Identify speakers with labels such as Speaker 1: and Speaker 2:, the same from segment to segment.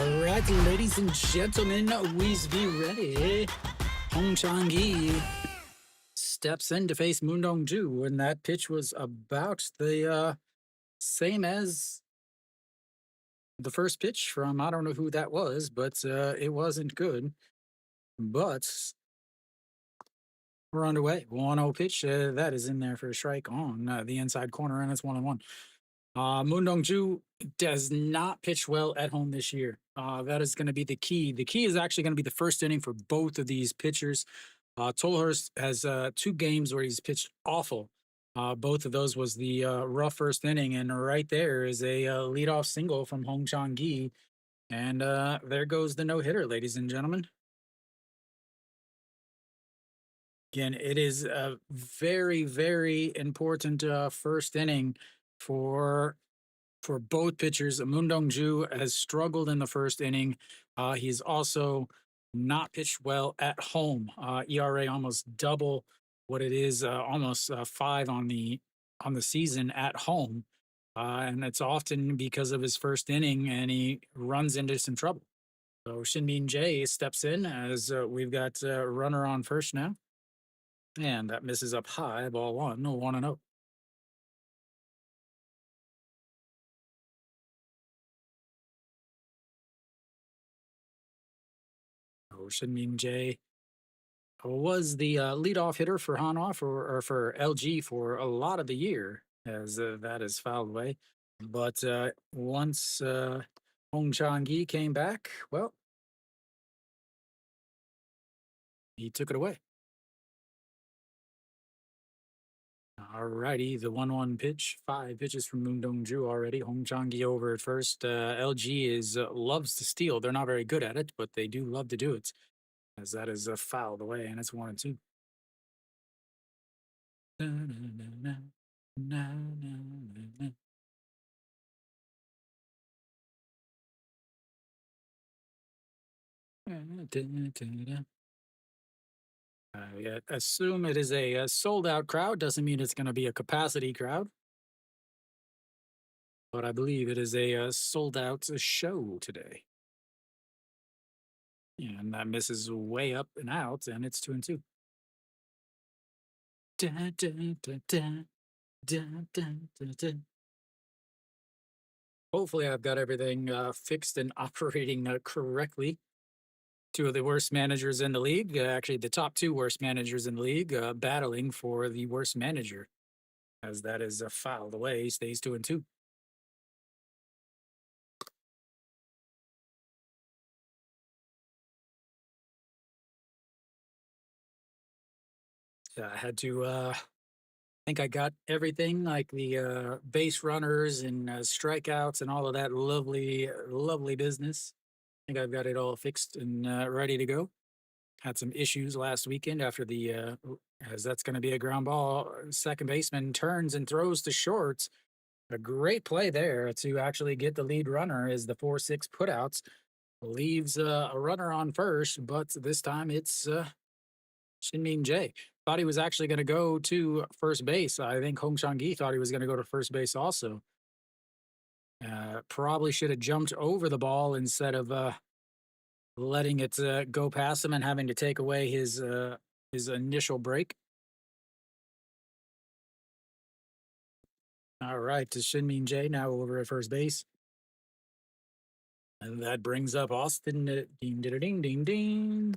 Speaker 1: All right, ladies and gentlemen, always be ready. Hong Chang-gi steps in to face Moon Dong-ju, and that pitch was about the same as the first pitch from I don't know who that was, but it wasn't good. But we're underway. 1-0 pitch. That is in there for a strike on the inside corner, and it's 1-1. Moon Dong-ju does not pitch well at home this year. That is going to be the key. The key is actually going to be the first inning for both of these pitchers. Tolhurst has 2 games where he's pitched awful. Both of those was the rough first inning, and right there is a leadoff single from Hong Chang-gi. And there goes the no-hitter, ladies and gentlemen. Again, it is a very, very important first inning for both pitchers. Moon Dong-ju has struggled in the first inning. He's also not pitched well at home. ERA almost double what it is, almost 5 on the season at home, and it's often because of his first inning, and he runs into some trouble. So Shin Jae steps in as we've got a runner on first now, and that misses up high, ball 1, 1-0. So Shin Jae was the leadoff hitter for Hanwha for LG for a lot of the year, as that is fouled away. But once Hong Chang-gi came back, well, he took it away. All righty, the 1-1 pitch, 5 pitches from Moon Dong-ju already. Hong Chang-gi over at first. LG is loves to steal. They're not very good at it, but they do love to do it, as that is fouled away, and it's 1-2. Na, na, na, na, na, na, na. Yeah, assume it is a sold out crowd. Doesn't mean it's going to be a capacity crowd, but I believe it is a sold out show today. And that misses way up and out, and it's 2-2. Dun, dun, dun, dun, dun, dun, dun, dun. Hopefully, I've got everything fixed and operating correctly. 2 of the worst managers in the league, actually the top 2 worst managers in the league, battling for the worst manager, as that is fouled away. Stays 2-2. I had to think I got everything, like the base runners and strikeouts and all of that lovely, lovely business. I think I've got it all fixed and ready to go. Had some issues last weekend after the, as that's going to be a ground ball. Second baseman turns and throws to short. A great play there to actually get the lead runner is the 4-6 putouts. Leaves a runner on first, but this time it's Shin Jae. Thought he was actually going to go to first base. I think Hong Chang-gi thought he was going to go to first base also. Probably should have jumped over the ball instead of letting it go past him and having to take away his initial break. All right, to Shin Jae now over at first base. And that brings up Austin. Ding, ding, ding, ding, ding.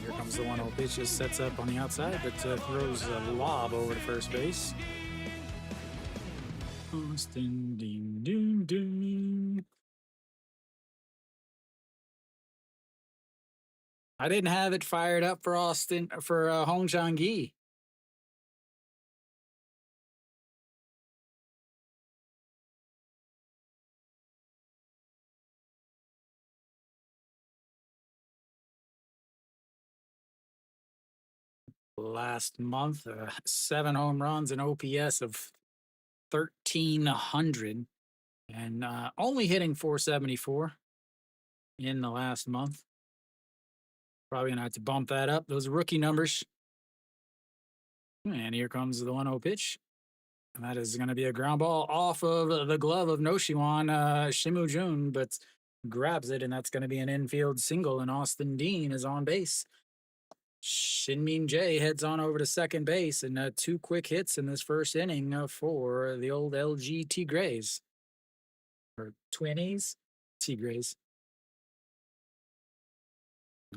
Speaker 1: Here comes the 1-0 pitch, just sets up on the outside, but throws a lob over to first base. Austin, ding, ding, ding. I didn't have it fired up for Hong Chang-gi. last month. 7 home runs, an OPS of 1,300, and only hitting 474 in the last month. Probably gonna have to bump that up. Those rookie numbers. And here comes the 1-0 pitch. And that is going to be a ground ball off of the glove of Noshiwan Shimujun, but grabs it, and that's going to be an infield single, and Austin Dean is on base. Shinmin Jae heads on over to second base, and 2 quick hits in this first inning for the old LG Tigres. Or Twinnies? Tigres.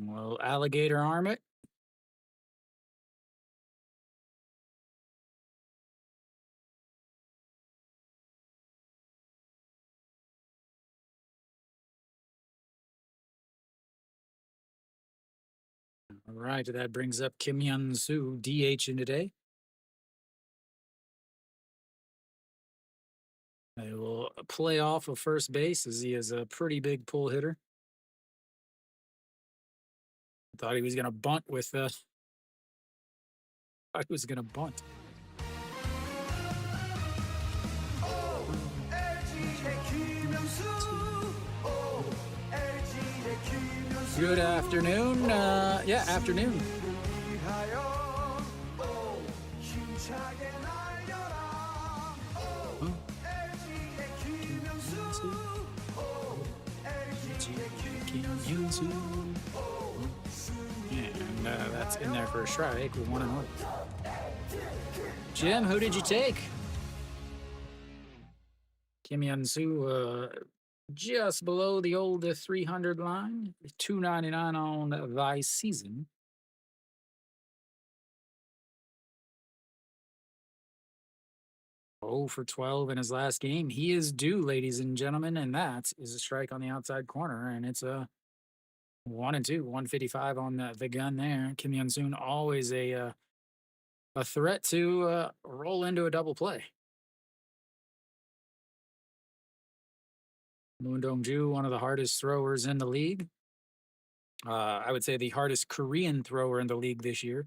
Speaker 1: Well, alligator arm it. All right, that brings up Kim Hyun Soo, DH in today. They will play off of first base as he is a pretty big pull hitter. I thought he was going to bunt with I was going to bunt. Good afternoon. Yeah, afternoon. And that's in there for a strike with 1-0. Jim, who did you take? Kim Hyun-soo, just below the old 300 line, 299 on the season. Oh for 12 in his last game. He is due, ladies and gentlemen, and that is a strike on the outside corner, and it's a 1-2, 155 on the gun there. Kim Hyun-soon always a threat to roll into a double play. Moon Dong-ju, one of the hardest throwers in the league. I would say the hardest Korean thrower in the league this year.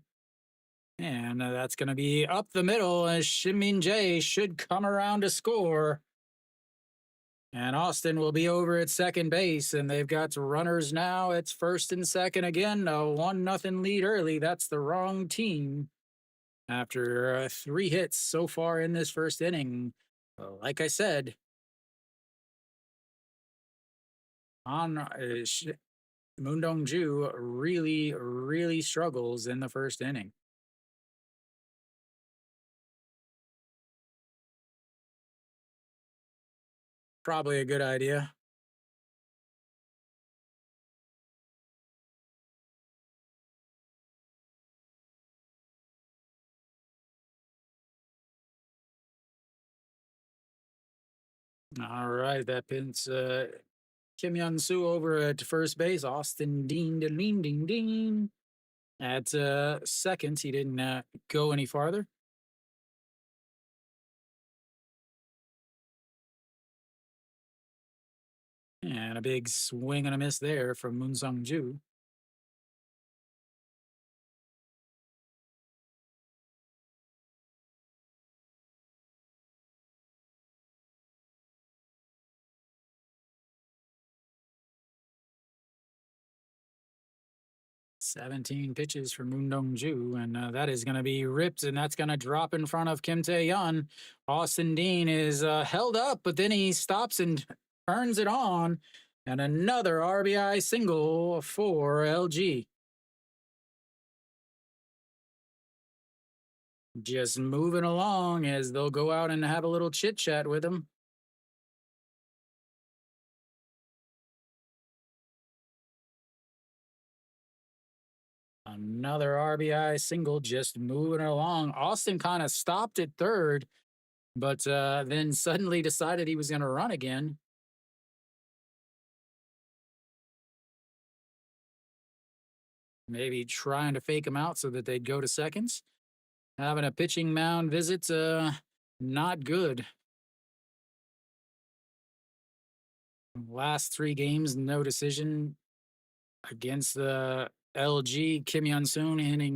Speaker 1: And that's going to be up the middle as Shinmin Jae should come around to score. And Austin will be over at second base, and they've got runners now. It's first and second again. A 1-0 lead early. That's the wrong team. After 3 hits so far in this first inning, like I said, Moon Dong-ju really, really struggles in the first inning. Probably a good idea. All right, that pins Kim Hyun-soo over at first base. Austin Dean, ding, ding, ding. At second, he didn't go any farther. And a big swing and a miss there from Moon Sung-ju. "17 pitches for Moon Dong-ju, and that is going to be ripped, and that's going to drop in front of Kim Tae-yeon. Austin Dean is held up, but then he stops and turns it on, and another RBI single for LG. Just moving along as they'll go out and have a little chit-chat with him. Another RBI single, just moving along. Austin kind of stopped at third, but then suddenly decided he was going to run again. Maybe trying to fake him out so that they'd go to seconds. Having a pitching mound visit, not good. Last 3 games, no decision against the LG. Kim Hyun-soon hitting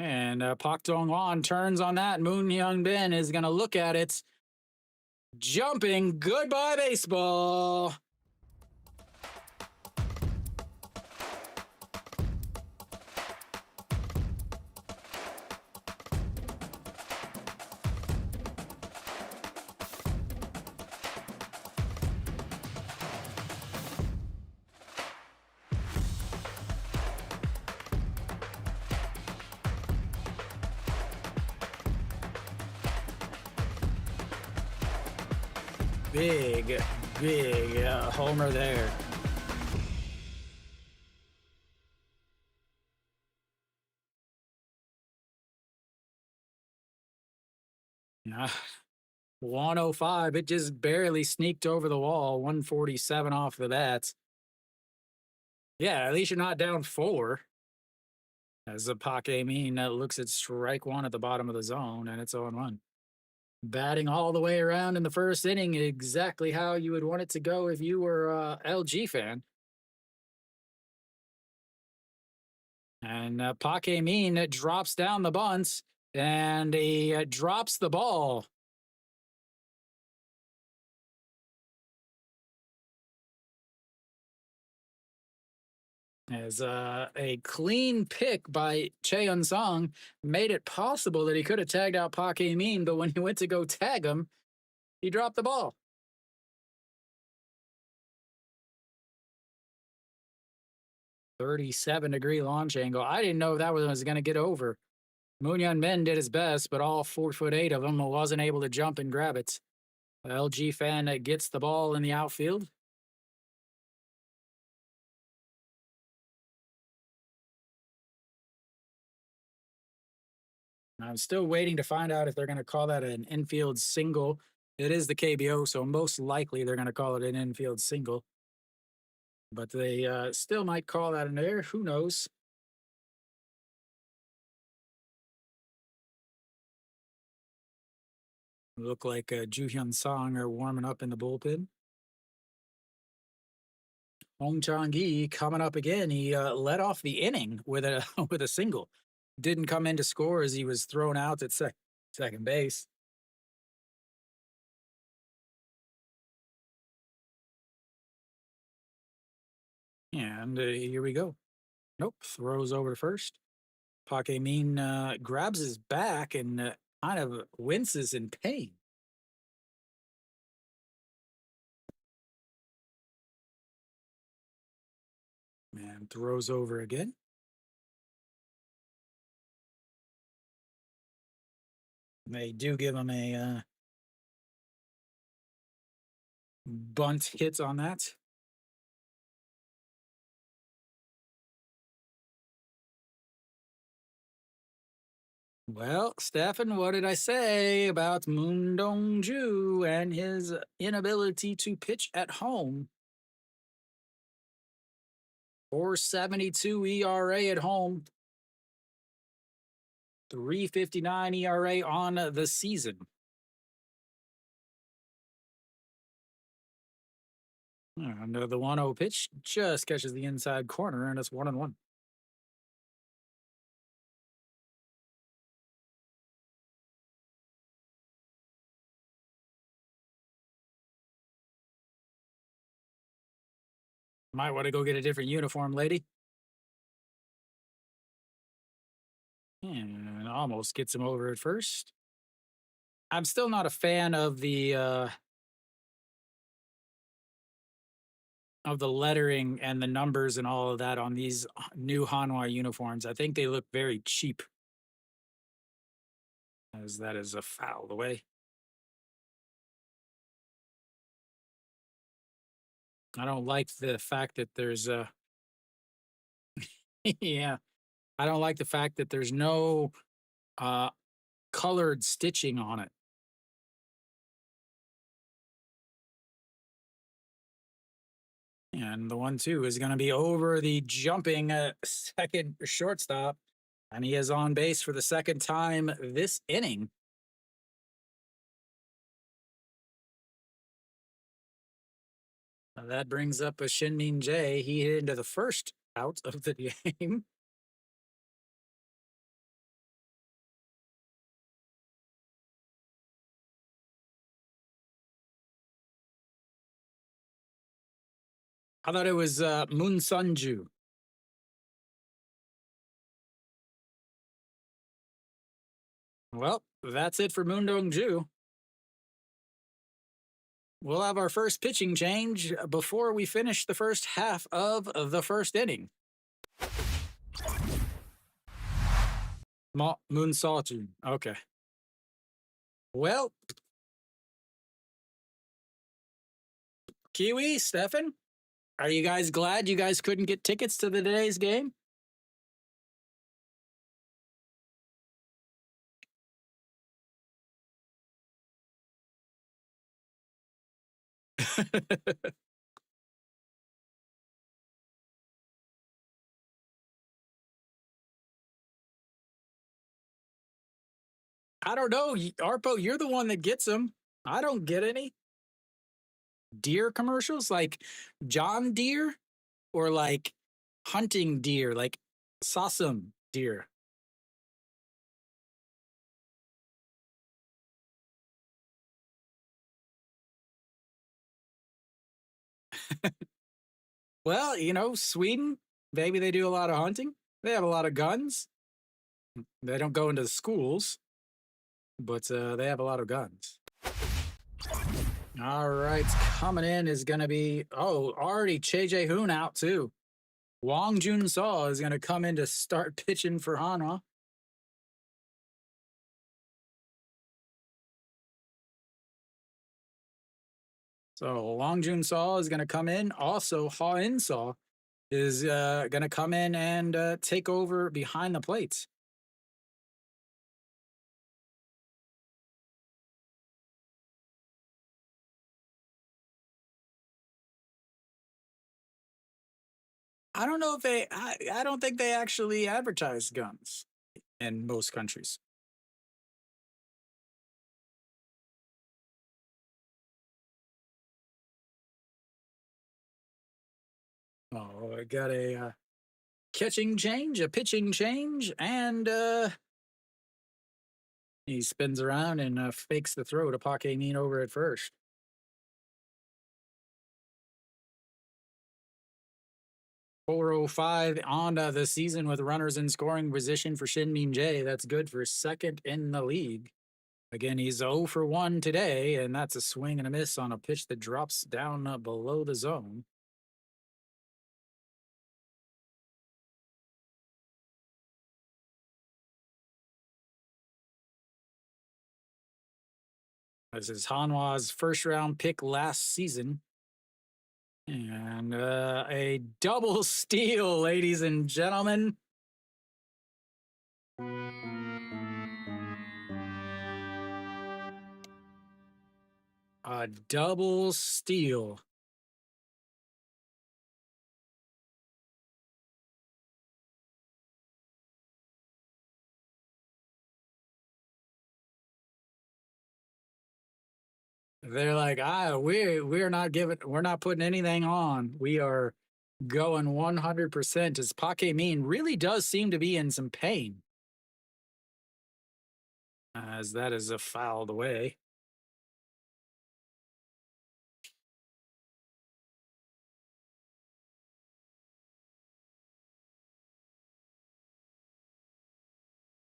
Speaker 1: And Pak Dong Hwan turns on that. Moon Hyung Bin is going to look at it. Jumping. Goodbye, baseball. Big, big homer there. Yeah. 105. It just barely sneaked over the wall. 147 off the bat. Yeah, at least you're not down four. As a Pac mean looks at strike one at the bottom of the zone, and it's 0-1. Batting all the way around in the first inning, exactly how you would want it to go if you were a LG fan. And Pac mean drops down the bunt, and he drops the ball. As a clean pick by Cheon Song made it possible that he could have tagged out Park Min, but when he went to go tag him, he dropped the ball. 37-degree launch angle. I didn't know if that was going to get over. Moon Hyun Min did his best, but all 4'8" of them wasn't able to jump and grab it. The LG fan gets the ball in the outfield. I'm still waiting to find out if they're going to call that an infield single. It is the KBO, so most likely they're going to call it an infield single. But they still might call that an error. Who knows? Look like Ju Hyun Song are warming up in the bullpen. Hong Chang-gi coming up again. He led off the inning with a with a single. Didn't come in to score as he was thrown out at second base. And here we go. Nope, throws over to first. Park Min grabs his back and kind of winces in pain. And throws over again. They do give him a bunt hit on that. Well, Stefan, what did I say about Moon Dong-ju and his inability to pitch at home? 4.72 ERA at home, 3.59 ERA on the season. And the 1-0 pitch just catches the inside corner, and it's 1-1. Might want to go get a different uniform, lady. And almost gets him over at first. I'm still not a fan of the lettering and the numbers and all of that on these new Hanwha uniforms. I think they look very cheap. As that is a foul away. I don't like the fact that there's a yeah. I don't like the fact that there's no uh colored stitching on it. And the 1-2 is going to be over the jumping second shortstop. And he is on base for the second time this inning. That brings up a Shin Min Jae. He hit into the first out of the game. I thought it was Moon Sunju. Well, that's it for Moon Dong-ju. We'll have our first pitching change before we finish the first half of the first inning. Moon Sunju. Okay. Well, Kiwi, Stefan, are you guys glad you guys couldn't get tickets to the today's game? I don't know. Arpo, you're the one that gets them. I don't get any deer commercials like John Deere or like hunting deer, like Sasum deer. Well, Sweden, maybe they do a lot of hunting. They have a lot of guns. They don't go into the schools, but they have a lot of guns. All right, coming in is going to be, already Che Jae Hoon out too. Wong Jun Saw is going to come in to start pitching for Hanwha. So Wong Jun Saw is going to come in. Also, Ha In Saw is going to come in and take over behind the plate. I don't know if I don't think they actually advertise guns in most countries. Oh, I got a catching change, a pitching change, and he spins around and fakes the throw to Paque Mean over at first. 405 on the season with runners in scoring position for Shin Min Jae. That's good for second in the league. Again, he's 0 for 1 today, and that's a swing and a miss on a pitch that drops down below the zone. This is Hanwha's first round pick last season. And a double steal, ladies and gentlemen. A double steal. They're like, we're not putting anything on. We are going 100%. As Paque Mean really does seem to be in some pain, as that is a fouled away.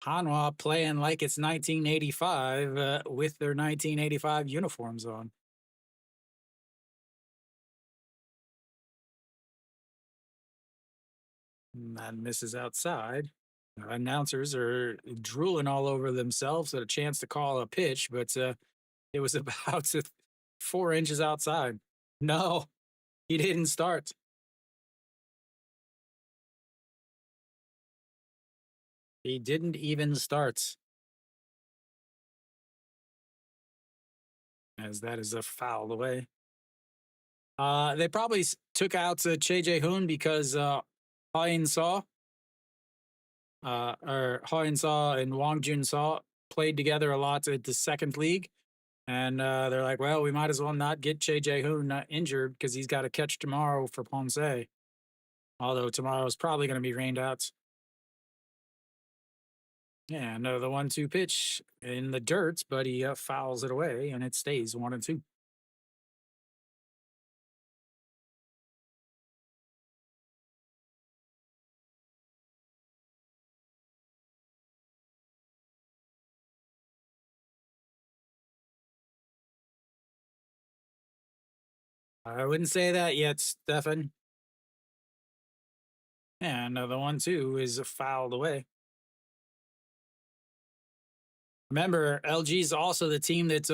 Speaker 1: Hanwha playing like it's 1985 with their 1985 uniforms on. And that misses outside. Announcers are drooling all over themselves at a chance to call a pitch, but it was about 4 inches outside. No, he didn't start. He didn't even start. As that is a foul away. They probably took out Che Jae Hoon because Ha In Saw or Ha In Saw and Wong Jun Saw played together a lot at the second league. And they're like, well, we might as well not get Che Jae Hoon injured because he's got to catch tomorrow for Ponce. Although tomorrow is probably going to be rained out. Yeah, no, the 1-2 pitch in the dirt, but he fouls it away and it stays 1-2. I wouldn't say that yet, Stefan. And the 1-2 is fouled away. Remember, LG's also the team that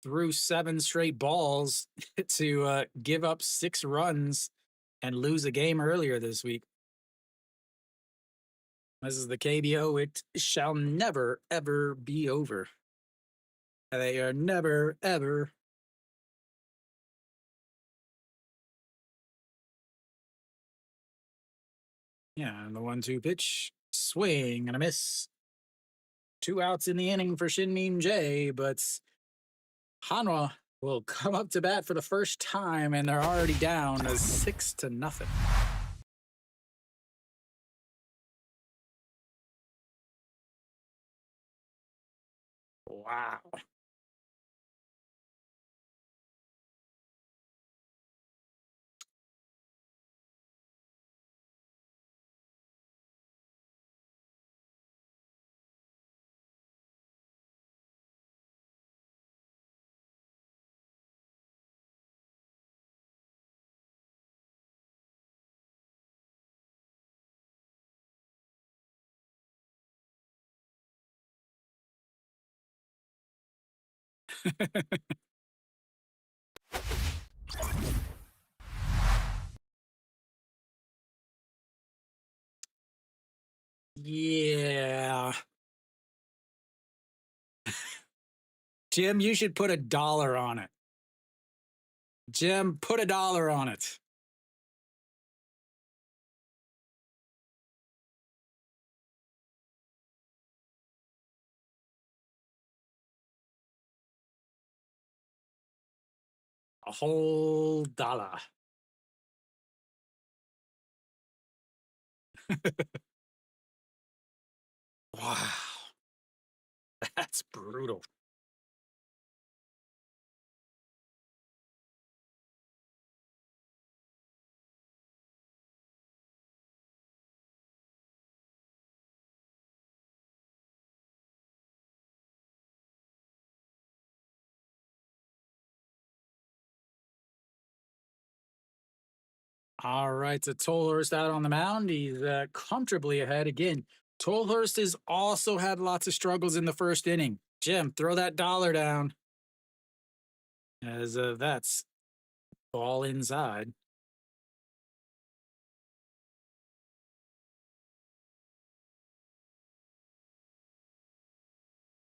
Speaker 1: threw 7 straight balls to give up 6 runs and lose a game earlier this week. This is the KBO. It shall never, ever be over. They are never, ever. Yeah, and the 1-2 pitch. Swing and a miss. 2 outs in the inning for Shinmin J, but Hanwha will come up to bat for the first time, and they're already down 6-0. Wow. Yeah. Jim, you should put $1 on it. Jim, put $1 on it. A whole dollar. Wow. That's brutal. All right, so Tolhurst out on the mound. He's comfortably ahead again. Tolhurst has also had lots of struggles in the first inning. Jim, throw that $1 down. As that's ball inside.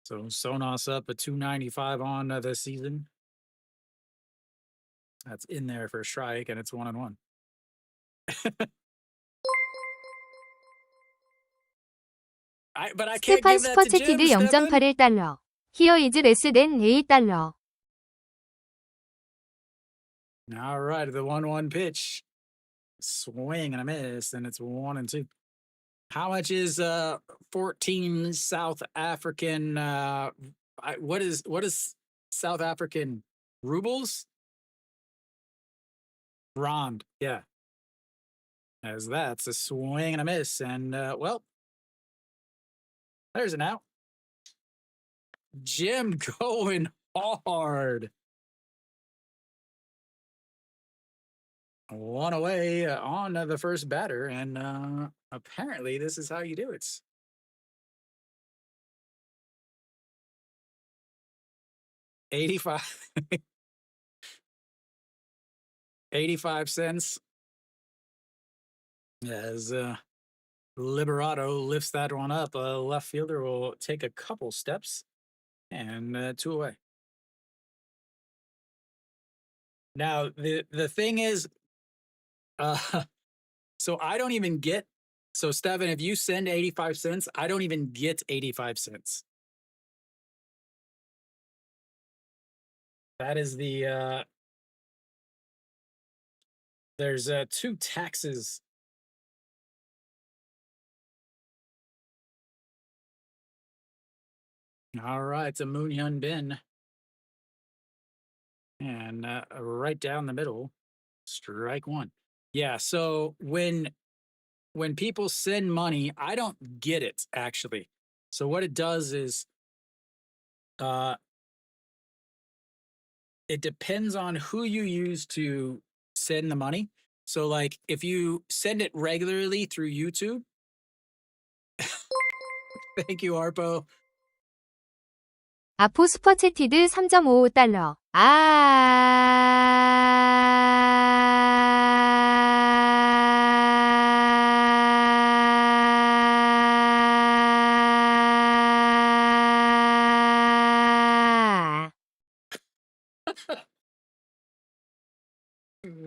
Speaker 1: So Sonos up a 295 on the season. That's in there for a strike, and it's 1-1. But I can't
Speaker 2: 스테판
Speaker 1: give that to Jim,
Speaker 2: 슈퍼채티드
Speaker 1: Stefan.
Speaker 2: 0.81달러. Here is less than $8.
Speaker 1: All right, the 1-1 pitch. Swing and a miss, and it's 1-2. How much is 14 South African what is South African rubles? Rand, yeah. As that's a swing and a miss, and well, there's an out. Jim going hard. 1 away on the first batter, and apparently this is how you do it. 85 85 cents as Liberato lifts that one up. Left fielder will take a couple steps, and 2 away. Now the thing is, uh, so I don't even get. So Stefan, if you send 85 cents, I don't even get 85 cents. That is the there's 2 taxes. All right, it's a Moon Hyun Bin. And right down the middle, strike 1. Yeah, so when people send money, I don't get it actually. So what it does is it depends on who you use to send the money. So, like, if you send it regularly through YouTube, thank you, Arpo.
Speaker 2: 아포 슈퍼채티드 3.55달러.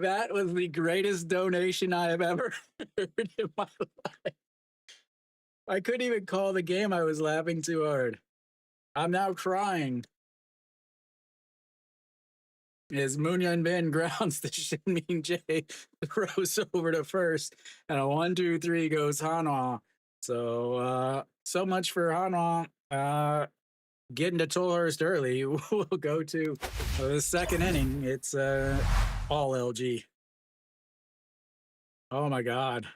Speaker 1: That was the greatest donation I have ever heard in my life. I couldn't even call the game. I was laughing too hard. I'm now crying. As Moonyon Ben grounds the Shinmin J, throws over to first, and a 1-2-3 goes Hanwha. So so much for Hanwha. Getting to Tolhurst early. We'll go to the second inning. It's all LG. Oh my god.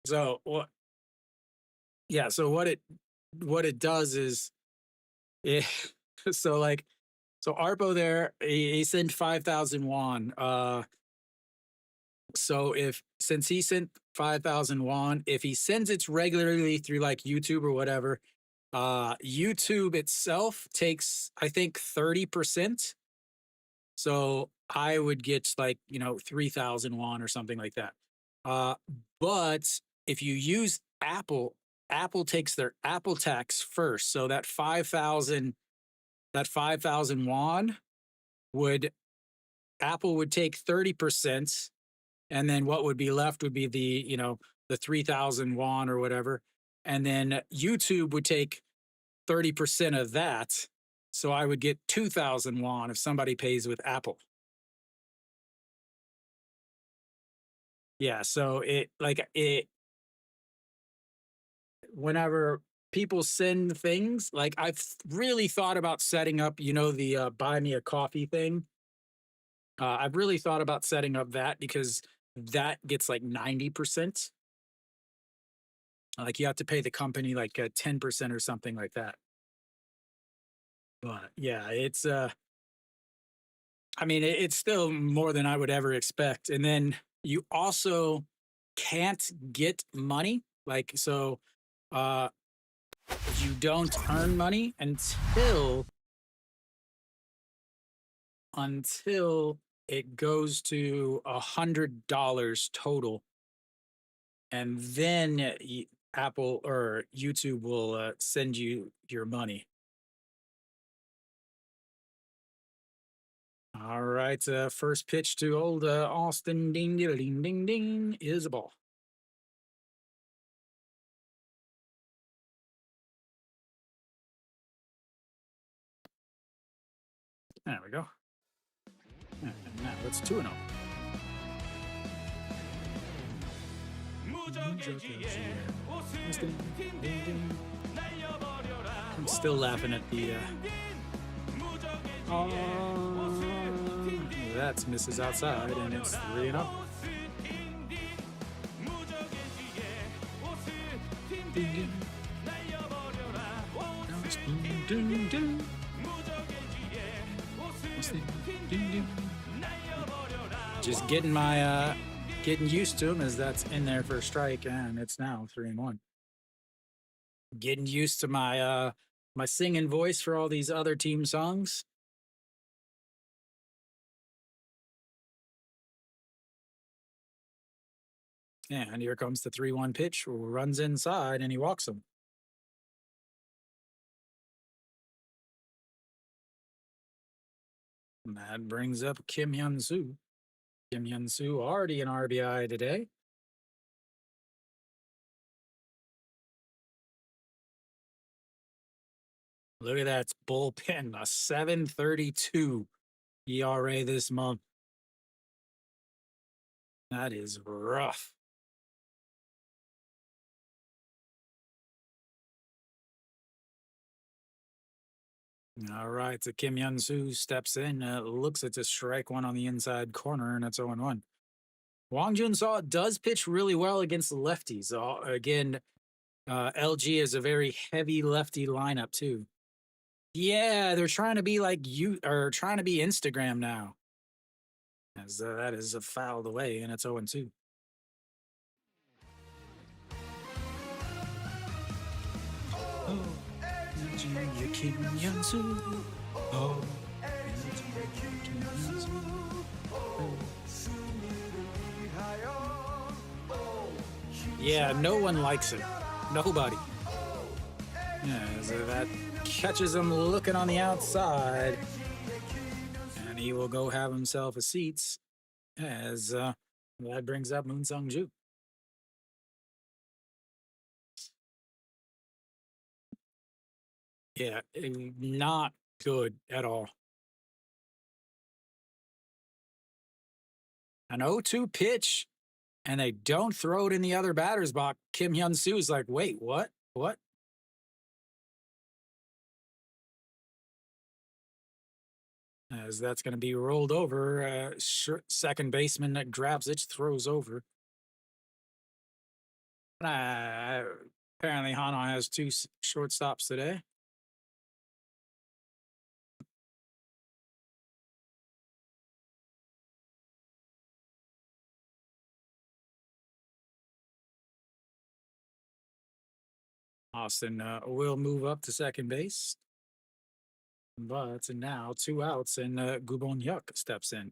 Speaker 1: So what? Yeah. So what it does is it. So like so Arpo there he sent 5,000 won. So if since he sent 5,000 won, if he sends it regularly through like YouTube or whatever, YouTube itself takes I think 30%. So I would get like, 3,000 won or something like that. Uh, but if you use Apple, Apple takes their Apple tax first. So that 5,000 won would Apple would take 30%, and then what would be left would be the 3,000 won or whatever. And then YouTube would take 30% of that. So I would get 2,000 won if somebody pays with Apple. Yeah, so whenever people send things, like I've really thought about setting up, the buy me a coffee thing. I've really thought about setting up that because that gets like 90%. Like you have to pay the company like 10% or something like that. But yeah, I mean, it's still more than I would ever expect. And then you also can't get money. Like, so uh, you don't earn money until it goes to $100 total. And then Apple or YouTube will send you your money. All right, first pitch to old Austin, ding, ding, ding, ding, ding, is a ball. There we go. And now it's 2-0. I'm still laughing at the. That's misses outside, and it's 3-0. Just getting used to him as that's in there for a strike, and it's now 3-1. Getting used to my singing voice for all these other team songs. And here comes the 3-1 pitch, runs inside, and he walks him. And that brings up Kim Hyun-soo. Kim Hyun-soo already an RBI today. Look at that, it's bullpen, a 7.32 ERA this month. That is rough. All right, so Kim Hyun-soo steps in, looks at to strike one on the inside corner, and it's 0-1. Wang Jun-seo does pitch really well against the lefties. Again, LG is a very heavy lefty lineup too. Yeah, they're trying to be like you or trying to be Instagram now, as that is fouled away, and it's 0-2. Oh, Virginia Kim Young-soo. Oh, Virginia Kim Young-soo. Oh. Yeah, no one likes him. Nobody. Yeah, so that catches him looking on the outside, and he will go have himself a seat as that brings up Moon Sung Ju. Yeah, not good at all. An 0-2 pitch, and they don't throw it in the other batter's box. Kim Hyun Soo is like, wait, what? What? As that's going to be rolled over. Second baseman that grabs it, throws over. Uh, Apparently, Hanwha has two shortstops today. Austin will move up to second base, but now two outs, and Gubon Yuk steps in.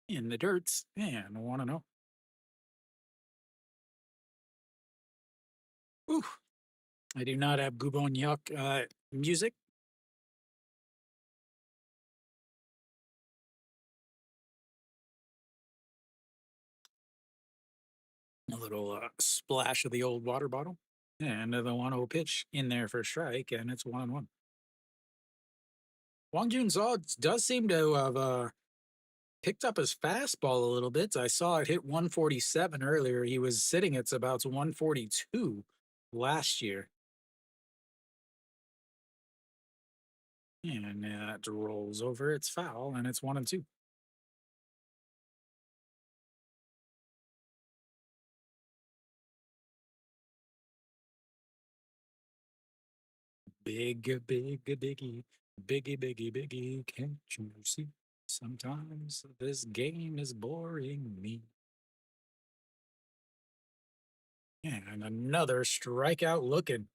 Speaker 1: In the dirt, and 1-0. Ooh, I do not have Gubon Yuk music. A little splash of the old water bottle. And the 1-0 pitch in there for a strike, and it's 1-1. Wang Junzao does seem to have picked up his fastball a little bit. I saw it hit 147 earlier. He was sitting at about 142 last year. And it rolls over. It's foul, and it's 1-2. Biggie, biggie, can't you see? Sometimes this game is boring me. And another strikeout looking.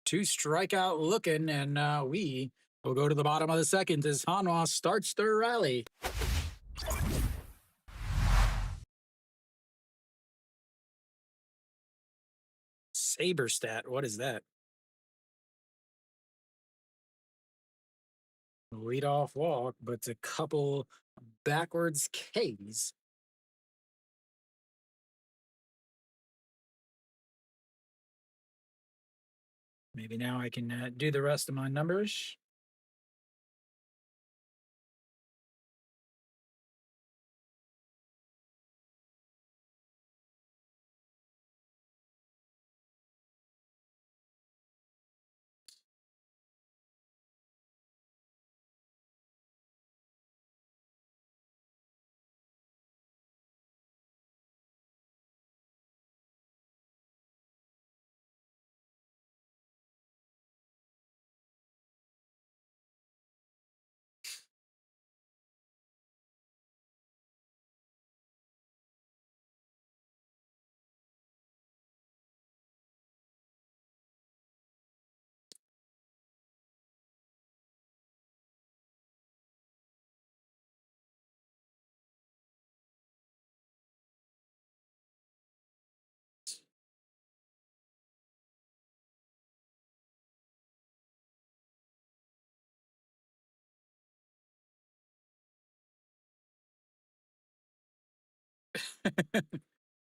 Speaker 1: Two strikeout looking, and we will go to the bottom of the second as Hanwha starts their rally. Saberstat, what is that? Leadoff walk, but a couple backwards Ks. Maybe now I can do the rest of my numbers.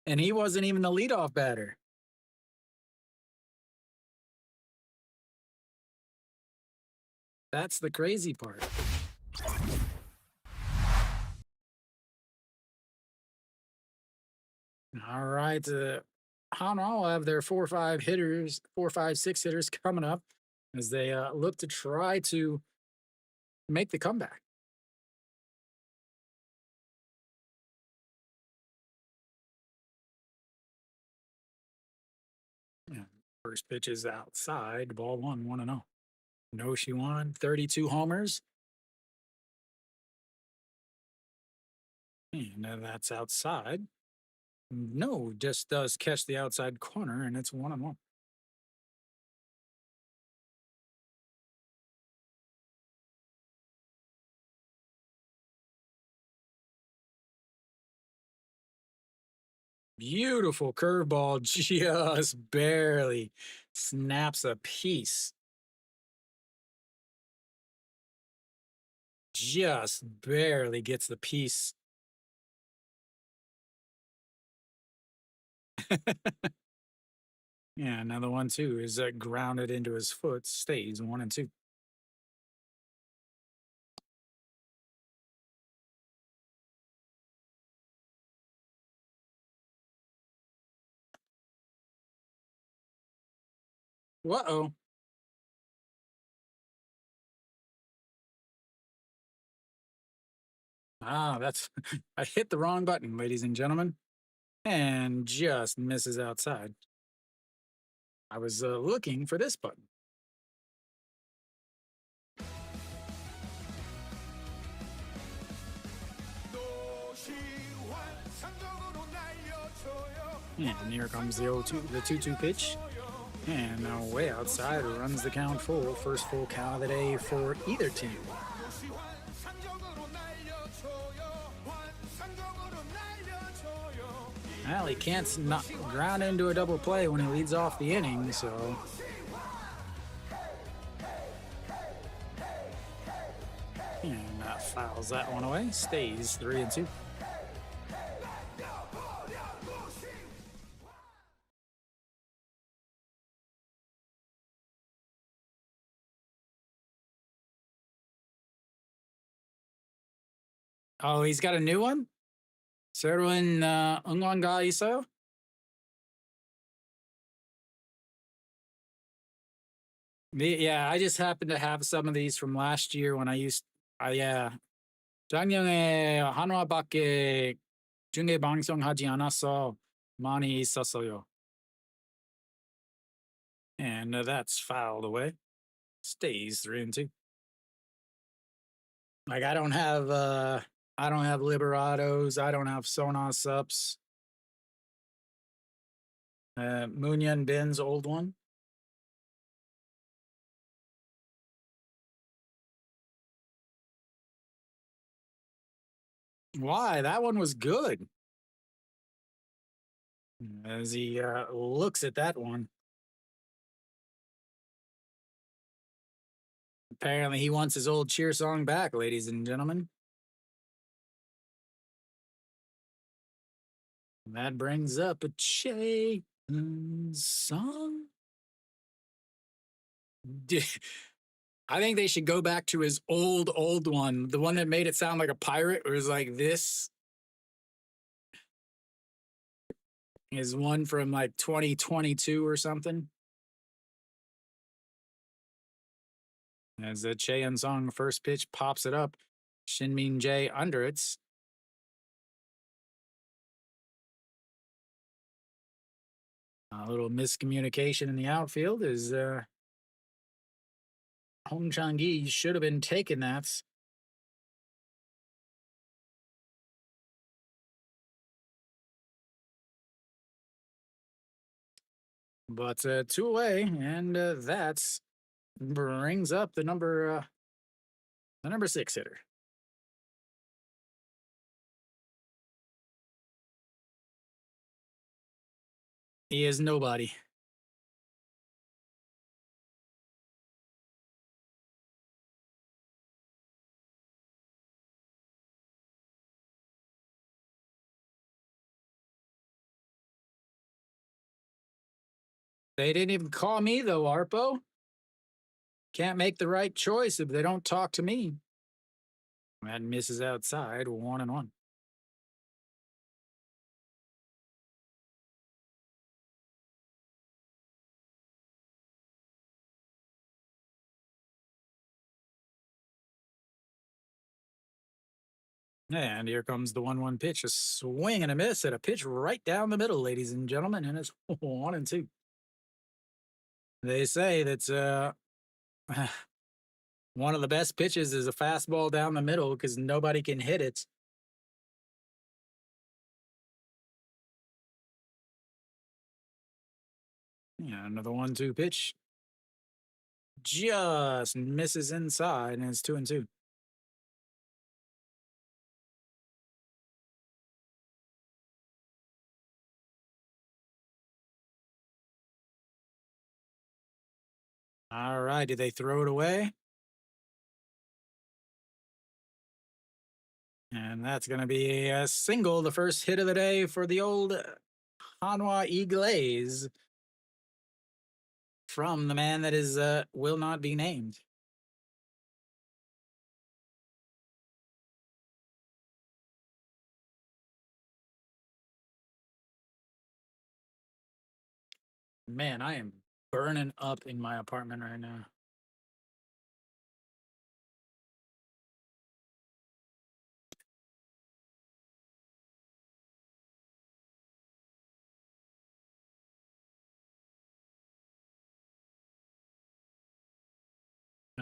Speaker 1: And he wasn't even the leadoff batter. That's the crazy part. All right. Hanwha will have their 4-5 hitters, 4-5-6 hitters coming up as they look to try to make the comeback. First pitch is outside, ball one, 1-0. No, she won 32 homers. And that's outside. No, just does catch the outside corner, and it's 1-1. Beautiful curveball, just barely snaps a piece. Just barely gets the piece. Yeah, another one too is grounded into his foot, stays 1-2. Uh-oh. Ah, that's I hit the wrong button, ladies and gentlemen, and just misses outside. I was looking for this button. And here comes the 0-2, the 2-2 pitch. And now way outside runs the count full. First full count of the day for either team. Well, he can't not ground into a double play when he leads off the inning, so. And that fouls that one away. Stays 3-2. Oh, he's got a new one? 새로운 응원가 있어요? Yeah, I just happen to have some of these from last year when I used. Yeah, 작년에 한화밖에 중계 방송하지 않아서 많이 있었어요. And that's fouled away. Stays 3-2. Like I don't have Liberados. I don't have Sonos ups. Munyan Bin's old one. Why? That one was good. As he looks at that one. Apparently, he wants his old cheer song back, ladies and gentlemen. That brings up a Che song. I think they should go back to his old one, the one that made it sound like a pirate. It was like this is one from like 2022 or something. As the Che song first pitch pops it up, Shinmin J under it. A little miscommunication in the outfield is Hong Chang-gi should have been taking that. But two away, and that's brings up the number 6 hitter. He is nobody. They didn't even call me though, Arpo. Can't make the right choice if they don't talk to me. That misses outside, 1-1. And here comes the 1-1 pitch, a swing and a miss at a pitch right down the middle, ladies and gentlemen, and it's 1-2. They say that one of the best pitches is a fastball down the middle because nobody can hit it. Yeah, another 1-2 pitch just misses inside, and it's 2-2. All right, did they throw it away? And that's going to be a single, the first hit of the day for the old Hanwha Eagles from the man that is will not be named. Man, I am burning up in my apartment right now.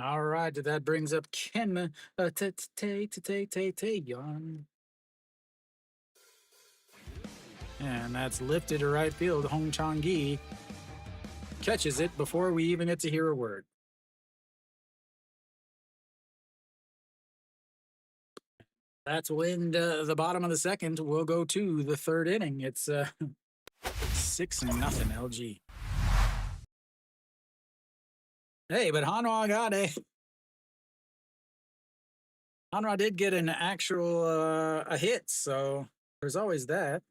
Speaker 1: All right, that brings up Ken Yarn. And that's lifted to right field. Hong Chang-gi catches it before we even get to hear a word. That's when the bottom of the second will go to the third inning. It's 6-0 LG. Hey, but Hanwha did get an actual a hit, so there's always that.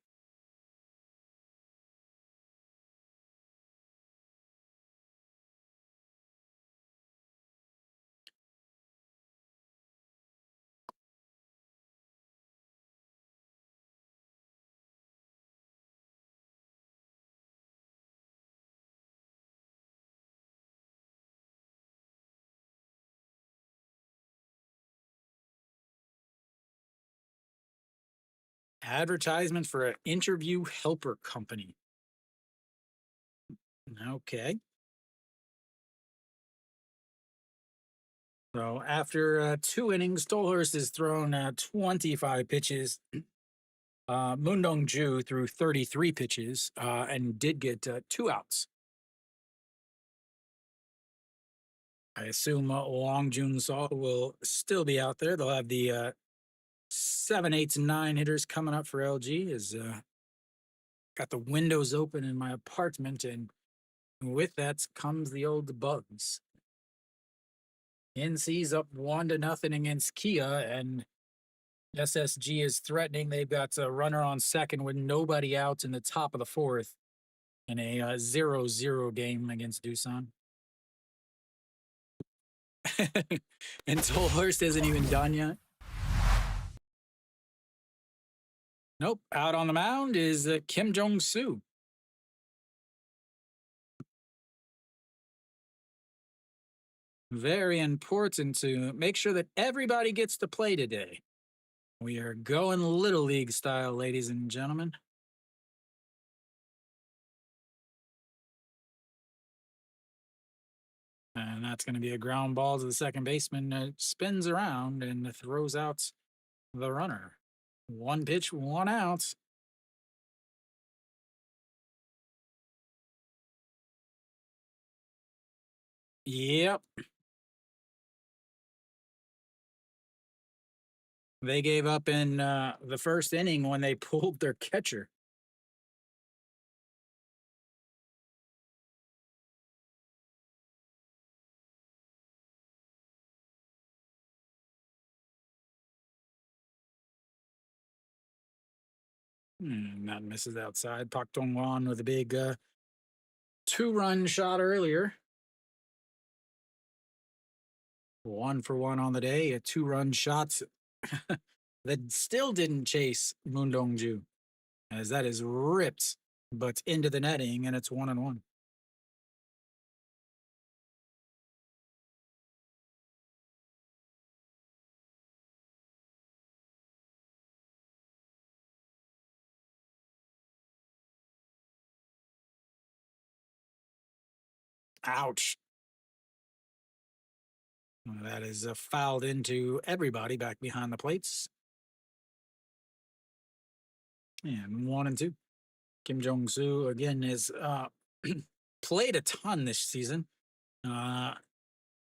Speaker 1: Advertisement for an interview helper company. Okay. So after 2 innings, Stolhurst has thrown 25 pitches. Moon Dong-ju threw 33 pitches and did get 2 outs. I assume Wong Jun Sol will still be out there. They'll have the 7, 8, and 9 hitters coming up for LG. Is got the windows open in my apartment, and with that comes the old bugs. NC's up 1-0 against Kia, and SSG is threatening. They've got a runner on second with nobody out in the top of the fourth in a 0-0 game against Doosan. And Tolhurst isn't even done yet. Nope. Out on the mound is Kim Jong-soo. Very important to make sure that everybody gets to play today. We are going Little League style, ladies and gentlemen. And that's going to be a ground ball to the second baseman. Spins around and throws out the runner. 1 pitch, 1 out. Yep. They gave up in the first inning when they pulled their catcher. That misses outside. Pak Dong-wan with a big 2-run shot earlier. 1 for 1 on the day. A 2-run shot that still didn't chase Moon Dong-ju, as that is ripped, but into the netting, and it's 1-1. Ouch. That is fouled into everybody back behind the plates. And 1-2. Kim Jong Soo again has played a ton this season. Uh,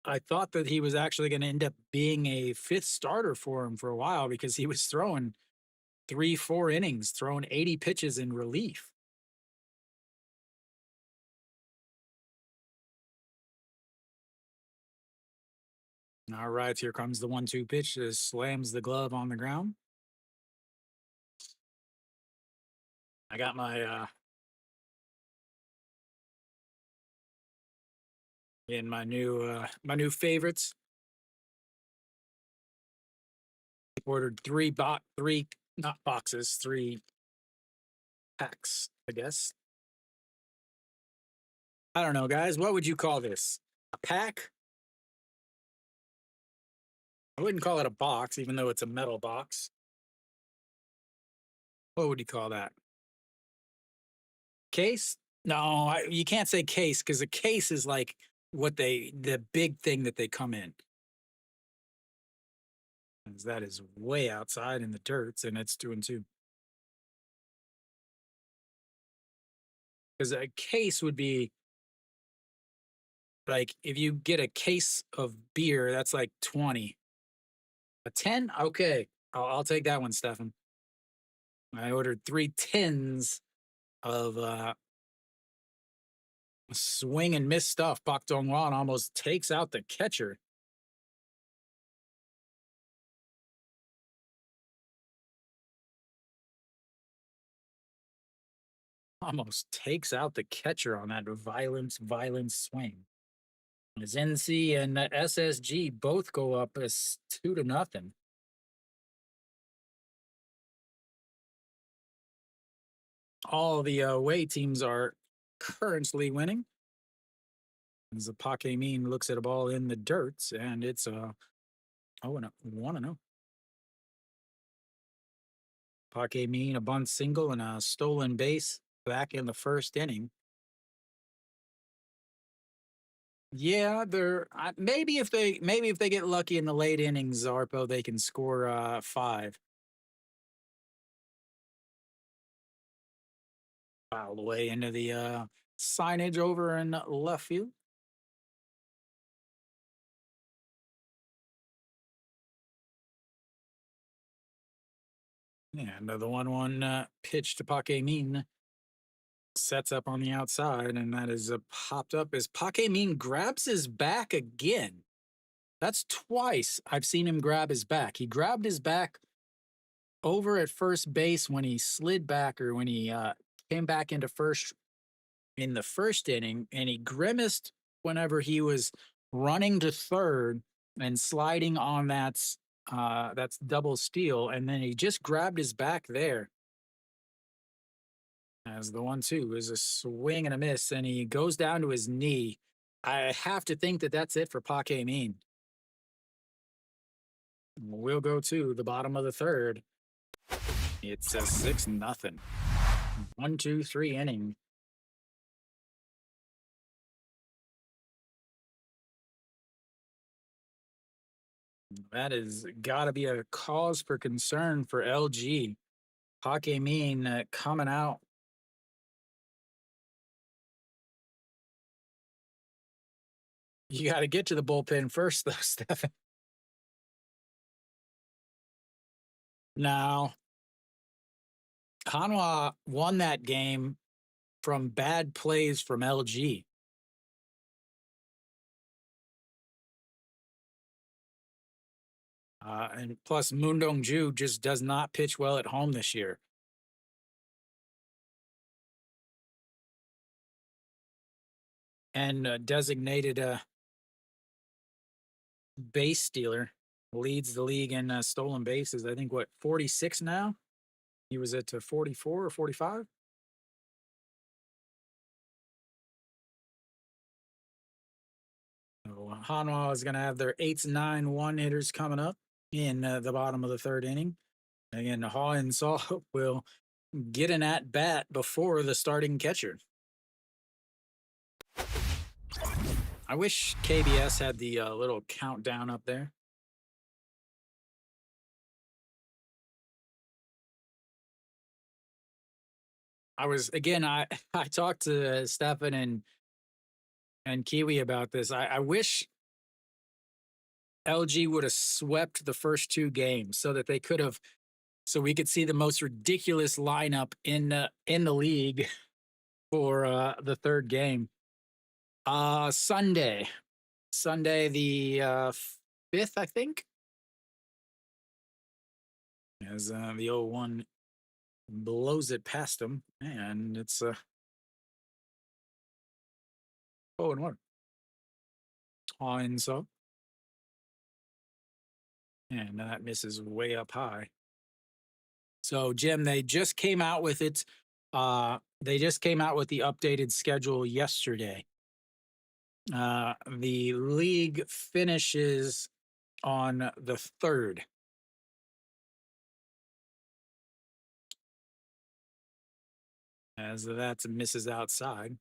Speaker 1: I thought that he was actually going to end up being a fifth starter for him for a while because he was throwing 3, 4 innings, throwing 80 pitches in relief. All right, here comes the 1-2 pitch. Slams the glove on the ground. I got my new favorites. Ordered three not boxes, 3 packs, I guess. I don't know, guys. What would you call this? A pack? I wouldn't call it a box, even though it's a metal box. What would you call that? Case? No, you can't say case because a case is like the big thing that they come in. That is way outside in the dirt, and it's 2-2. Because a case would be like if you get a case of beer, that's like 20. A 10? Okay. I'll take that one, Stefan. I ordered 3 tins of swing and miss stuff. Pak Dong-hwan almost takes out the catcher. Almost takes out the catcher on that violent swing. As NC and SSG both go up as 2-0. All the away teams are currently winning. As the Pake Mean looks at a ball in the dirt, and it's 1-0. Pake Mean, a bunt single and a stolen base back in the first inning. Yeah, they're maybe if they get lucky in the late innings, Zarpo, they can score 5. Fouled away into the signage over in left field. Yeah, another 1-1 pitch to Pake Mean. Sets up on the outside, and that is popped up as Pake Mean grabs his back again. That's twice I've seen him grab his back. He grabbed his back over at first base when he slid back or when he came back into first in the first inning, and he grimaced whenever he was running to third and sliding on that's double steal, and then he just grabbed his back there. As the 1-2 is a swing and a miss, and he goes down to his knee. I have to think that that's it for Pake Mean. We'll go to the bottom of the third. It's a 6-0. 1-2-3 inning. That is got to be a cause for concern for LG. Pake Mean coming out. You got to get to the bullpen first, though, Stefan. Now, Hanwha won that game from bad plays from LG. And plus, Moon Dong-ju just does not pitch well at home this year. And designated a base stealer, leads the league in stolen bases. I think, 46 now? He was at 44 or 45? So Hanwha is going to have their 8-9 1-hitters coming up in the bottom of the third inning. Again, Ha and Saw will get an at bat before the starting catcher. I wish KBS had the little countdown up there. I was again. I I talked to Stefan and Kiwi about this. I wish LG would have swept the first two games so that they could have, so we could see the most ridiculous lineup in the league for the third game. Sunday, Sunday the fifth, I think, as the 0-1 blows it past them, and it's 0-1. And so, and that misses way up high. So, Jim, they just came out with it. They just came out with the updated schedule yesterday. The league finishes on the third, as that's misses outside.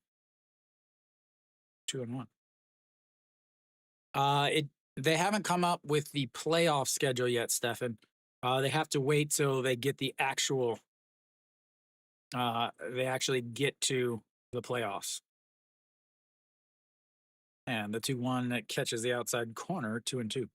Speaker 1: 2-1. It They haven't come up with the playoff schedule yet, Stefan. They have to wait till they get the actual. They actually get to the playoffs, and the 2-1 that catches the outside corner, 2-2.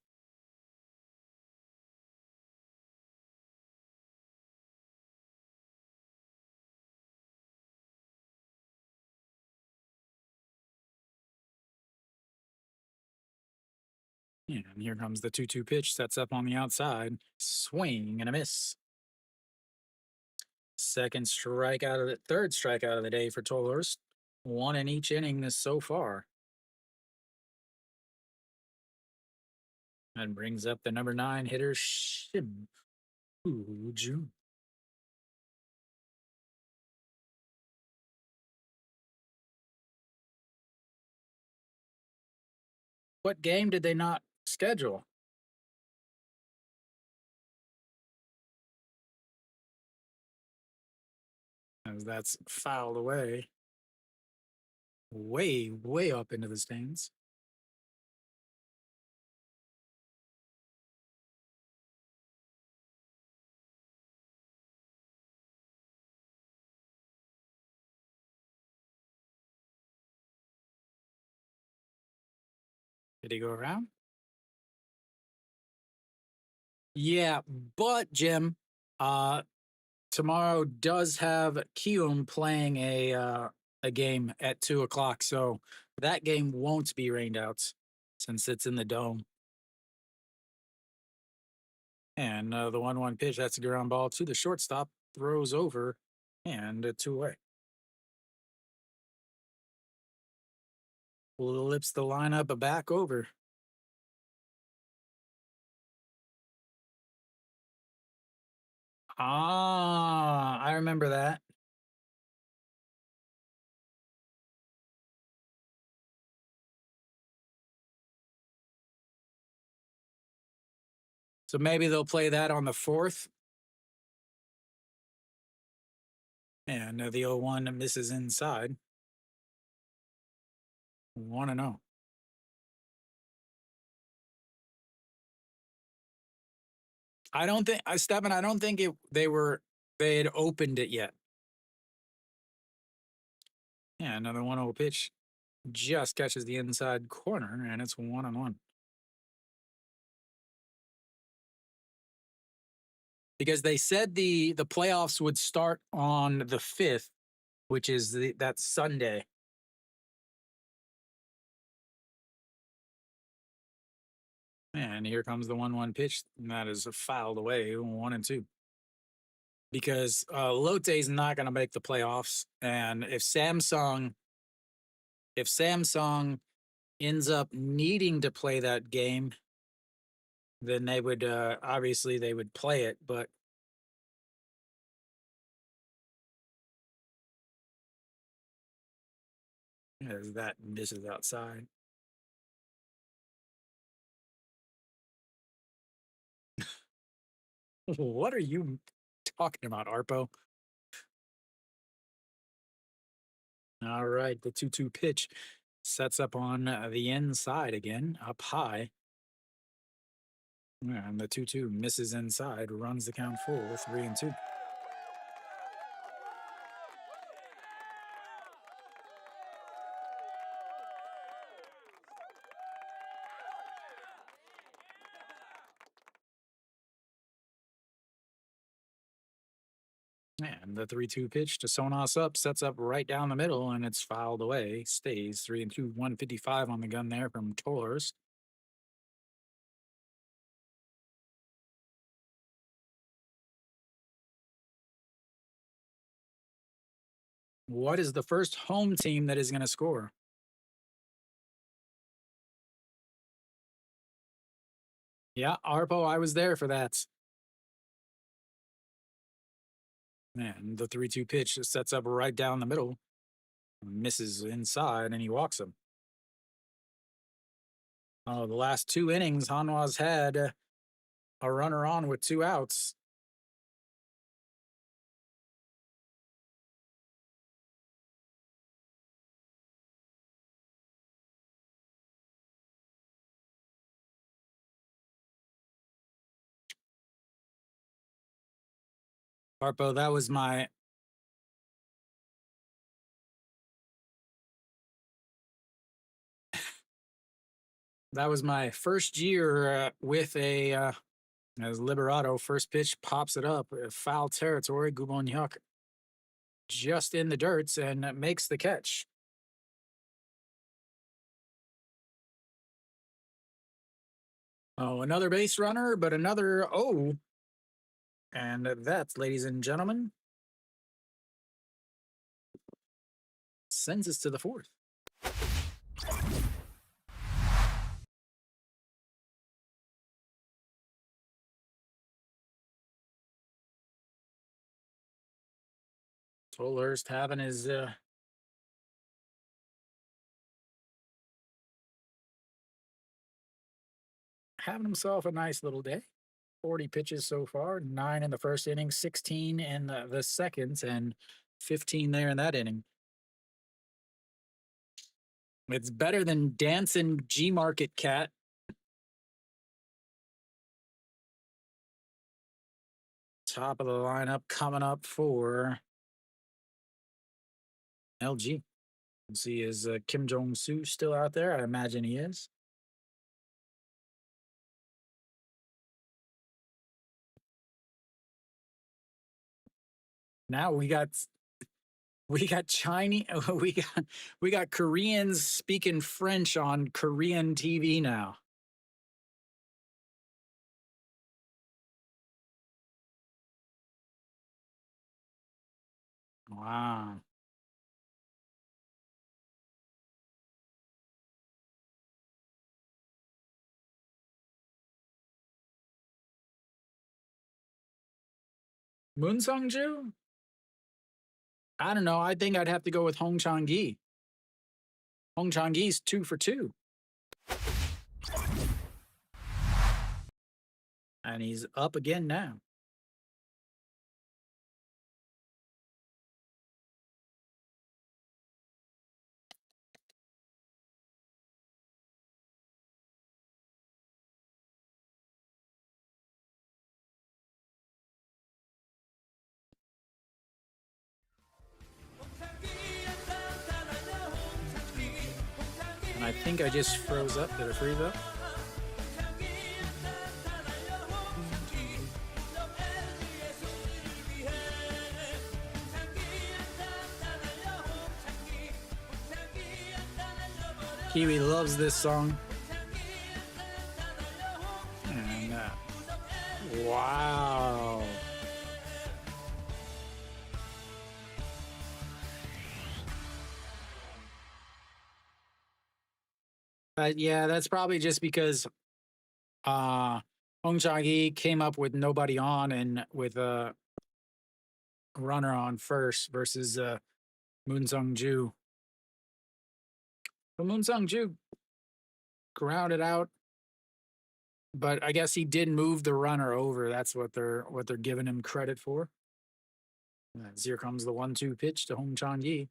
Speaker 1: Yeah, and here comes the 2-2 pitch. Sets up on the outside, swing and a miss. Second strikeout of the third strikeout of the day for Tolhurst. One in each inning this so far. And brings up the number 9 hitter, Shim Uju. What game did they not schedule? As that's fouled away. Way, way up into the stands. Did he go around? Yeah, but Jim, uh, tomorrow does have Kium playing a game at 2 o'clock, so that game won't be rained out since it's in the dome. And the 1-1 pitch, that's a ground ball to the shortstop, throws over, and 2 away. Flips the lineup back over. I remember that. So maybe they'll play that on the fourth. And the 0-1 misses inside. 1-0. I don't think, Stephen, I don't think they had opened it yet. Yeah, another 1-0 pitch just catches the inside corner, and it's 1-1. Because they said the playoffs would start on the 5th, which is that Sunday. And here comes the 1-1 pitch, and that is fouled away, 1-2. Because Lotte's not going to make the playoffs, and if Samsung ends up needing to play that game, then they would obviously they would play it, but as that misses outside. What are you talking about, Arpo? All right, the 2-2 pitch Sets up on the inside again, up high. Yeah, and the 2-2 misses inside, runs the count full, 3-2. And the 3-2 pitch to Sonos up, sets up right down the middle, and it's fouled away. Stays 3-2, 155 on the gun there from Tors. What is the first home team that is going to score? Yeah, Arpo, I was there for that. And the 3-2 pitch sets up right down the middle, misses inside, and he walks him. Oh, the last 2 innings, Hanwha's had a runner on with 2 outs. Arpo, that was my first year with a as Liberato. First pitch pops it up, foul territory. Gubonyuk just in the dirts and makes the catch. Oh, another base runner, but another and that, ladies and gentlemen, sends us to the fourth. Tolhurst having himself a nice little day. 40 pitches so far, 9 in the first inning, 16 in the second, and 15 there in that inning. It's better than Dancing G Market Cat. Top of the lineup coming up for LG. Let's see, is Kim Jong-soo still out there? I imagine he is. Now we got Chinese we got Koreans speaking French on Korean TV now. Wow. Moon Sung-ju? I don't know. I think I'd have to go with Hong Chang-gi. Hong Chang-gi's 2 for 2. And he's up again now. And I think I just froze up. Did I freeze up? Kiwi loves this song. And wow. Yeah, that's probably just because Hong Chang-gi came up with nobody on and with a runner on first versus Moon Sung-ju. But Moon Sung-ju grounded out, but I guess he did move the runner over. That's what they're giving him credit for. Here comes the 1-2 pitch to Hong Chang-gi.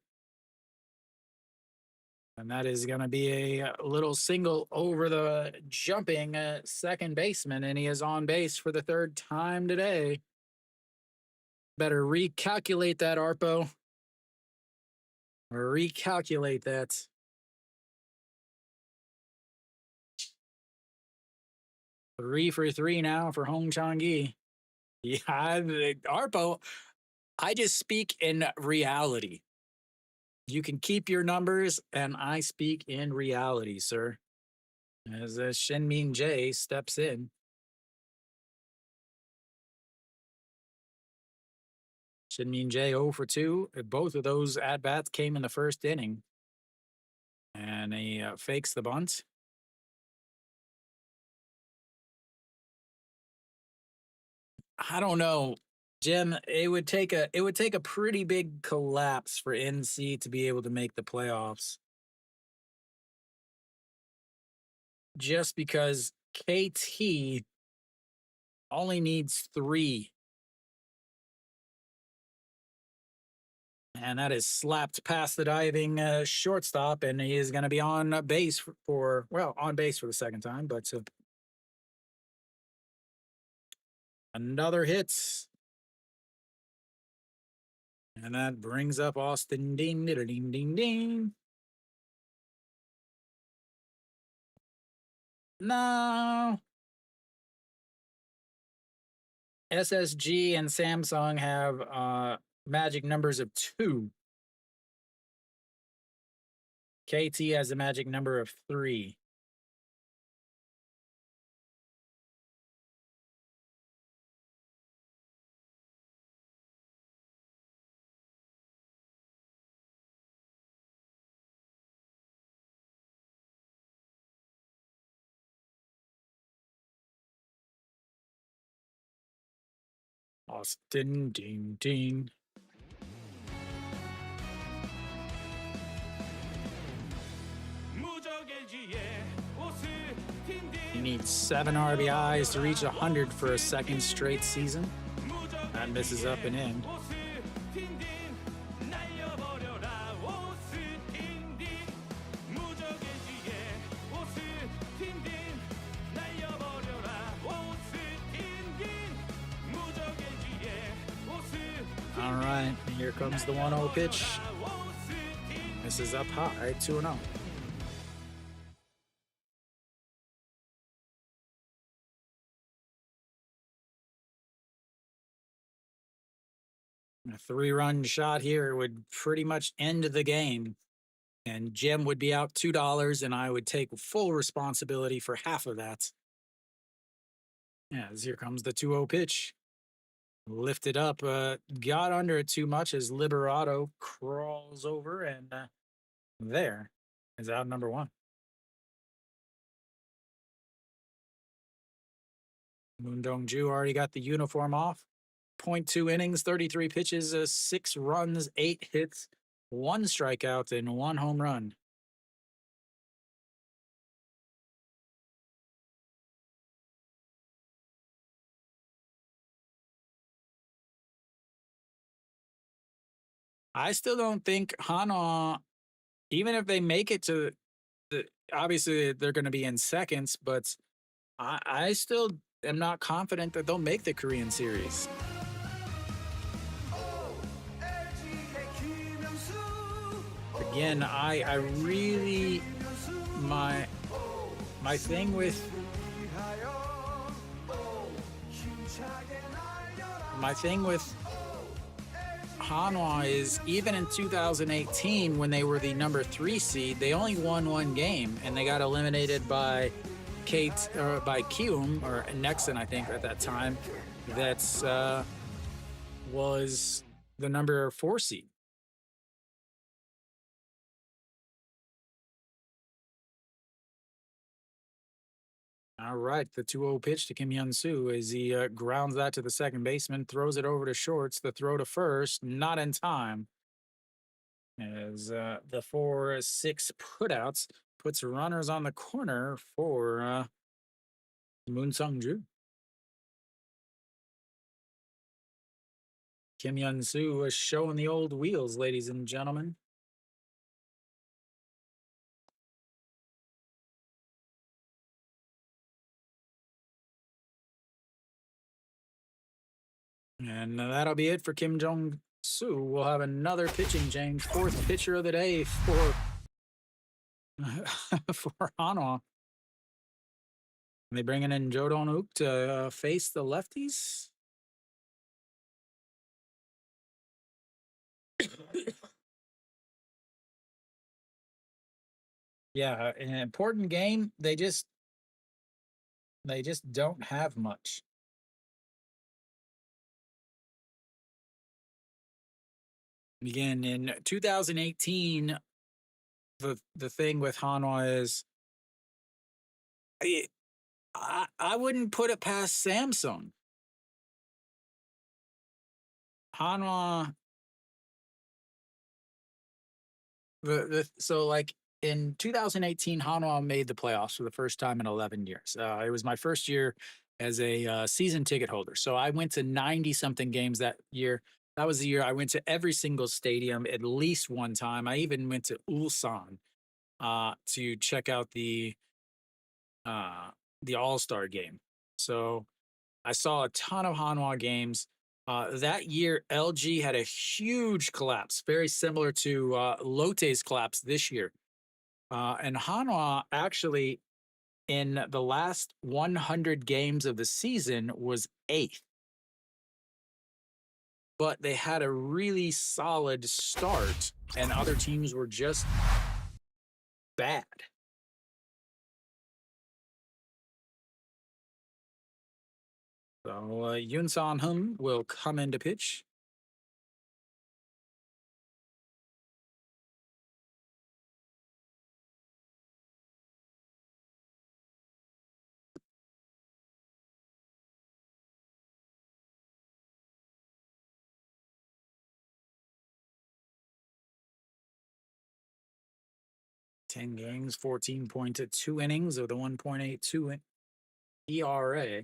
Speaker 1: And that is going to be a little single over the jumping second baseman, and he is on base for the third time today. Better recalculate that, Arpo. Recalculate that. 3 for 3 now for Hong Chang-gi. Yeah, Arpo, I just speak in reality. You can keep your numbers, and I speak in reality, sir. As Shin Min Jae steps in. Shin Min Jae 0 for 2. Both of those at bats came in the first inning. And he fakes the bunt. I don't know, Jim. It would take a pretty big collapse for NC to be able to make the playoffs. Just because KT only needs 3. And that is slapped past the diving shortstop, and he is going to be on base on base for the second time. But another hit, and that brings up Austin. Ding, ding, ding, ding, ding. No, SSG and Samsung have magic numbers of 2. KT has a magic number of 3. Austin, ding, ding. He needs 7 RBIs to reach 100 for a second straight season. That misses up and in. All right, here comes the 1-0 pitch. Misses up high, 2-0. A 3-run shot here would pretty much end the game. And Jim would be out $2, and I would take full responsibility for half of that. As here comes the 2-0 pitch. Lifted up, got under it too much as Liberato crawls over, and there is out number 1. Moon Dong-ju already got the uniform off. 0.2 innings, 33 pitches, 6 runs, 8 hits, 1 strikeout, and 1 home run. I still don't think Hanwha, even if they make it to obviously they're going to be in seconds, but I still am not confident that they'll make the Korean series. Again, I really my thing with Hanwha is even in 2018 when they were the number 3 seed, they only won 1 game and they got eliminated by by Kium or Nexon, I think at that time. That's was the number 4 seed. All right, the 2-0 pitch to Kim Hyun-soo as he grounds that to the second baseman, throws it over to shorts. The throw to first, not in time. As the 4-6 putouts puts runners on the corner for Moon Sung-ju. Kim Hyun-soo is showing the old wheels, ladies and gentlemen. And that'll be it for Kim Jong Soo. We'll have another pitching change. Fourth pitcher of the day for for Hanwha. They bringing in Jo Don Wook to face the lefties. Yeah, an important game. They just don't have much. Again, in 2018, the thing with Hanwha is I, I wouldn't put it past Samsung. Hanwha so like in 2018, Hanwha made the playoffs for the first time in 11 years. It was my first year as a season ticket holder, so I went to 90 something games that year. That was the year I went to every single stadium at least one time. I even went to Ulsan to check out uh, the All Star game. So I saw a ton of Hanwha games. That year, LG had a huge collapse, very similar to Lotte's collapse this year. And Hanwha actually, in the last 100 games of the season, was eighth. But they had a really solid start, and other teams were just bad. So Yoon San Hum will come into pitch. Ten games, 14.2 innings with a 1.82 ERA.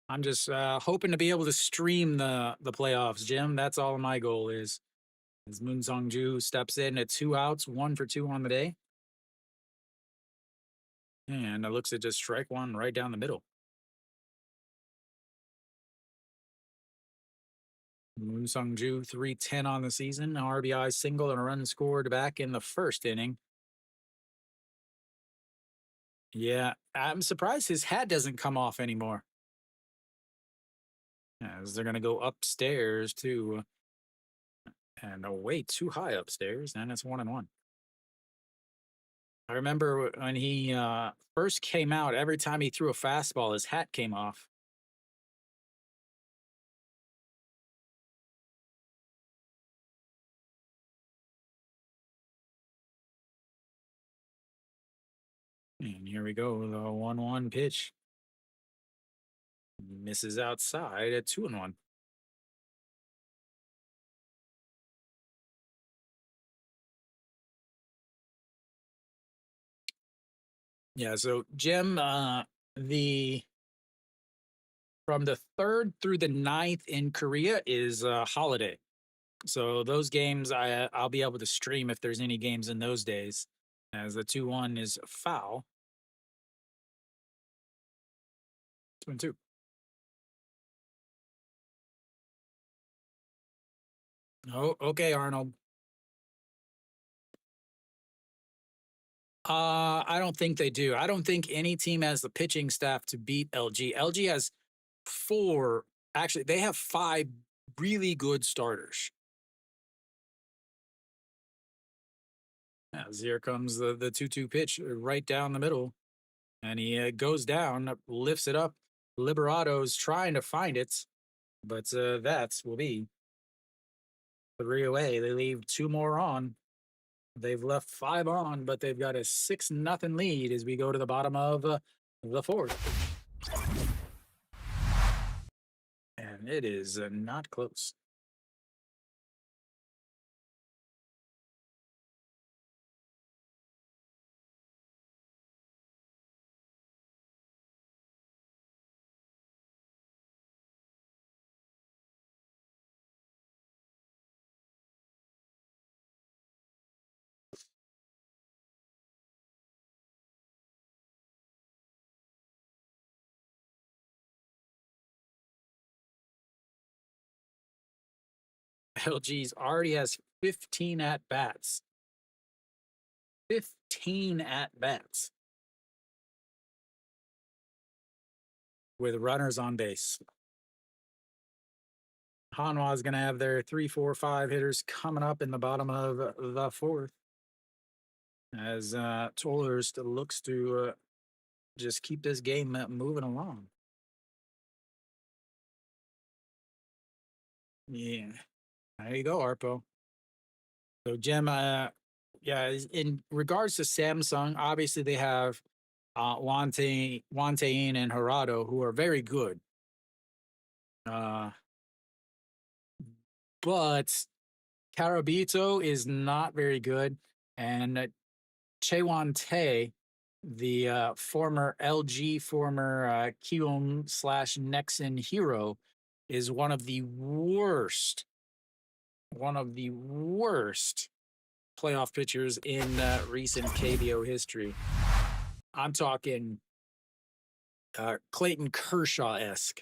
Speaker 1: I'm just hoping to be able to stream the playoffs, Jim. That's all my goal is. As Moon Song Ju steps in at 2 outs, 1 for 2 on the day. And it looks at just strike one right down the middle. Moon Sung Ju, 310 on the season, RBI single and a run scored back in the first inning. Yeah, I'm surprised his hat doesn't come off anymore. As they're going to go upstairs too. And way too high upstairs, and it's 1-1. I remember when he first came out, every time he threw a fastball, his hat came off. And here we go, the 1-1 pitch. Misses outside at 2-1. Yeah, so Jim, the from the third through the ninth in Korea is holiday. So those games I'll be able to stream if there's any games in those days. As the 2-1 is foul. 2-2. Oh, okay, Arnold. I don't think they do. I don't think any team has the pitching staff to beat LG. LG has four, actually, they have five really good starters. As here comes the 2-2 pitch right down the middle. And he goes down, lifts it up. Liberado's trying to find it, but that will be 3 away. They leave two more on. They've left five on, but they've got a 6-0 lead as we go to the bottom of the fourth. And it is not close. LG's already has 15 at bats. 15 at bats with runners on base. Hanwha is going to have their 3, 4, 5 hitters coming up in the bottom of the fourth as Tolhurst looks to just keep this game moving along. Yeah, there you go, Arpo. So, Jim, yeah, in regards to Samsung, obviously they have Wantain and Harado, who are very good. Uh, but Carabito is not very good. And Chewan Tae, the former LG, former Kiwon slash Nexon hero, is one of the worst playoff pitchers in recent KBO history. I'm talking Clayton Kershaw-esque.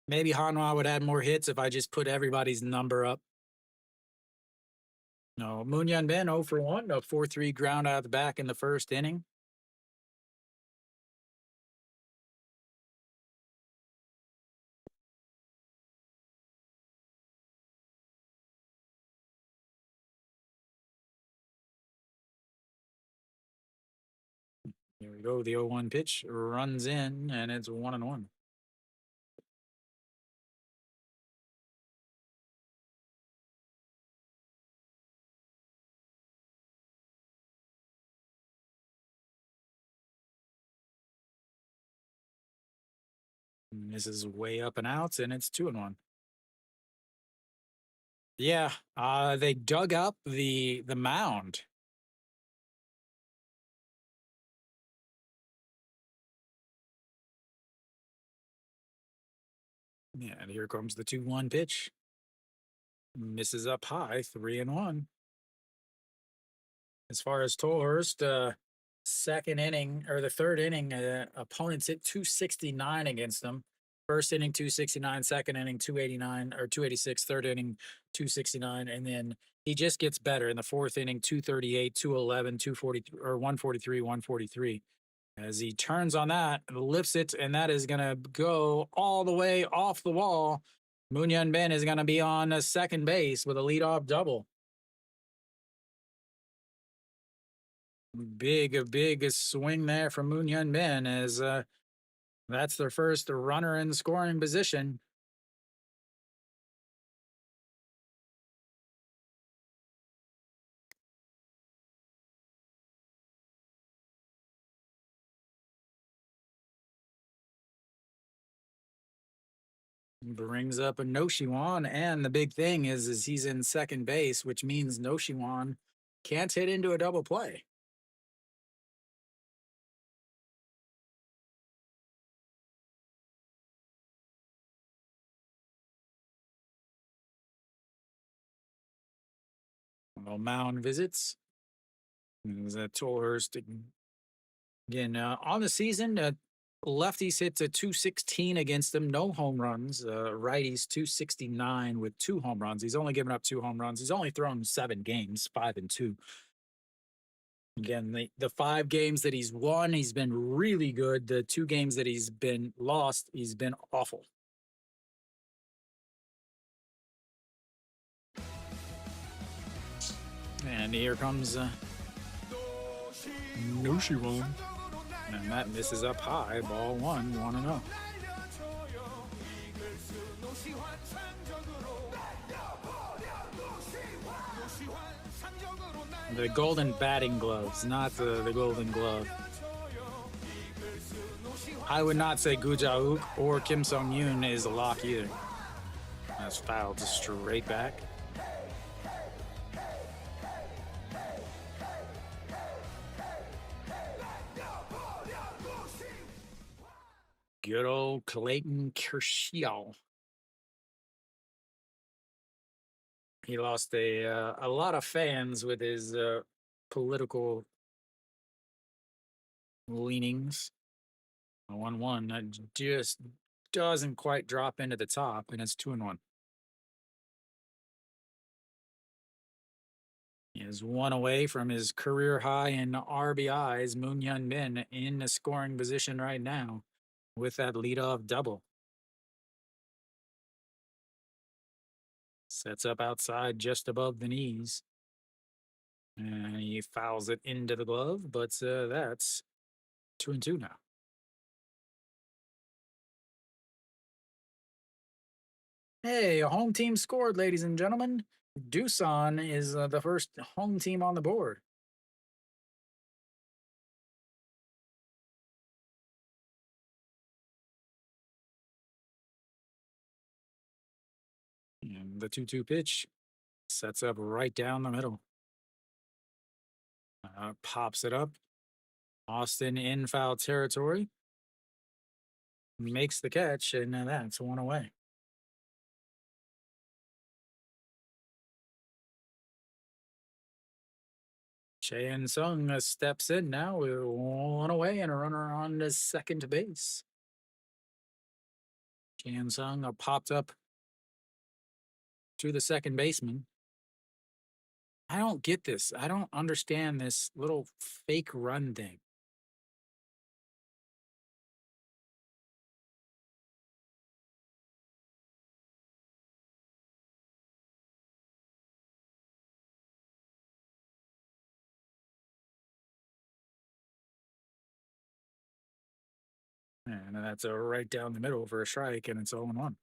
Speaker 1: Maybe Hanwha would add more hits if I just put everybody's number up. No, Moon Yun Ben 0 for 1, a 4-3 ground out of the back in the first inning. Here we go. The 0-1 pitch runs in, and it's 1-1. This is way up and out, and it's 2-1. Yeah, they dug up the mound. Yeah, and here comes the 2-1 pitch. Misses up high, 3-1. As far as Tolhurst, second inning or the third inning, opponents hit 269 against them. First inning 269, second inning 289 or 286, third inning 269, and then he just gets better in the fourth inning 238, 211, 243 or 143, 143. As he turns on that, lifts it, and that is going to go all the way off the wall. Moon Yun Ben is going to be on second base with a leadoff double. Big swing there from Moon Yun Ben as that's their first runner in scoring position. Brings up a Noshiwan, and the big thing is he's in second base, which means Noshiwan can't hit into a double play. Well, mound visits. Tolhurst again on the season. Lefties hits a 216 against them, no home runs. Righties 269 with 2 home runs. He's only given up 2 home runs. He's only thrown 7 games, 5-2. Again, the 5 games that he's won, he's been really good. The 2 games that he's been lost, he's been awful. And here comes Noshiwan. And that misses up high. Ball 1-0. The golden batting gloves, not the golden glove. I would not say Gu Jauk or Kim Sung Yoon is a lock either. That's fouled straight back. Good old Clayton Kershaw. He lost a lot of fans with his political leanings. 1-1, just doesn't quite drop into the top, and it's 2-1. He is one away from his career high in RBIs. Moon Hyun Min in the scoring position right now with that leadoff double. Sets up outside just above the knees. And he fouls it into the glove, but that's 2-2 now. Hey, a home team scored, ladies and gentlemen. Doosan is the first home team on the board. And the 2-2 pitch sets up right down the middle. Pops it up. Austin in foul territory. Makes the catch, and that's one away. Cheyenne Sung steps in now with one away and a runner on to second base. Cheyenne Sung popped up to the second baseman. I don't get this. I don't understand this little fake run thing. And that's a right down the middle for a strike, and it's 0-1.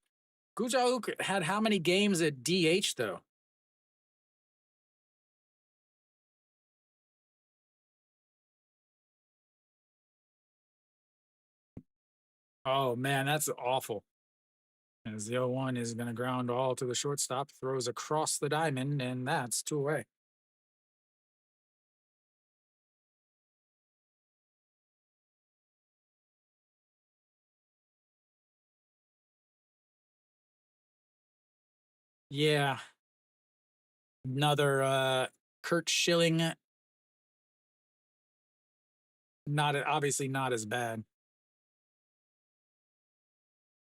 Speaker 1: Gujauk had how many games at DH, though? Oh, man, that's awful. As the 0-1 is going to ground all to the shortstop, throws across the diamond, and that's 2 away. Yeah. Another Kurt Schilling, not obviously not as bad.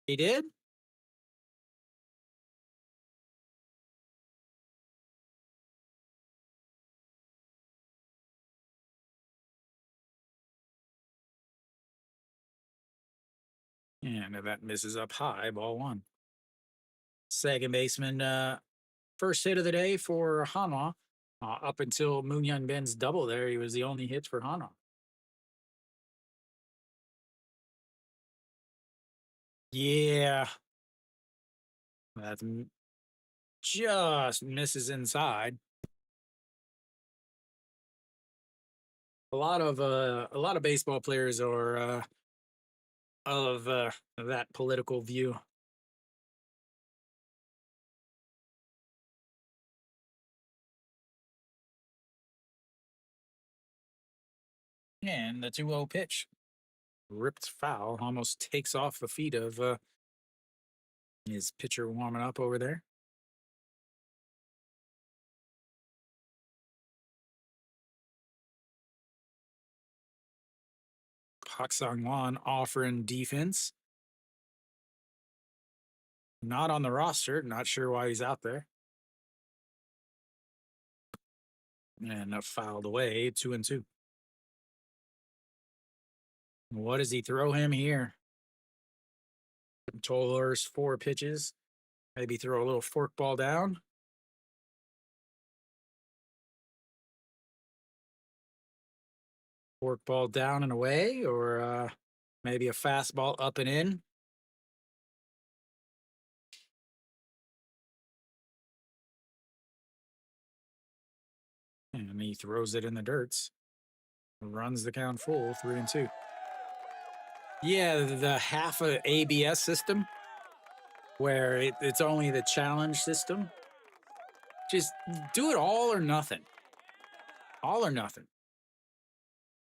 Speaker 1: He did? And that misses up high, ball one. Second baseman, first hit of the day for Hanwha. Up until Moon Hyun Ben's double there, he was the only hit for Hanwha. Yeah. That just misses inside. A lot of baseball players are of that political view. And the 2-0 pitch. Ripped foul almost takes off the feet of his pitcher warming up over there. Park Sang-won offering defense. Not on the roster. Not sure why he's out there. And fouled away, 2-2. What does he throw him here? Controllers, 4 pitches. Maybe throw a little fork ball down. Fork ball down and away, or maybe a fastball up and in. And he throws it in the dirts. Runs the count full, 3-2. Yeah, the half of ABS system where it's only the challenge system. Just do it all or nothing. All or nothing.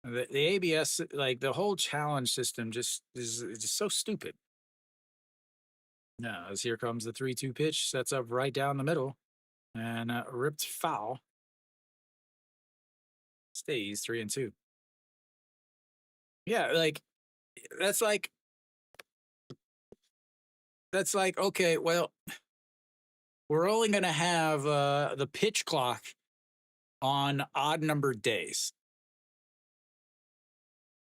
Speaker 1: The ABS, like the whole challenge system, just is just so stupid. Now, as here comes the 3-2 pitch, sets up right down the middle, and ripped foul. Stays 3-2. Yeah, like that's like That's like, okay, well, we're only going to have the pitch clock on odd numbered days,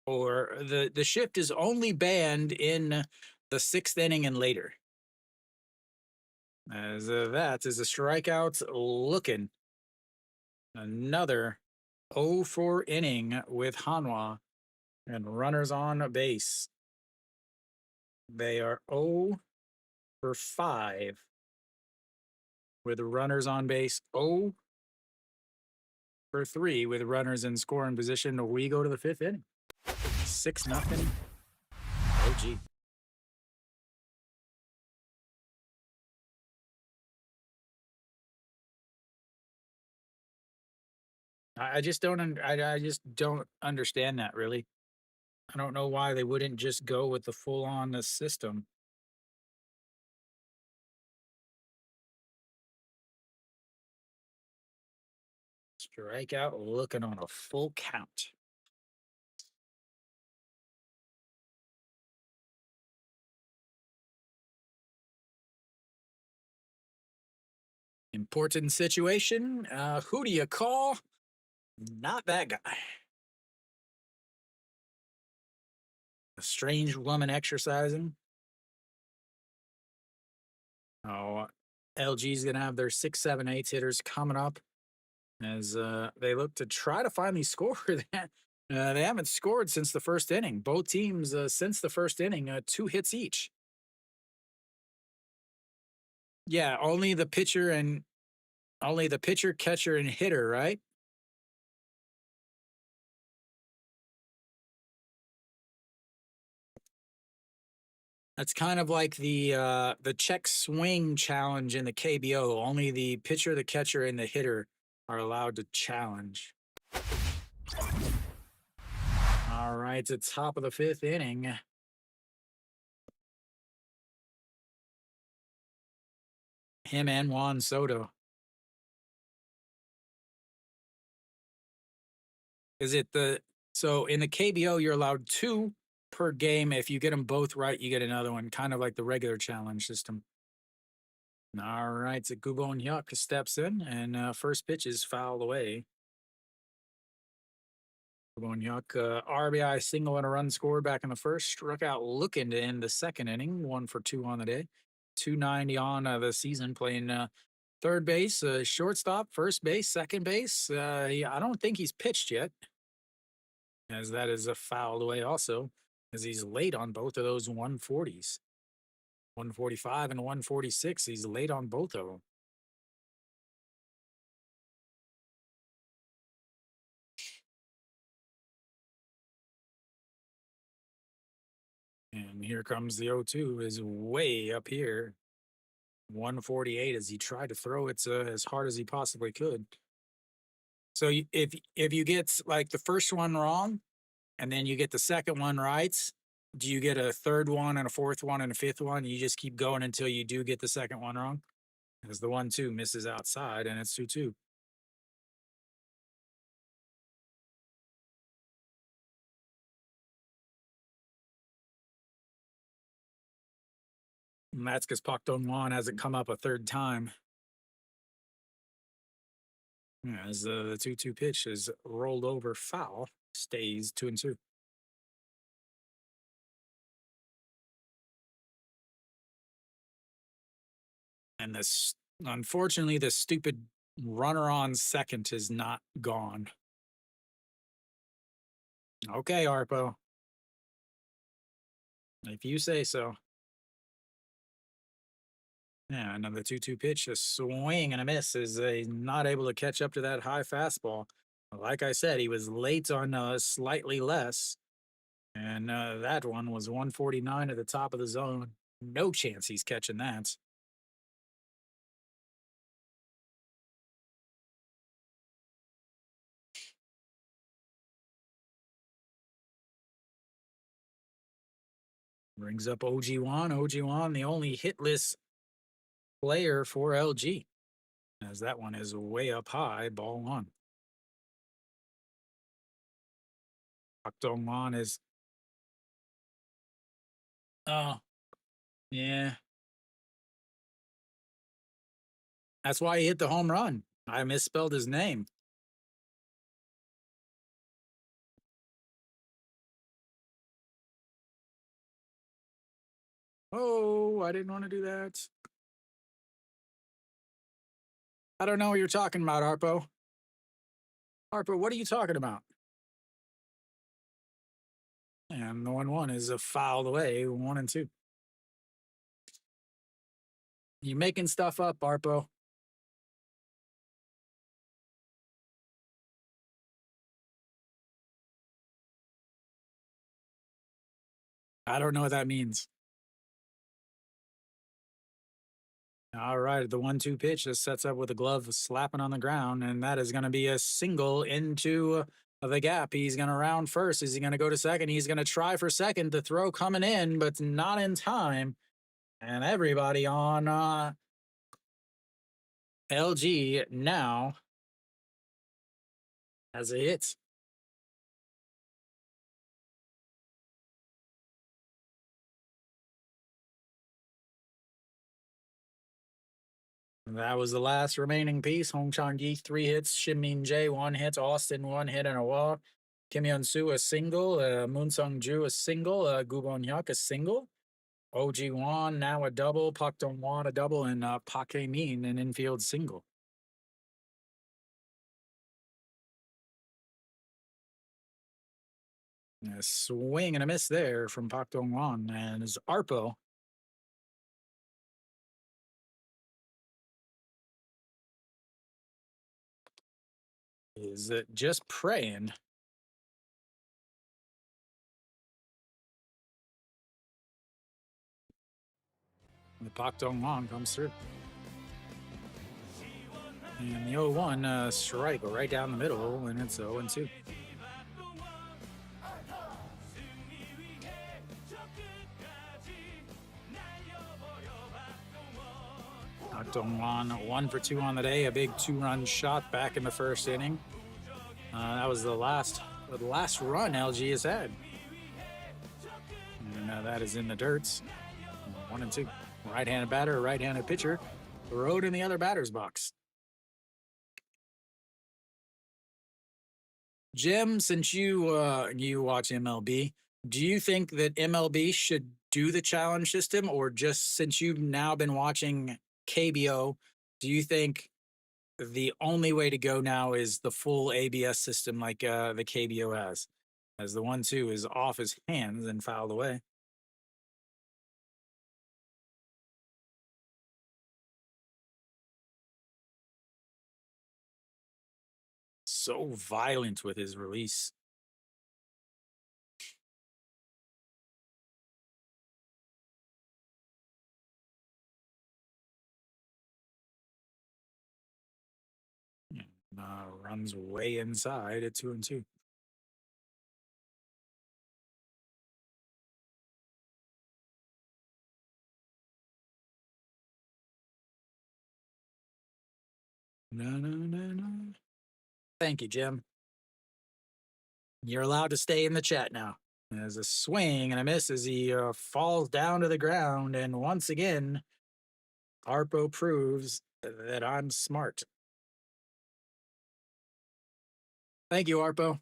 Speaker 1: or the shift is only banned in the sixth inning and later. As that is a strikeout looking. Another 0-4 inning with Hanwha and runners on base. They are 0 for 5 with runners on base, 0 for 3 with runners in scoring position. We go to the fifth inning. 6-0. OG. I just don't. I just don't understand that really. I don't know why they wouldn't just go with the full on system. Strikeout looking on a full count. Important situation. Who do you call? Not that guy. A strange woman exercising. Oh, LG's gonna have their 6, 7, 8 hitters coming up as they look to try to finally score. That they haven't scored since the first inning. Both teams since the first inning, 2 hits each. Yeah, only the pitcher, catcher, and hitter, right? That's kind of like the check swing challenge in the KBO. Only the pitcher, the catcher, and the hitter are allowed to challenge. All right, it's the top of the fifth inning. Him and Juan Soto. Is it the so in the KBO you're allowed 2 per game. If you get them both right, you get another one, kind of like the regular challenge system. All right, so Gubo and Yuck steps in, and first pitch is fouled away. Gubo and Yuck, RBI single and a run scored back in the first. Struck out looking to end the second inning, 1 for 2 on the day. 290 on the season, playing third base, shortstop, first base, second base. I don't think he's pitched yet, as that is a fouled away also, as he's late on both of those 140s. 145 and 146. He's late on both of them. And here comes the 0-2, is way up here. 148 as he tried to throw it as hard as he possibly could. So if you get like the first one wrong, and then you get the second one right, do you get a third one and a fourth one and a fifth one? You just keep going until you do get the second one wrong? As the 1-2 misses outside, and it's 2-2. And that's because Pak Dong Wan hasn't come up a third time. Yeah, as the 2-2 pitch is rolled over foul, stays 2-2. And this, unfortunately, the stupid runner on second is not gone. Okay, Arpo. If you say so. Yeah, another 2-2 pitch, a swing and a miss is not able to catch up to that high fastball. Like I said, he was late on slightly less, and that one was 149 at the top of the zone. No chance he's catching that. Brings up OG Wan. OG Wan, the only hitless player for LG, as that one is way up high, ball one. Pak Dong Wan is, oh, yeah. That's why he hit the home run. I misspelled his name. Oh, I didn't want to do that. I don't know what you're talking about, Harpo. Harpo, what are you talking about? And the 1-1 is a foul away, 1-2. You making stuff up, Harpo. I don't know what that means. All right, the 1-2 pitch just sets up with a glove slapping on the ground, and that is going to be a single into the gap. He's going to round first. Is he going to go to second? He's going to try for second. The throw coming in, but not in time. And everybody on LG now has a hit. That was the last remaining piece. Hong Chang Yi, 3 hits. Shin Min Jae, 1 hit. Austin, 1 hit and a walk. Kim Yeon Soo, a single. Moon Sung Ju, a single. Gu Bon Hyuk, a single. OG Wan, now a double. Pak Dong Wan, a double. And Pak Hae Min, an infield single. A swing and a miss there from Pak Dong Wan. And his Arpo is just praying. The Pak Dong Wan comes through. And the 0-1 strike right down the middle, and it's 0-2. Pak Dong Wan 1 for 2 on the day, a big 2-run shot back in the first inning. That was the last run LG has had. And that is in the dirt. 1-2. Right-handed batter, right-handed pitcher. Rode in the other batter's box. Jim, since you watch MLB, do you think that MLB should do the challenge system, or just since you've now been watching KBO, do you think the only way to go now is the full ABS system like the KBO has, as the 1-2 is off his hands and fouled away? So violent with his release. Runs way inside at 2-2. No, no, no, no. Thank you, Jim. You're allowed to stay in the chat now. There's a swing and a miss as he falls down to the ground. And once again, Arpo proves that I'm smart. Thank you, Arpo.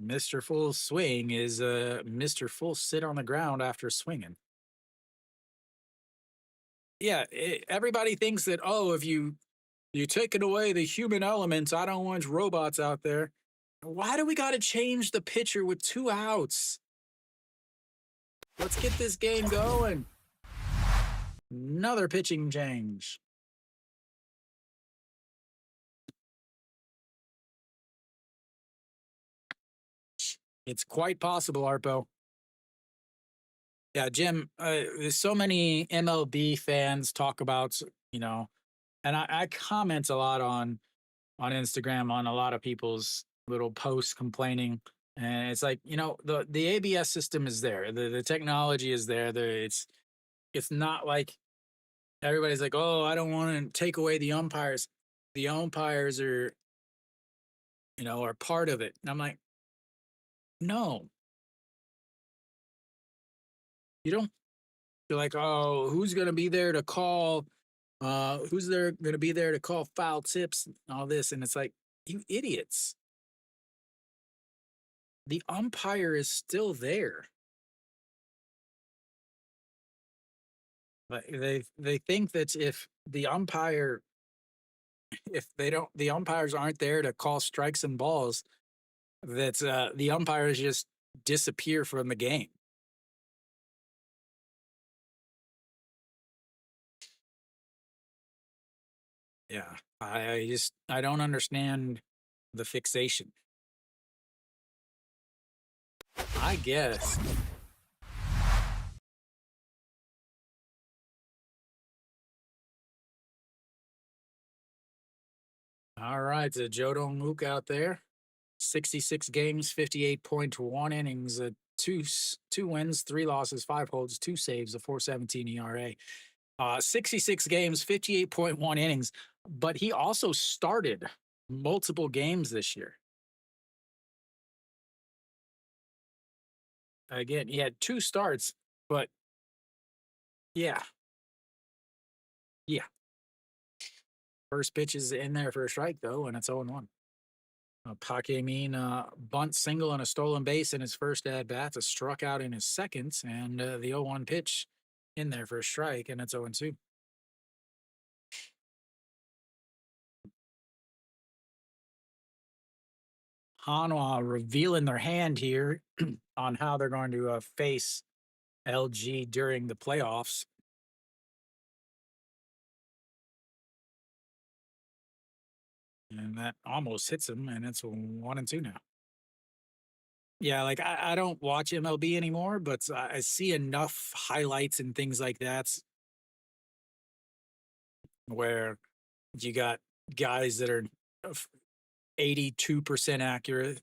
Speaker 1: Mr. Full swing is Mr. Full sit on the ground after swinging. Yeah, everybody thinks that, oh, if you taking away the human elements, I don't want robots out there. Why do we got to change the pitcher with 2 outs? Let's get this game going. Another pitching change. It's quite possible, Arpo. Yeah, Jim, there's so many MLB fans talk about, and I comment a lot on Instagram on a lot of people's little posts complaining. And it's like, the ABS system is there. The technology is there. It's not like everybody's like, oh, I don't want to take away the umpires. The umpires are part of it. And I'm like, No, you don't. You're like, oh, who's gonna be there to call? Who's there gonna be there to call foul tips and all this? And it's like, you idiots. The umpire is still there. But they think that if they don't the umpires aren't there to call strikes and balls, that the umpires just disappear from the game. Yeah, I don't understand the fixation. I guess. All right, so Joe Mook out there, 66 games, 58.1 innings, two wins, three losses, five holds, two saves, a 4.17 ERA. 66 games, 58.1 innings, but he also started multiple games this year. Again, he had two starts, but yeah, yeah. First pitch is in there for a strike, though, and it's 0-1. Paquemin bunt single and a stolen base in his first at bat, a struck out in his second, and the 0-1 pitch in there for a strike, and it's 0-2. Hanwha revealing their hand here on how they're going to face LG during the playoffs. And that almost hits him, and it's 1-2 now. Yeah, like I don't watch MLB anymore, but I see enough highlights and things like that where you got guys that are 82% accurate,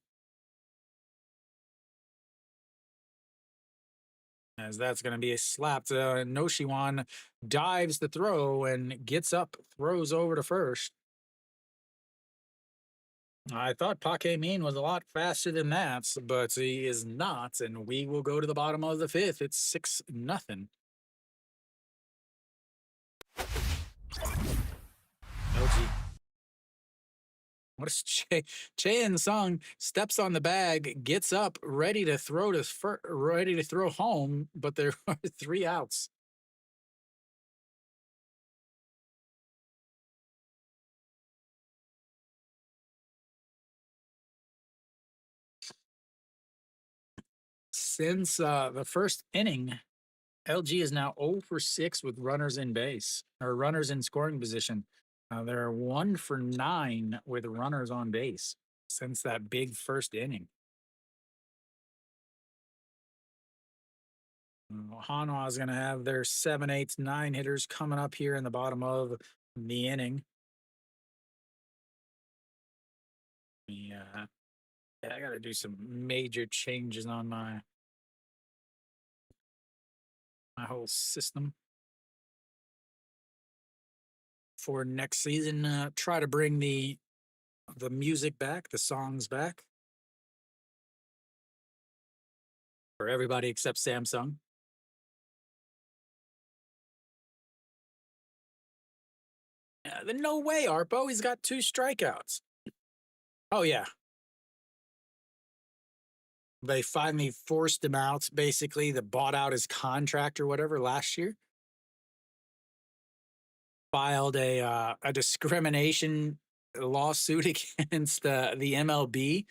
Speaker 1: as that's going to be a slapped. Noshiwan dives the throw and gets up, throws over to first. I thought Paquemin was a lot faster than that, but he is not, and we will go to the bottom of the fifth. It's 6-0. LG. What is Che and Sung steps on the bag, gets up, ready to throw home, but there are three outs. Since the first inning, LG is now 0 for 6 with runners in base or runners in scoring position. They're 1 for 9 with runners on base since that big first inning. Hanwha is going to have their 7, 8, 9 hitters coming up here in the bottom of the inning. Yeah, I got to do some major changes on my whole system for next season. Try to bring the music back, the songs back for everybody except Samsung. No way, Arpo. He's got two strikeouts. Oh yeah, they finally forced him out. Basically, they bought out his contract or whatever last year. Filed a discrimination lawsuit against the MLB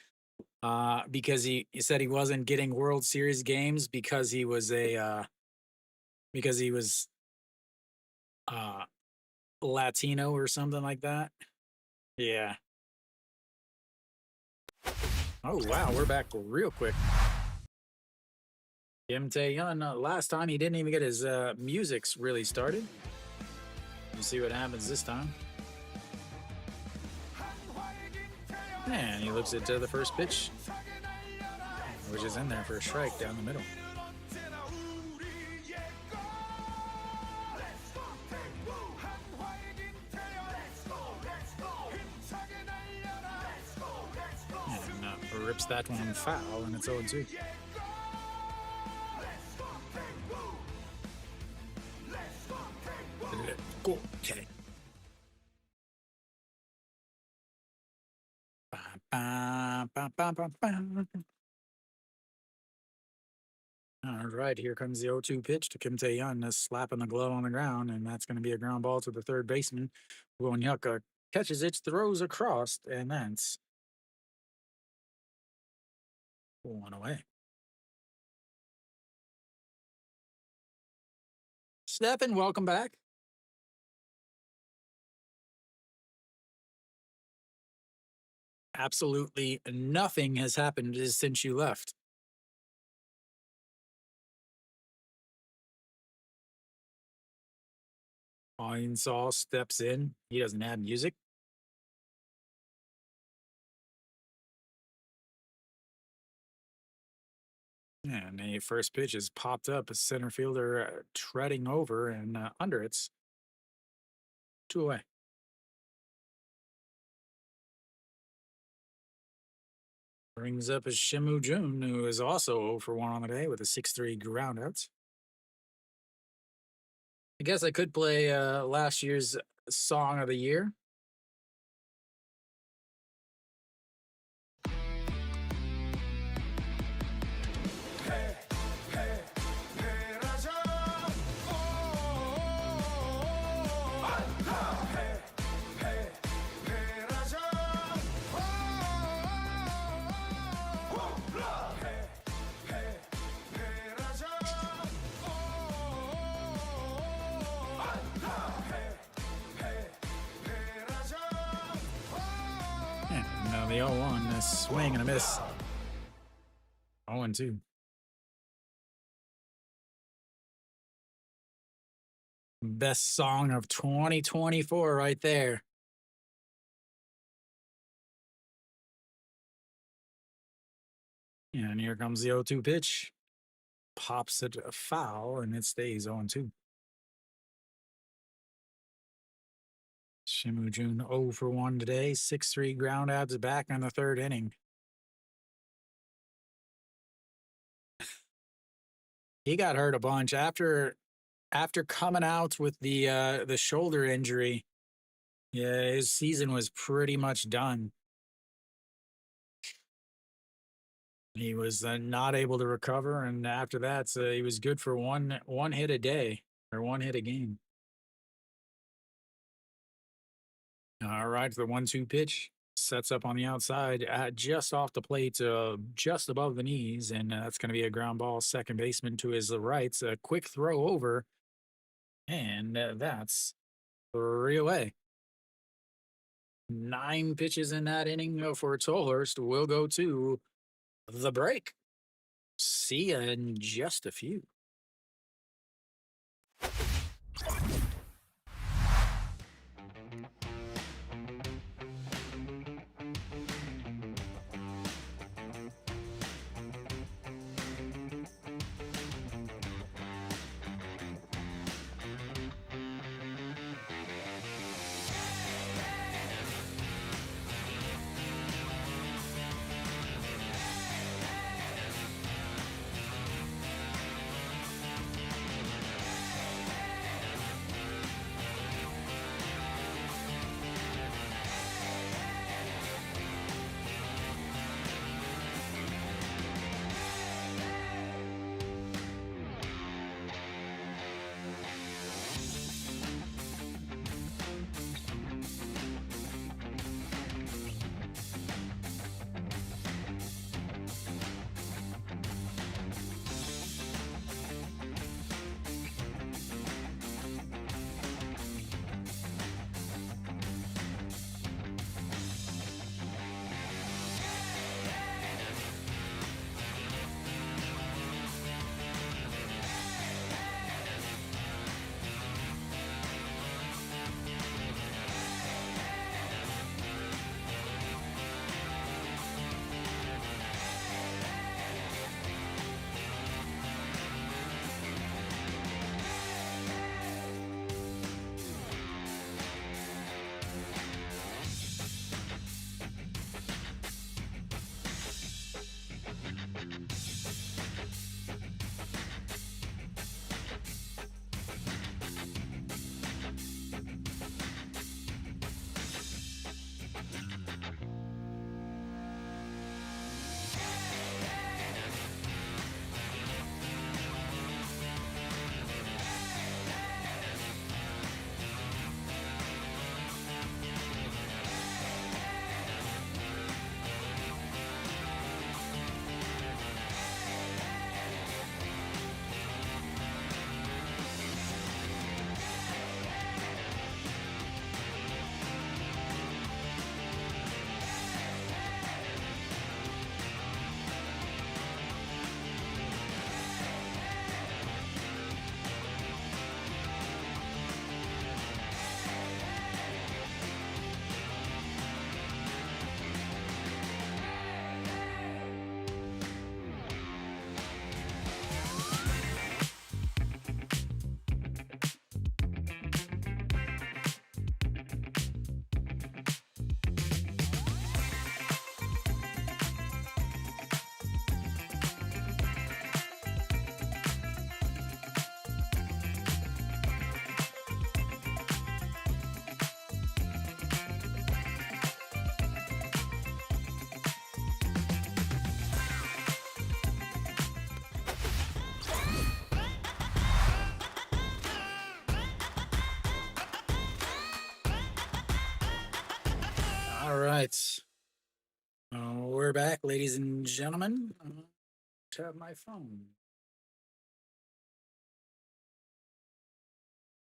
Speaker 1: because he said he wasn't getting World Series games because he was uh, Latino or something like that. Yeah. Oh wow, we're back real quick. Kim Tae-yun, last time he didn't even get his musics really started. You see what happens this time. And he looks at the first pitch, which is in there for a strike down the middle. trips that one foul, and it's 0-2. Let's go. Okay. Ba, ba, ba, ba, ba. All right, here comes the 0-2 pitch to Kim Tae-yeon, slapping the glove on the ground, and that's going to be a ground ball to the third baseman. Won Hyuk catches it, throws across, and that's one away. Stephen, welcome back. Absolutely nothing has happened since you left. Einsaw steps in. He doesn't have music. And a first pitch is popped up. A center fielder treading over and under it's 2 away. Brings up is Shimu Jun, who is also 0 for 1 on the day with a 6-3 ground out. I guess I could play last year's song of the year. And the 0-1, a swing and a miss. 0-2. Best song of 2024 right there. And here comes the 0-2 pitch. Pops it a foul, and it stays 0-2. Shimu Jun 0 for 1 today. 6-3 ground outs back in the third inning. He got hurt a bunch after coming out with the shoulder injury. Yeah, his season was pretty much done. He was not able to recover, and after that, he was good for one hit a day or 1 hit a game. All right, the 1-2 pitch sets up on the outside, just off the plate, just above the knees, and that's going to be a ground ball. Second baseman to his right, a quick throw over, and that's 3 away. 9 pitches in that inning for Tolhurst. We'll go to the break. See ya in just a few. All right. We're back, ladies and gentlemen. Tap my phone.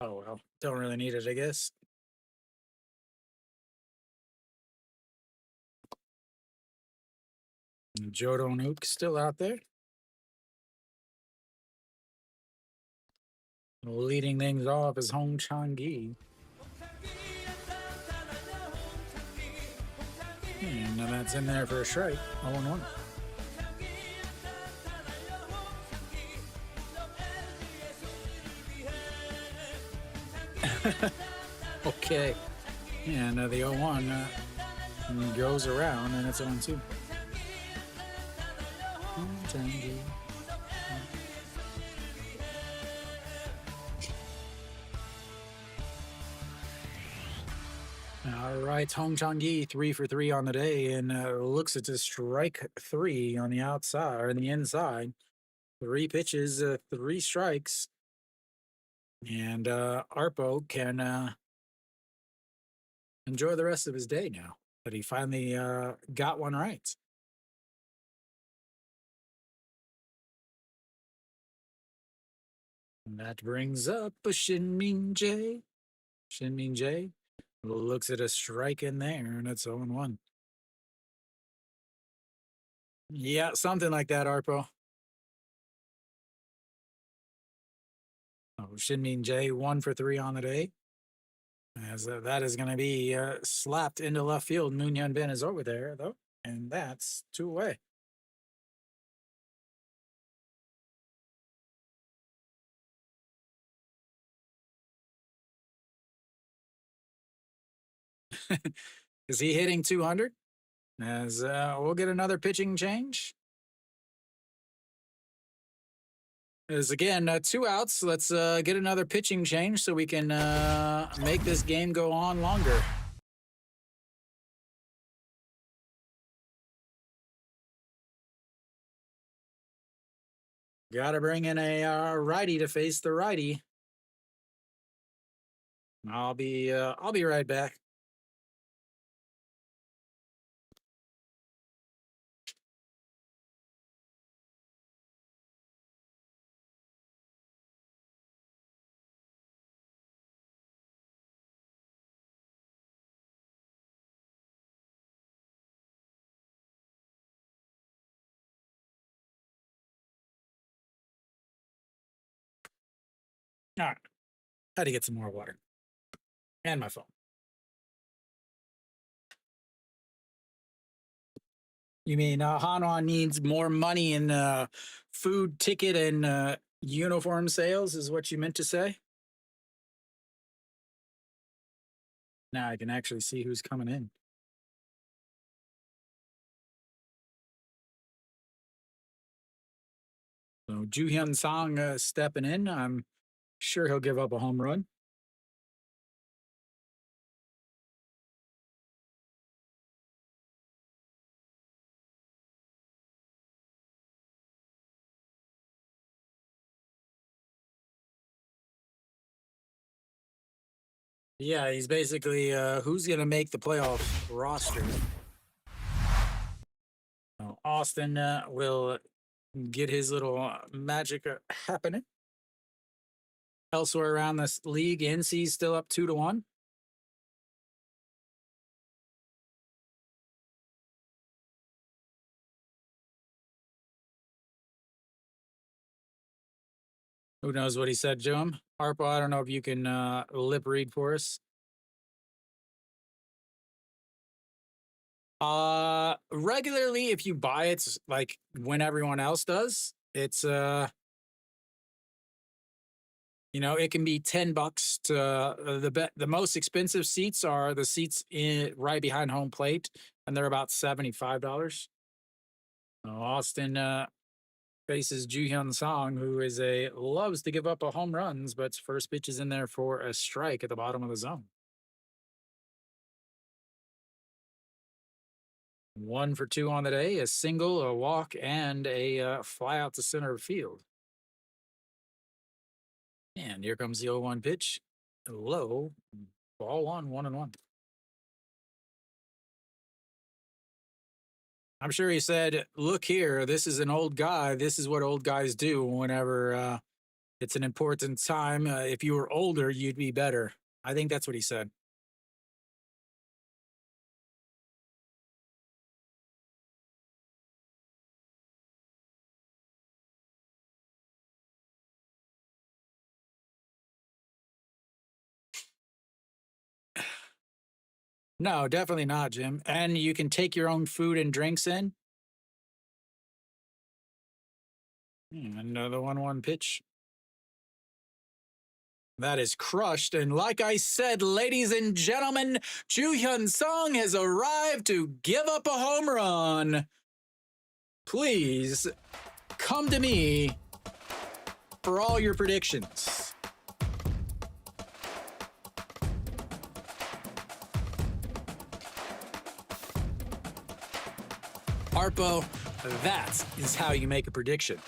Speaker 1: Oh, well. Don't really need it, I guess. Jodo Nuke still out there, leading things off is Hong Chang-gi. And that's in there for a strike. 0-1. Okay. And the 0-1 goes around, and it's 0-2. Hong Chang-gi. All right, Hong Chang-gi 3 for 3 on the day, and looks at to strike 3 on the outside or the inside. 3 pitches, 3 strikes, and Arpo can enjoy the rest of his day now that he finally got one right. And that brings up a Shin Jae. Shin Jae looks at a strike in there, and it's 0-1. Yeah, something like that, Arpo. Oh, Shin Jae 1 for 3 on the day. As that is going to be slapped into left field. Moon Yun Bin is over there, though, and that's 2 away. Is he hitting 200? As we'll get another pitching change. As again, 2 outs. Let's get another pitching change so we can make this game go on longer. Got to bring in a righty to face the righty. I'll be right back. All right, had to get some more water and my phone. You mean Hanwha needs more money in food, ticket, and uniform sales? Is what you meant to say? Now I can actually see who's coming in. So Ju Hyun Song stepping in. I'm sure he'll give up a home run. Yeah, he's basically who's going to make the playoff roster. Austin will get his little magic happening. Elsewhere around this league, NC's still up 2-1. Who knows what he said to him? Harpo, I don't know if you can lip read for us. Regularly, if you buy it like when everyone else does, it's it can be $10 to the most expensive seats are the seats right behind home plate, and they're about $75. Austin faces Ju Hyun Song, who loves to give up a home runs, but first pitch is in there for a strike at the bottom of the zone. 1 for 2 on the day, a single, a walk, and a fly out to center field. And here comes the 0-1 pitch. Low, ball 1, 1-1. I'm sure he said, "Look here, this is an old guy. This is what old guys do whenever it's an important time. If you were older, you'd be better." I think that's what he said. No, definitely not, Jim. And you can take your own food and drinks in. Another 1-1 pitch. That is crushed. And like I said, ladies and gentlemen, Ju Hyun Sung has arrived to give up a home run. Please come to me for all your predictions. Arpo, that is how you make a prediction.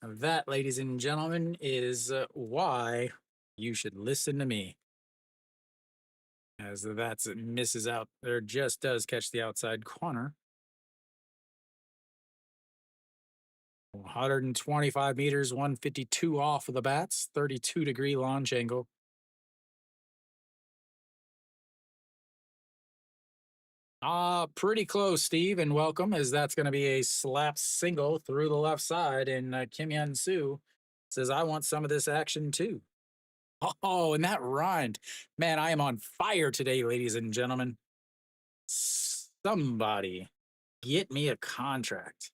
Speaker 1: That, ladies and gentlemen, is why you should listen to me. As that's misses out, or just does catch the outside corner. 125 meters, 152 off of the bats, 32-degree launch angle. Pretty close, Steve, and welcome, as that's going to be a slap single through the left side. And Kim Hyun Soo says, "I want some of this action too." Oh, and that rhymed. Man, I am on fire today, ladies and gentlemen. Somebody get me a contract.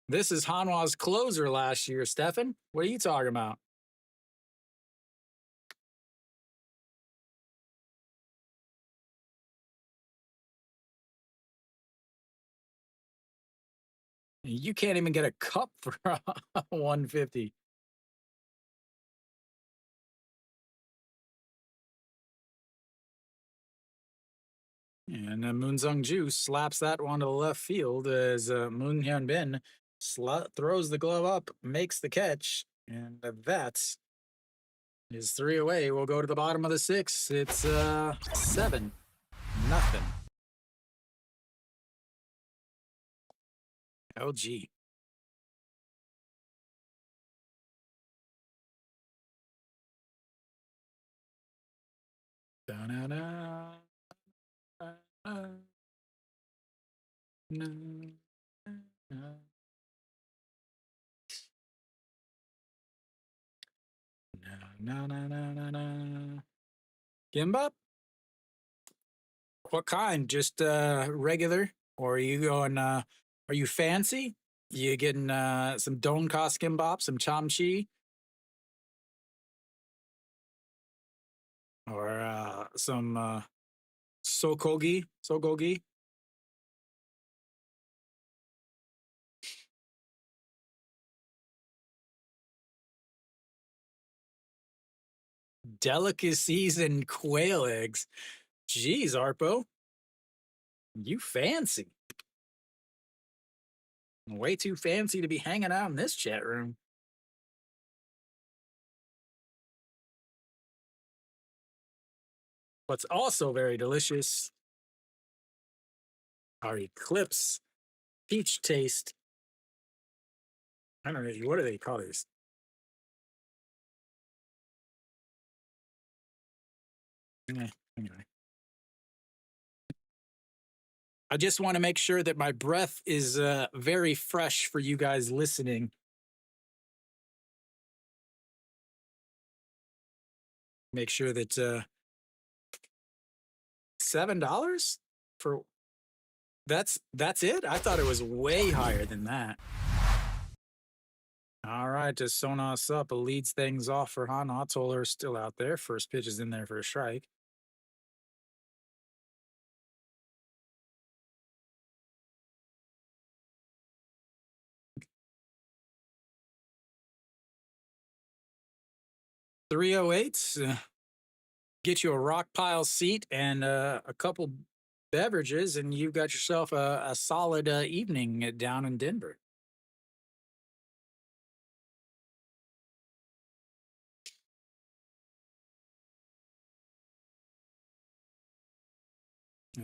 Speaker 1: This is Hanwha's closer last year, Stefan. What are you talking about? You can't even get a cup for 150. And Moon Sung Ju slaps that one to the left field as Moon Hyun Bin throws the glove up, makes the catch, and that is three away. We'll go to the bottom of the sixth. It's 7-0. LG. Da-na-na, na-na-na. No, no, no, no, no. Gimbap? What kind? Just regular? Or are you going are you fancy? You getting some Donkas gimbap, some chamchi, or some sogogi? Delicacies and quail eggs. Jeez, Arpo, you fancy. Way too fancy to be hanging out in this chat room. What's also very delicious are Eclipse peach taste. I don't know, what do they call these? Anyway. I just want to make sure that my breath is very fresh for you guys listening. Make sure that $7 for that's it. I thought it was way higher than that. All right, to Sona us up, leads things off for Hana. Toller still out there. First pitch is in there for a strike. .308. get you a rock pile seat and a couple beverages, and you've got yourself a solid evening down in Denver.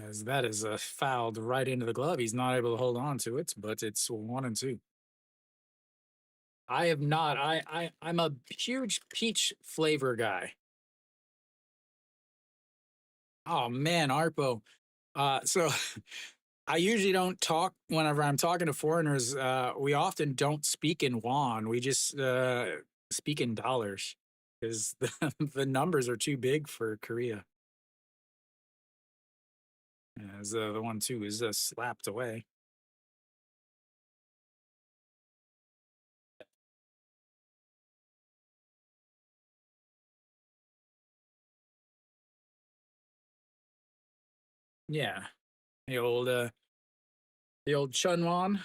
Speaker 1: As that is fouled right into the glove. He's not able to hold on to it, but it's 1-2. I have not. I'm a huge peach flavor guy. Oh man, Arpo. So I usually don't talk whenever I'm talking to foreigners. We often don't speak in won. We just speak in dollars because the numbers are too big for Korea. As the 1-2 is slapped away. Yeah, the old Chunwon.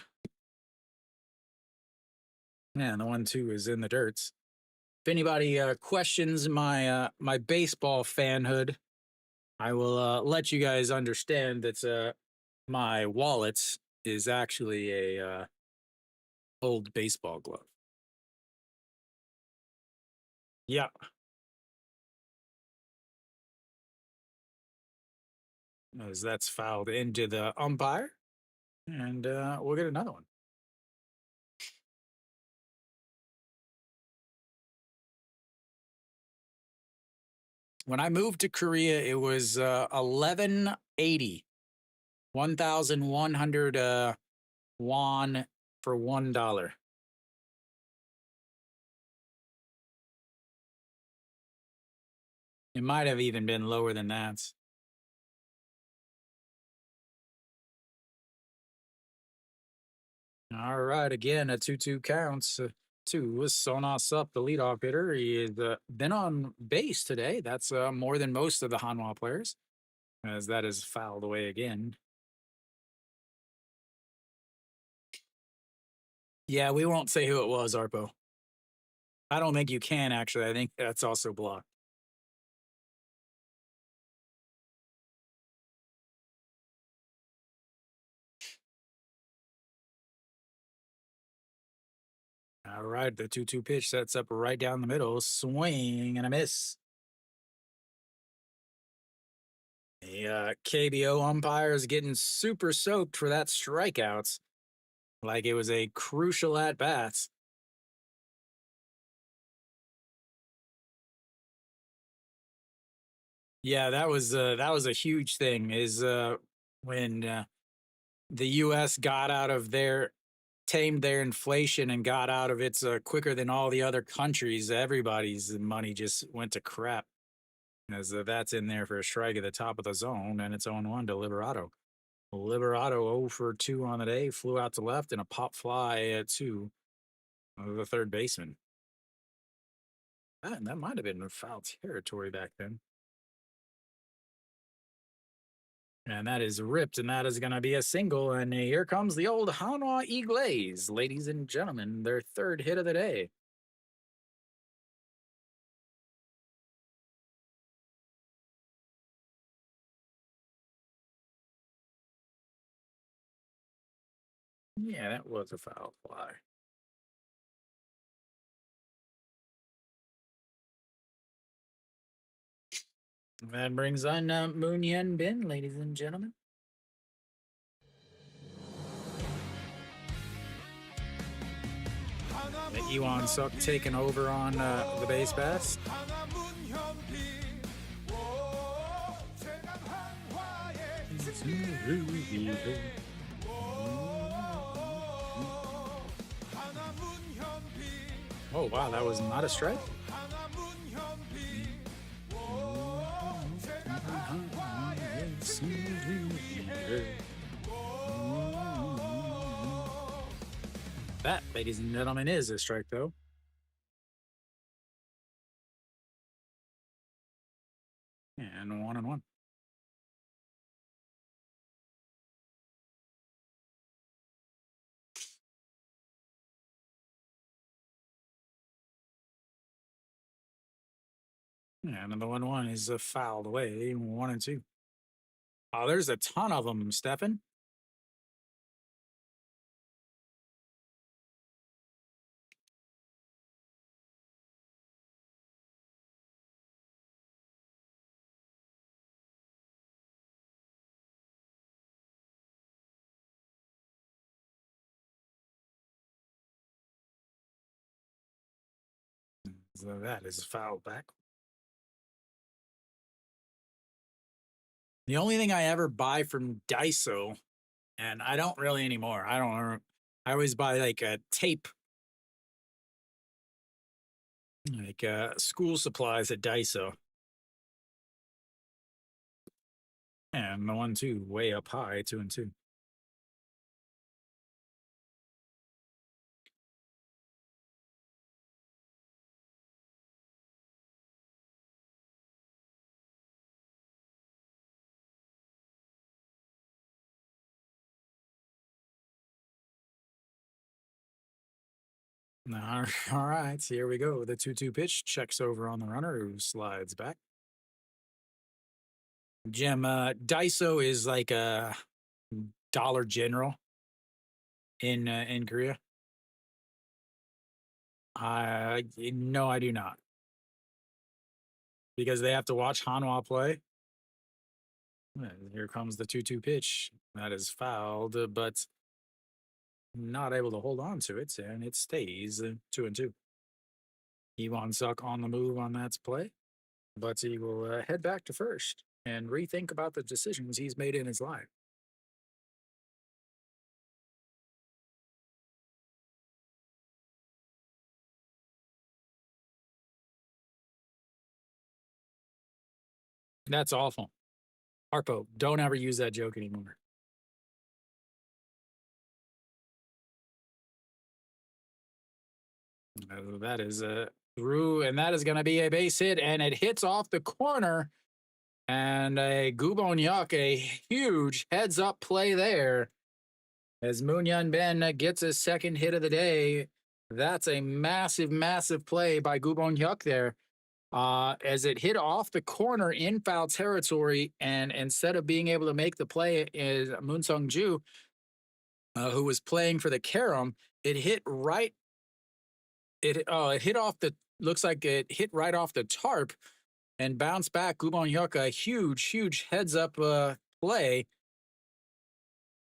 Speaker 1: Yeah, and the 1-2 is in the dirts. If anybody questions my baseball fanhood, I will let you guys understand that my wallet is actually a old baseball glove. Yeah, as that's fouled into the umpire, and we'll get another one. When I moved to Korea, it was 1180, 1,100 won for $1. It might have even been lower than that. All right, again, a 2-2 counts. Two was Sonas up, the leadoff hitter. He has been on base today. That's more than most of the Hanwha players, as that is fouled away again. Yeah, we won't say who it was, Arpo. I don't think you can, actually. I think that's also blocked. All right, the 2-2 pitch sets up right down the middle. Swing and a miss. The KBO umpire is getting super soaked for that strikeouts, like it was a crucial at bat. Yeah, that was a huge thing. Is when the U.S. got out of their tamed their inflation and got out of its quicker than all the other countries. Everybody's money just went to crap. As that's in there for a strike at the top of the zone, and it's 0-1 to Liberato. Liberato 0 for 2 on the day, flew out to left, and a pop fly to the third baseman. That might have been foul territory back then. And that is ripped, and that is going to be a single. And here comes the old Hanwha Eagles, ladies and gentlemen, their third hit of the day. Yeah, that was a foul fly. That brings on Moon Yen Bin, ladies and gentlemen. The Iwan Suk taking over on the base pass. Oh, wow, that was not a strike. That, ladies and gentlemen, is a strike, though. And 1-1. And the 1-1 is fouled away, 1-2. Oh, there's a ton of them, Stefan. So that is fouled back. The only thing I ever buy from Daiso, and I don't really anymore. I don't. I always buy like a tape, like school supplies at Daiso. And the 1-2 way up high, 2-2. All right, here we go. The 2-2 pitch checks over on the runner who slides back. Jim, Daiso is like a Dollar General in Korea. No, I do not, because they have to watch Hanwha play. Here comes the 2-2 pitch. That is fouled, but not able to hold on to it, and it stays 2-2. Iwan Suk on the move on that play, but he will head back to first and rethink about the decisions he's made in his life. That's awful. Harpo, don't ever use that joke anymore. That is through, and that is going to be a base hit, and it hits off the corner. And a Gubon Yuck, a huge heads up play there as Moon Ben gets his second hit of the day. That's a massive, massive play by Gubon Yuck there. As it hit off the corner in foul territory, and instead of being able to make the play, is Moon Sung Ju, who was playing for the Karam, it hit right. It hit off the. Looks like it hit right off the tarp and bounced back. Gubon Hyuk, a huge, huge heads up play.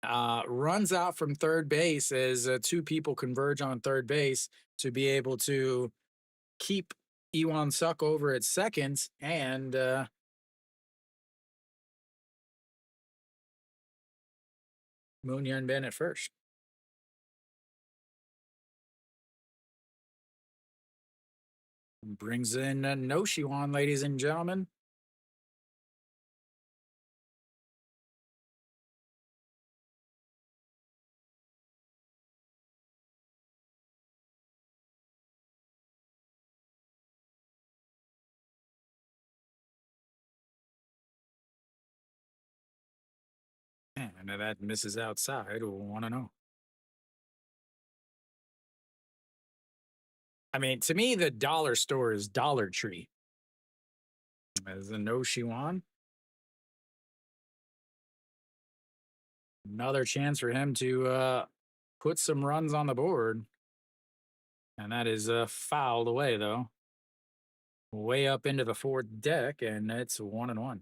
Speaker 1: Runs out from third base as two people converge on third base to be able to keep Iwan Suk over at second, and Moon Yun Ben at first. Brings in No Shiwan, ladies and gentlemen. And that misses outside. 1-0. I mean, to me, the dollar store is Dollar Tree. As a No Shiwan. Another chance for him to put some runs on the board. And that is fouled away, though. Way up into the fourth deck, and it's 1-1.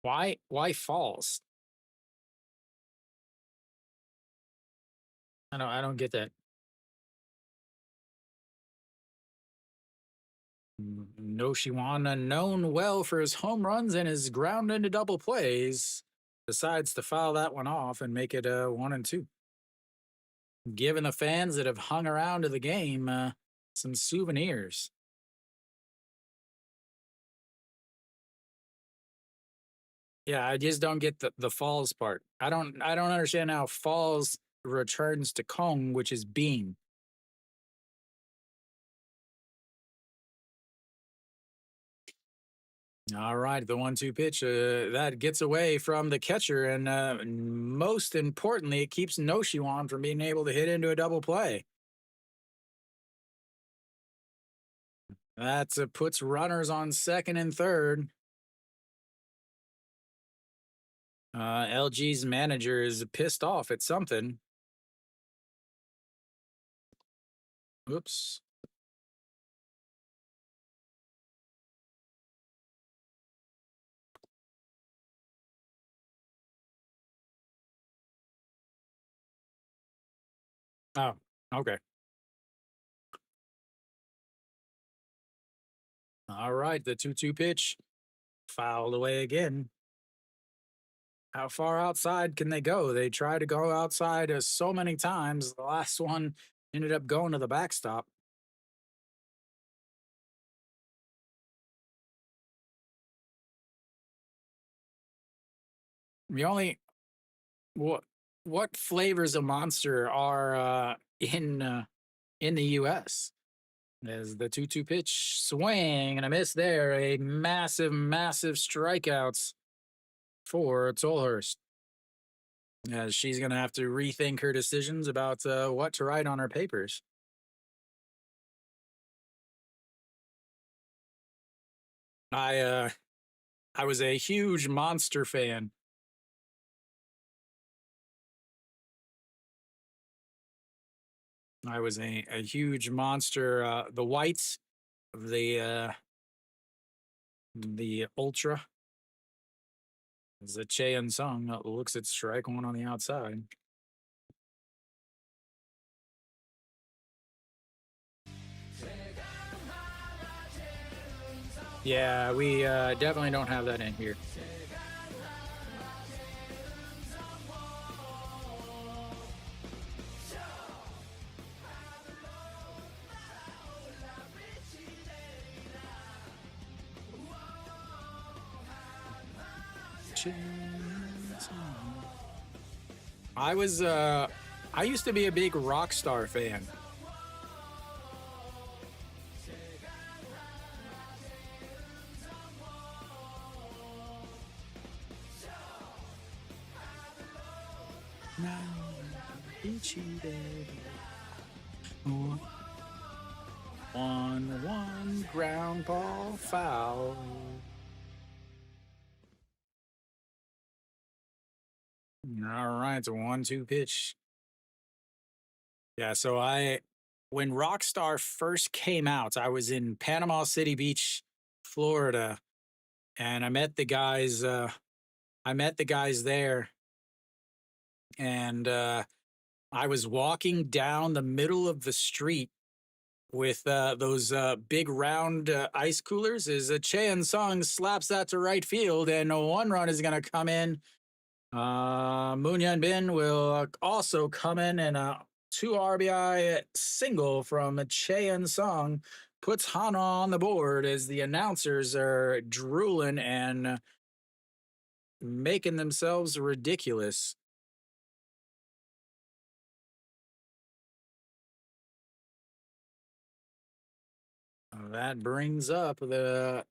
Speaker 1: Why falls? I don't get that. No Shiwana, known well for his home runs and his ground into double plays, decides to foul that one off and make it 1-2. Giving the fans that have hung around to the game some souvenirs. Yeah, I just don't get the falls part. I don't understand how falls returns to Kong, which is beam. All right, the 1-2 pitch that gets away from the catcher, and most importantly, it keeps Noshiwan from being able to hit into a double play. That puts runners on second and third. LG's manager is pissed off at something. Oops. Oh, okay. All right. The 2-2 pitch fouled away again. How far outside can they go? They tried to go outside so many times. The last one ended up going to the backstop. The only what what flavors of Monster are in the U.S. As the 2-2 pitch swing and a miss there, a massive strikeouts for Tolhurst. As she's gonna have to rethink her decisions about what to write on her papers. I uh, I was a huge Monster fan. I was a huge Monster. The whites, the Ultra, is a Cheon Sung that looks at strike one on the outside. Yeah, we definitely don't have that in here. I was I used to be a big Rockstar fan. One ground ball foul. All right, it's a 1-2 pitch. Yeah, so when Rockstar first came out, I was in Panama City Beach, Florida, and I met the guys there, and I was walking down the middle of the street with those big round ice coolers. Is a Cheon Sung slaps that to right field, and a one run is going to come in. Moon Yun Bin will also come in, and a 2 RBI single from Cheon Sung puts Hanwha on the board as the announcers are drooling and making themselves ridiculous. That brings up the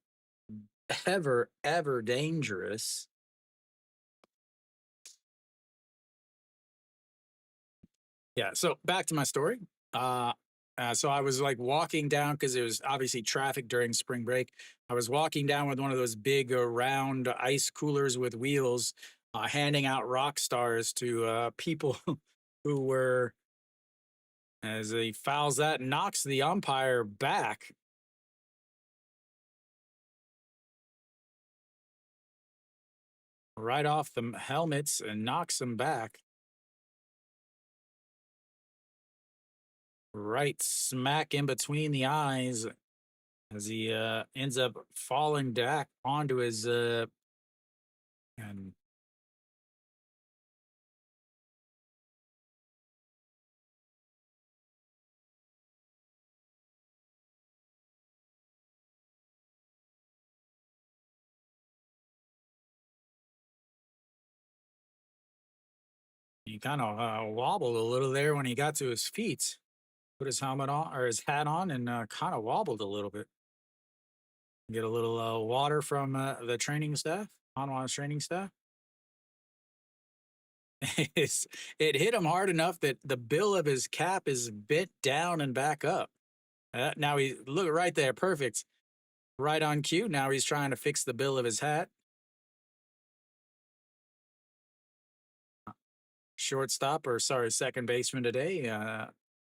Speaker 1: ever dangerous. Yeah. So back to my story. Uh, so I was like walking down because it was obviously traffic during spring break. I was walking down with one of those big round ice coolers with wheels, handing out rock stars to people who were, as he fouls that, knocks the umpire back right off the helmets and knocks him back right smack in between the eyes as he ends up falling back onto his and he kind of wobbled a little there when he got to his feet. Put his helmet on or his hat on and kind of wobbled a little bit. Get a little water from the training staff, Hanwha's training staff. It hit him hard enough that the bill of his cap is bent down and back up. Now he look right there, perfect, right on cue. Now he's trying to fix the bill of his hat. Shortstop, or sorry, second baseman today,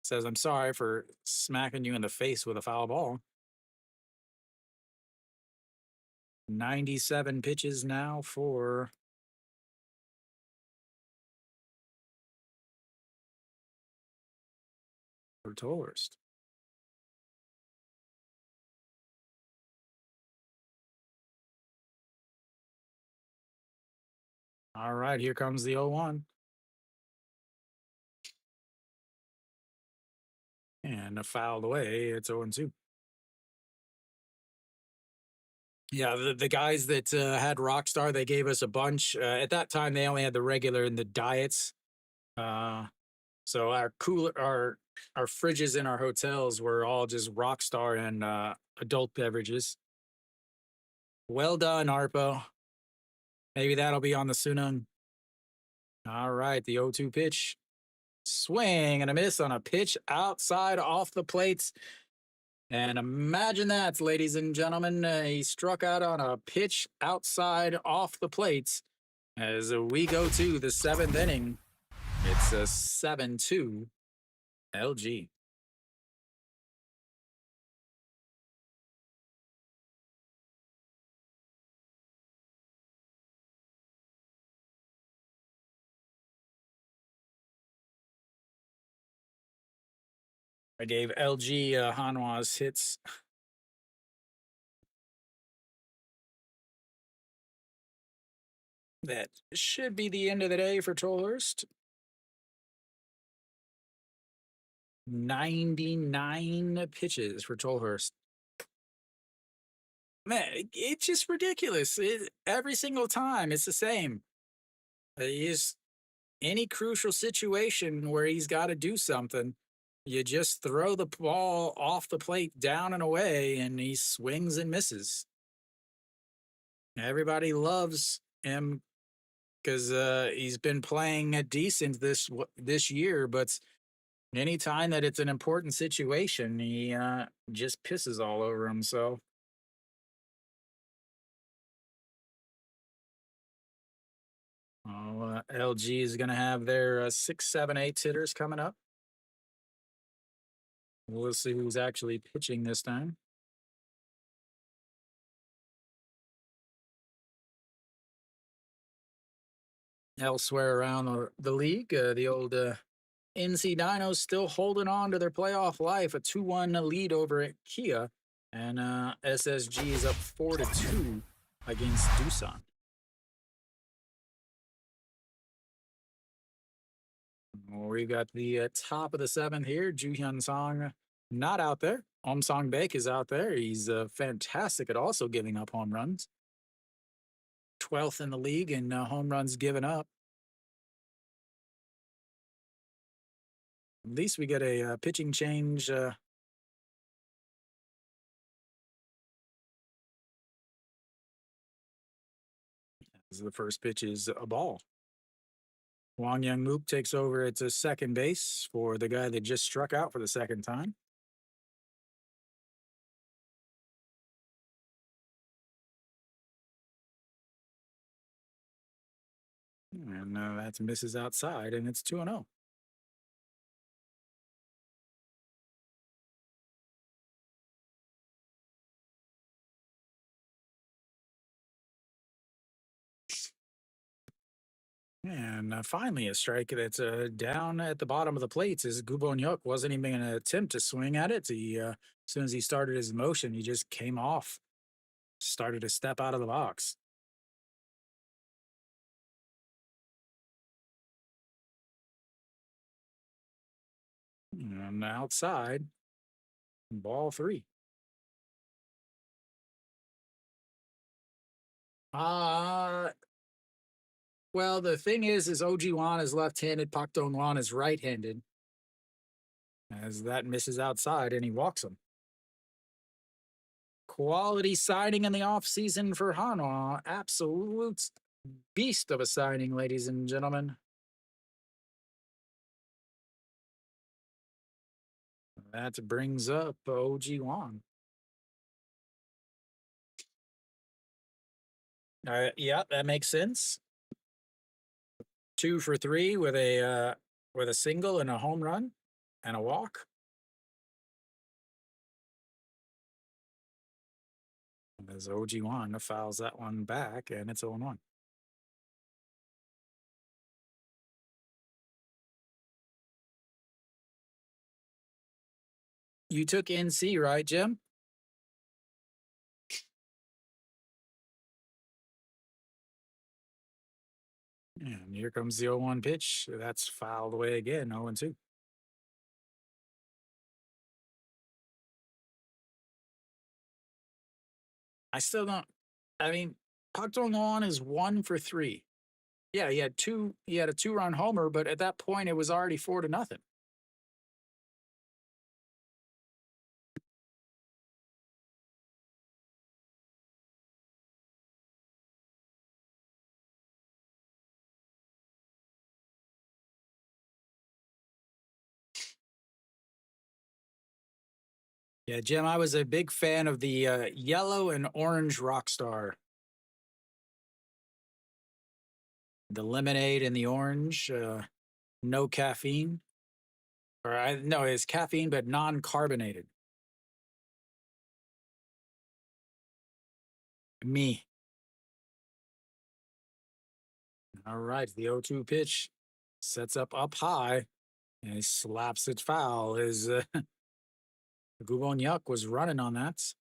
Speaker 1: says, "I'm sorry for smacking you in the face with a foul ball." 97 pitches now for Torst. All right, here comes the 0-1. And a fouled away. It's 0-2. Yeah, the guys that had Rockstar, they gave us a bunch. At that time, they only had the regular and the diets. Uh, so our fridges in our hotels were all just Rockstar and adult beverages. Well done, Arpo. Maybe that'll be on the Sunung. All right, the 0-2 pitch. Swing and a miss on a pitch outside off the plates. And imagine that, ladies and gentlemen. He struck out on a pitch outside off the plates. As we go to the seventh inning, it's a 7-2 LG. I gave LG Hanwha's hits. That should be the end of the day for Trollhurst. 99 pitches for Trollhurst. Man, it's just ridiculous. Every single time, it's the same. He's any crucial situation where he's got to do something, you just throw the ball off the plate down and away, and he swings and misses. Everybody loves him because he's been playing decent this year, but anytime that it's an important situation, he just pisses all over himself. Oh, LG is going to have their 6, 7, 8 hitters coming up. We'll see who's actually pitching this time. Elsewhere around the league, the old NC Dinos still holding on to their playoff life, a 2-1 lead over at Kia, and SSG is up 4-2 against Doosan. We got the top of the seventh here. Ju Hyun Song not out there. Om Song Baek is out there. He's fantastic at also giving up home runs. 12th in the league in home runs given up. At least we get a pitching change. As the first pitch is a ball. Wang Young Mook takes over at second base for the guy that just struck out for the second time. And that misses outside, and it's 2-0. And finally, a strike that's down at the bottom of the plates is Gubon Hyuk wasn't even going to attempt to swing at it. As soon as he started his motion, he just came off, started to step out of the box. And outside, ball 3. Uh, well, the thing is OG Wan is left-handed, Pak Dong Wan is right-handed. As that misses outside, and he walks him. Quality signing in the offseason for Hanwha. Absolute beast of a signing, ladies and gentlemen. That brings up OG Wan. Yeah, that makes sense. 2 for 3 with a single and a home run and a walk. As OG Wan fouls that one back, and it's 0-1. You took NC, right, Jim? And here comes the 0-1 pitch. That's fouled away again, 0-2. I still don't. I mean, Park Dong-won is 1 for 3. Yeah, he had two. He had a 2-run homer, but at that point, it was already 4-0. Yeah, Jim, I was a big fan of the yellow and orange rock star. The lemonade and the orange, no caffeine. No, it's caffeine, but non carbonated. Me. All right. The 0-2 pitch sets up high and he slaps it foul. Is Gubon was running on that.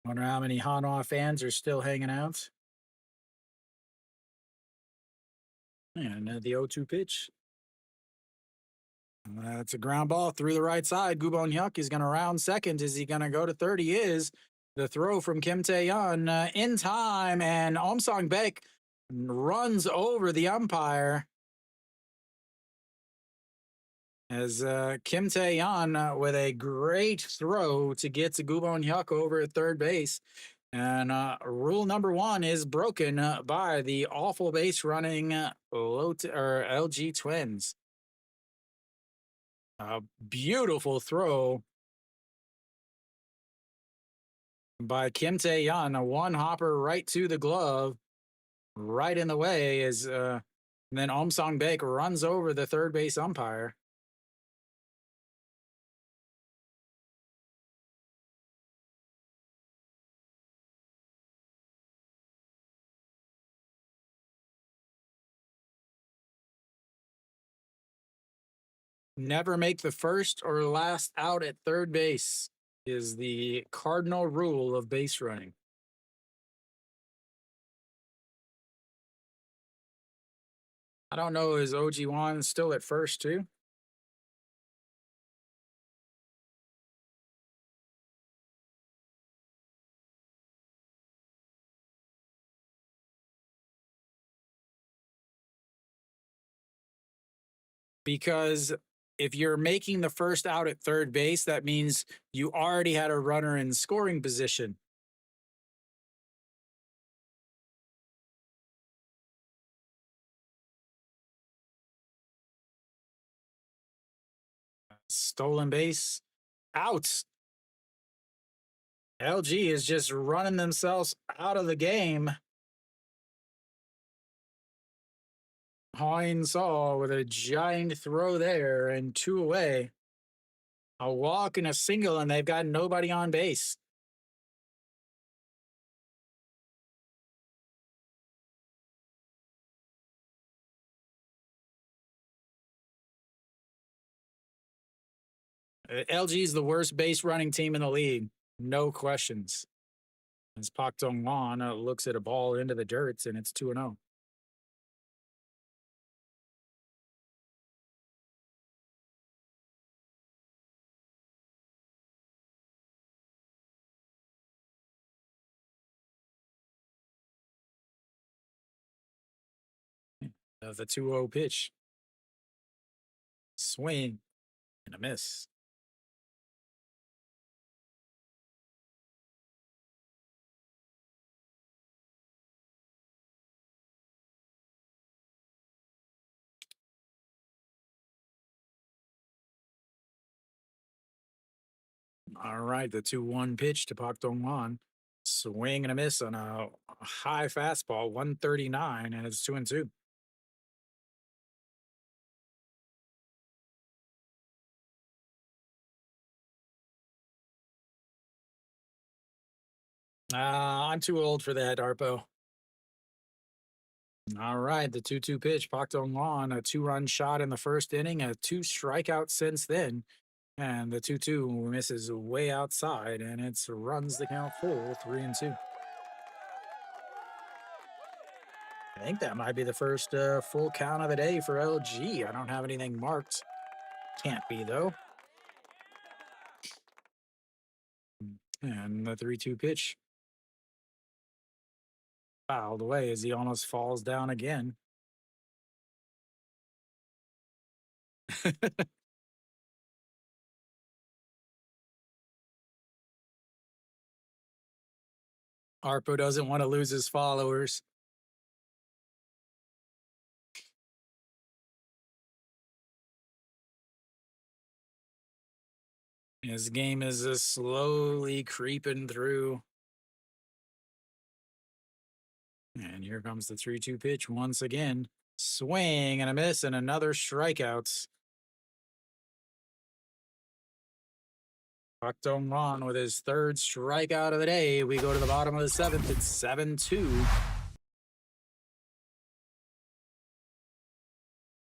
Speaker 1: Wonder how many Hanwha fans are still hanging out. And the 0-2 pitch. It's a ground ball through the right side. Gubon Hyuk is going to round second. Is he going to go to third? He is. The throw from Kim Tae-yeon in time, and Om Song-baek runs over the umpire as Kim Tae-yeon with a great throw to get to Gubon Hyuk over at third base. And rule number 1 is broken by the awful base running LG Twins. A beautiful throw by Kim Tae-yeon, a one hopper right to the glove, right in the way. Is and then Om Song-baek runs over the third base umpire. Never make the first or last out at third base is the cardinal rule of base running. I don't know. Is OG Wan still at first too? Because if you're making the first out at third base, that means you already had a runner in scoring position. Stolen base, out. LG is just running themselves out of the game. Hine Saw with a giant throw there and 2 away. A walk and a single, and they've got nobody on base. LG is the worst base running team in the league. No questions. As Pak Dong Won looks at a ball into the dirt, and it's 2-0. The 2-0 pitch. Swing and a miss. All right, the 2-1 pitch to Pak Dong-hwan. Swing and a miss on a high fastball, 139, and it's 2-2. I'm too old for that, Arpo. All right, the 2-2 pitch, Pak Dong-hwan, a two-run shot in the first inning, a two strikeouts since then. And the 2-2 misses way outside, and it's runs the count full, 3-2. I think that might be the first full count of the day for LG. I don't have anything marked. Can't be, though. And the 3-2 pitch fouled away as he almost falls down again. Arpo doesn't want to lose his followers. His game is slowly creeping through. And here comes the 3-2 pitch once again. Swing and a miss, and another strikeout. Park Dong-hwan with his third strikeout of the day. We go to the bottom of the seventh. It's 7-2.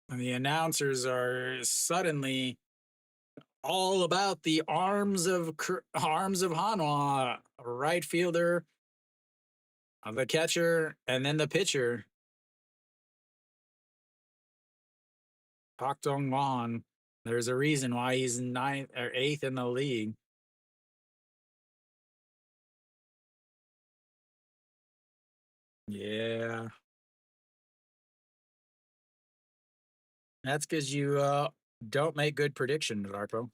Speaker 1: And the announcers are suddenly all about the arms of Hanwha, right fielder, the catcher, and then the pitcher. Park Dong-hwan. There's a reason why he's ninth or eighth in the league. Yeah, that's because you don't make good predictions, Arpo.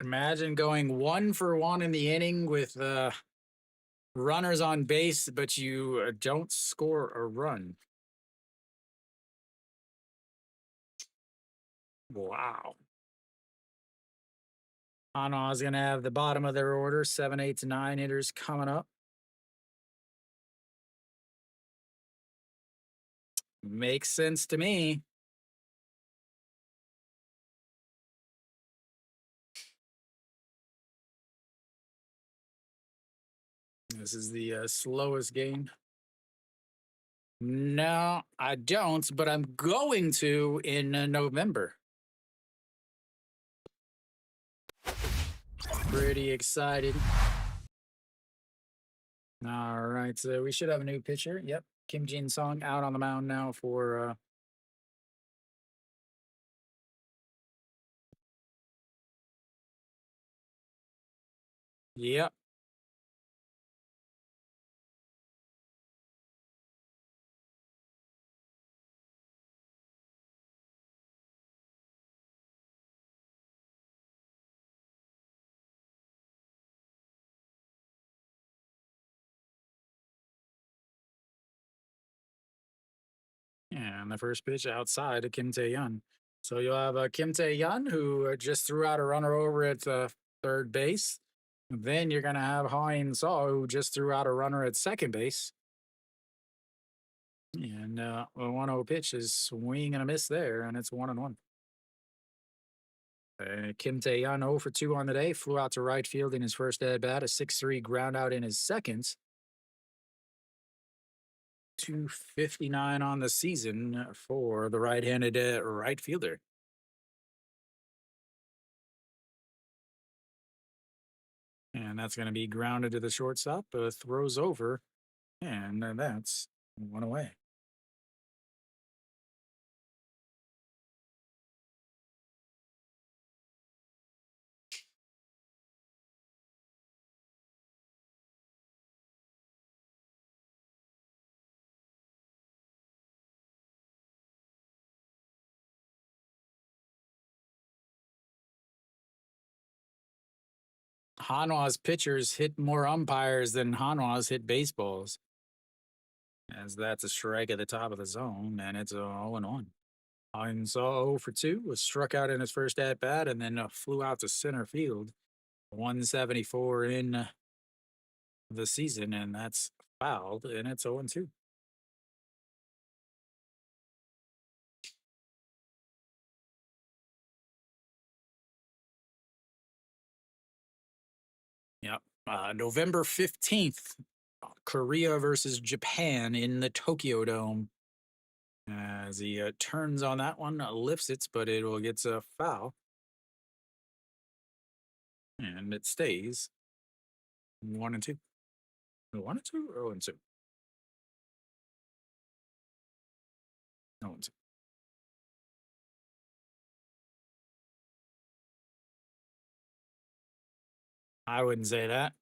Speaker 1: Imagine going 1 for 1 in the inning with runners on base, but you don't score a run. Wow. Hanwha is going to have the bottom of their order, 7, 8, 9 hitters coming up. Makes sense to me. This is the slowest game. No, I don't, but I'm going to in November. Pretty excited. All right, so we should have a new pitcher. Yep, Kim Jin Sung out on the mound now for. Yep. And the first pitch outside of Kim Tae-yun. So you'll have Kim Tae-yun, who just threw out a runner over at third base. Then you're going to have Ha In-saw, who just threw out a runner at second base. And a 1-0 pitch is swing and a miss there, and it's 1-1. Kim Tae-yun 0 for 2 on the day, flew out to right field in his first at bat, a 6-3 ground out in his second. 259 on the season for the right-handed right fielder. And that's going to be grounded to the shortstop, throws over, and that's 1 away. Hanwha's pitchers hit more umpires than Hanwha's hit baseballs. As that's a strike at the top of the zone, and it's a 0-1. Hines saw 0 for 2, was struck out in his first at bat, and then flew out to center field. 174 in the season, and that's fouled, and it's 0-2. Yep. November 15th, Korea versus Japan in the Tokyo Dome. As he turns on that one, lifts it, but it will get a foul. And it stays 1-2. 1-2 or 0-2? 0-2. I wouldn't say that.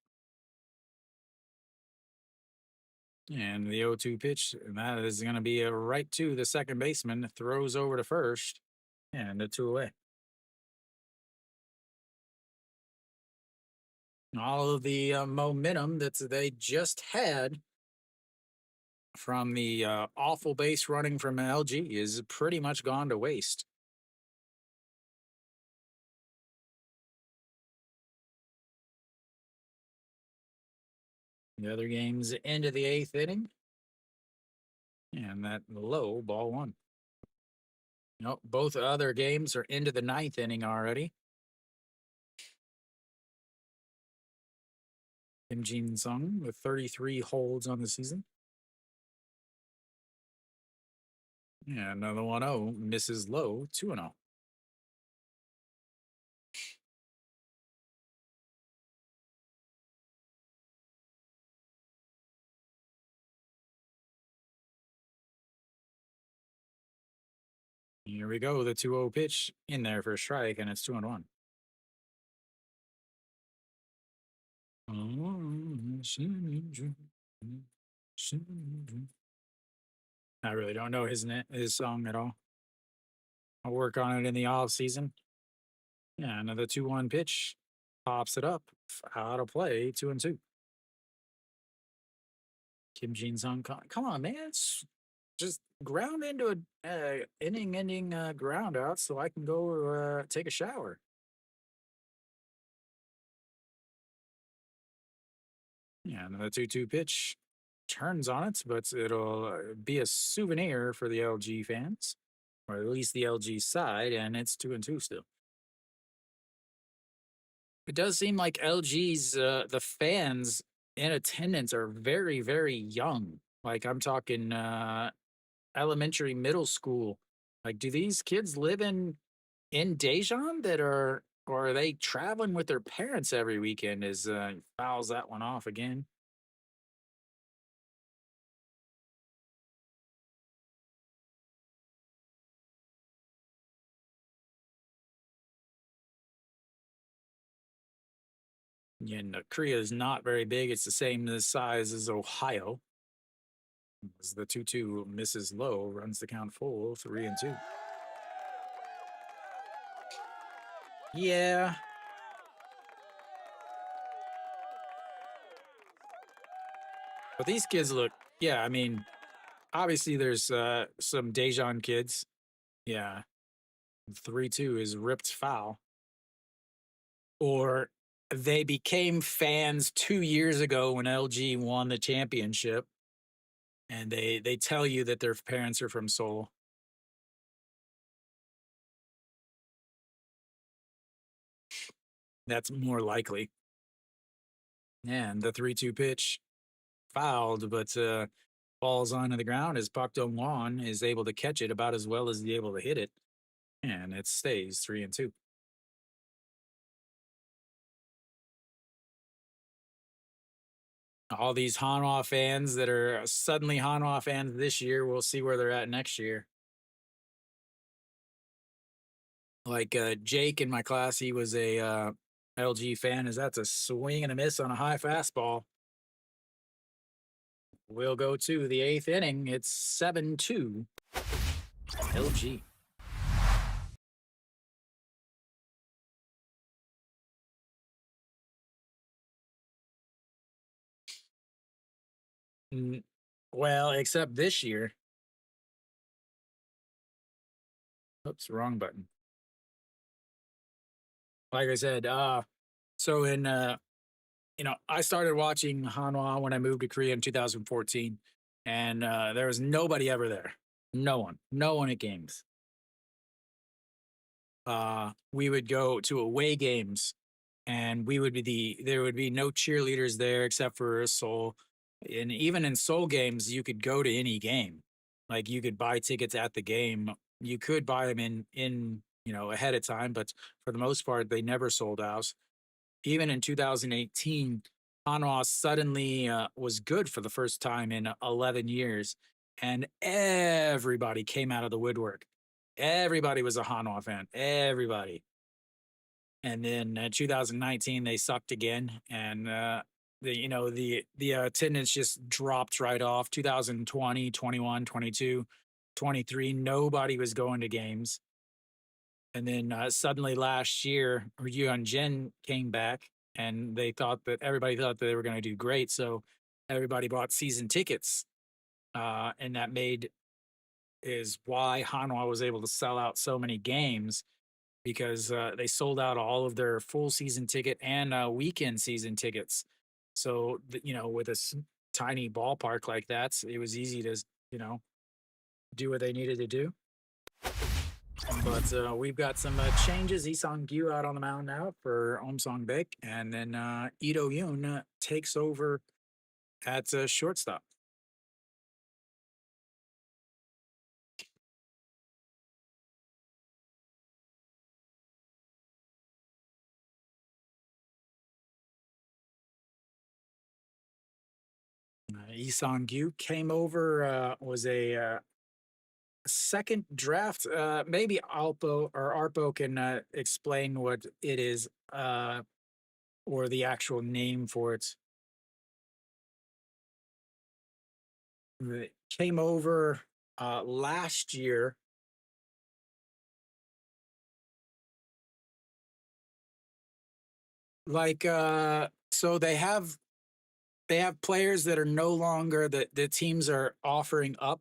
Speaker 1: And the 0-2 pitch, and that is going to be a right to the second baseman, throws over to first, and a 2 away. All of the momentum that they just had from the awful base running from LG is pretty much gone to waste. The other game's end of the 8th inning. And that low ball 1. Nope, both other games are into the 9th inning already. Kim Jin Sung with 33 holds on the season. Yeah, another 1-0 misses low, 2-0. Here we go, the 2-0 pitch in there for a strike, and it's 2-1. I really don't know his song at all. I'll work on it in the off season. Yeah, another 2-1 pitch pops it up out of play, 2-2. Kim Jin Sung, come on, man, just ground into a inning-ending ground out so I can go take a shower. Yeah, another 2-2 pitch turns on it, but it'll be a souvenir for the LG fans, or at least the LG side, and it's 2-2 still. It does seem like LG's the fans in attendance are very, very young. Like I'm talking elementary, middle school. Like, do these kids live in Daejeon that are, or are they traveling with their parents every weekend? Is fouls that one off again? Yeah, and Korea is not very big. It's the same size as Ohio. As the 2-2 misses low, runs the count full, 3-2. Yeah. But these kids look, yeah, I mean, obviously there's some Daejeon kids. Yeah. 3-2 is ripped foul. Or they became fans 2 years ago when LG won the championship. And they tell you that their parents are from Seoul. That's more likely. And the 3-2 pitch fouled, but falls onto the ground as Park Dong-won is able to catch it about as well as he's able to hit it. And it stays 3-2. All these Hanwha fans that are suddenly Hanwha fans this year, we'll see where they're at next year. Like Jake in my class, he was a LG fan. As that's a swing and a miss on a high fastball. We'll go to the 8th inning. It's 7-2 LG. N- well, except this year. Oops, wrong button. Like I said, so in I started watching Hanwha when I moved to Korea in 2014, and there was nobody ever there. No one at games. We would go to away games, and we would be there would be no cheerleaders there except for Seoul. And even in Seoul games, you could go to any game. Like you could buy tickets at the game. You could buy them in ahead of time, but for the most part, they never sold out. Even in 2018, Hanwha suddenly was good for the first time in 11 years, and everybody came out of the woodwork. Everybody was a Hanwha fan. Everybody. And then 2019, they sucked again, and the attendance just dropped right off. 2020, 21, 22, 23, nobody was going to games. And then suddenly last year, Ryuan Jin came back, and everybody thought that they were going to do great. So everybody bought season tickets, and that made is why Hanwha was able to sell out so many games because they sold out all of their full season ticket and weekend season tickets. So with a tiny ballpark like that, it was easy to you know do what they needed to do. But we've got some changes. Isang Gyu out on the mound now for Om Song Baek, and then Ito Yoon takes over at shortstop. Isang Gyu came over, was a second draft. Maybe Alpo or Arpo can explain what it is or the actual name for it. Came over last year. Like so they have players that are no longer that the teams are offering up.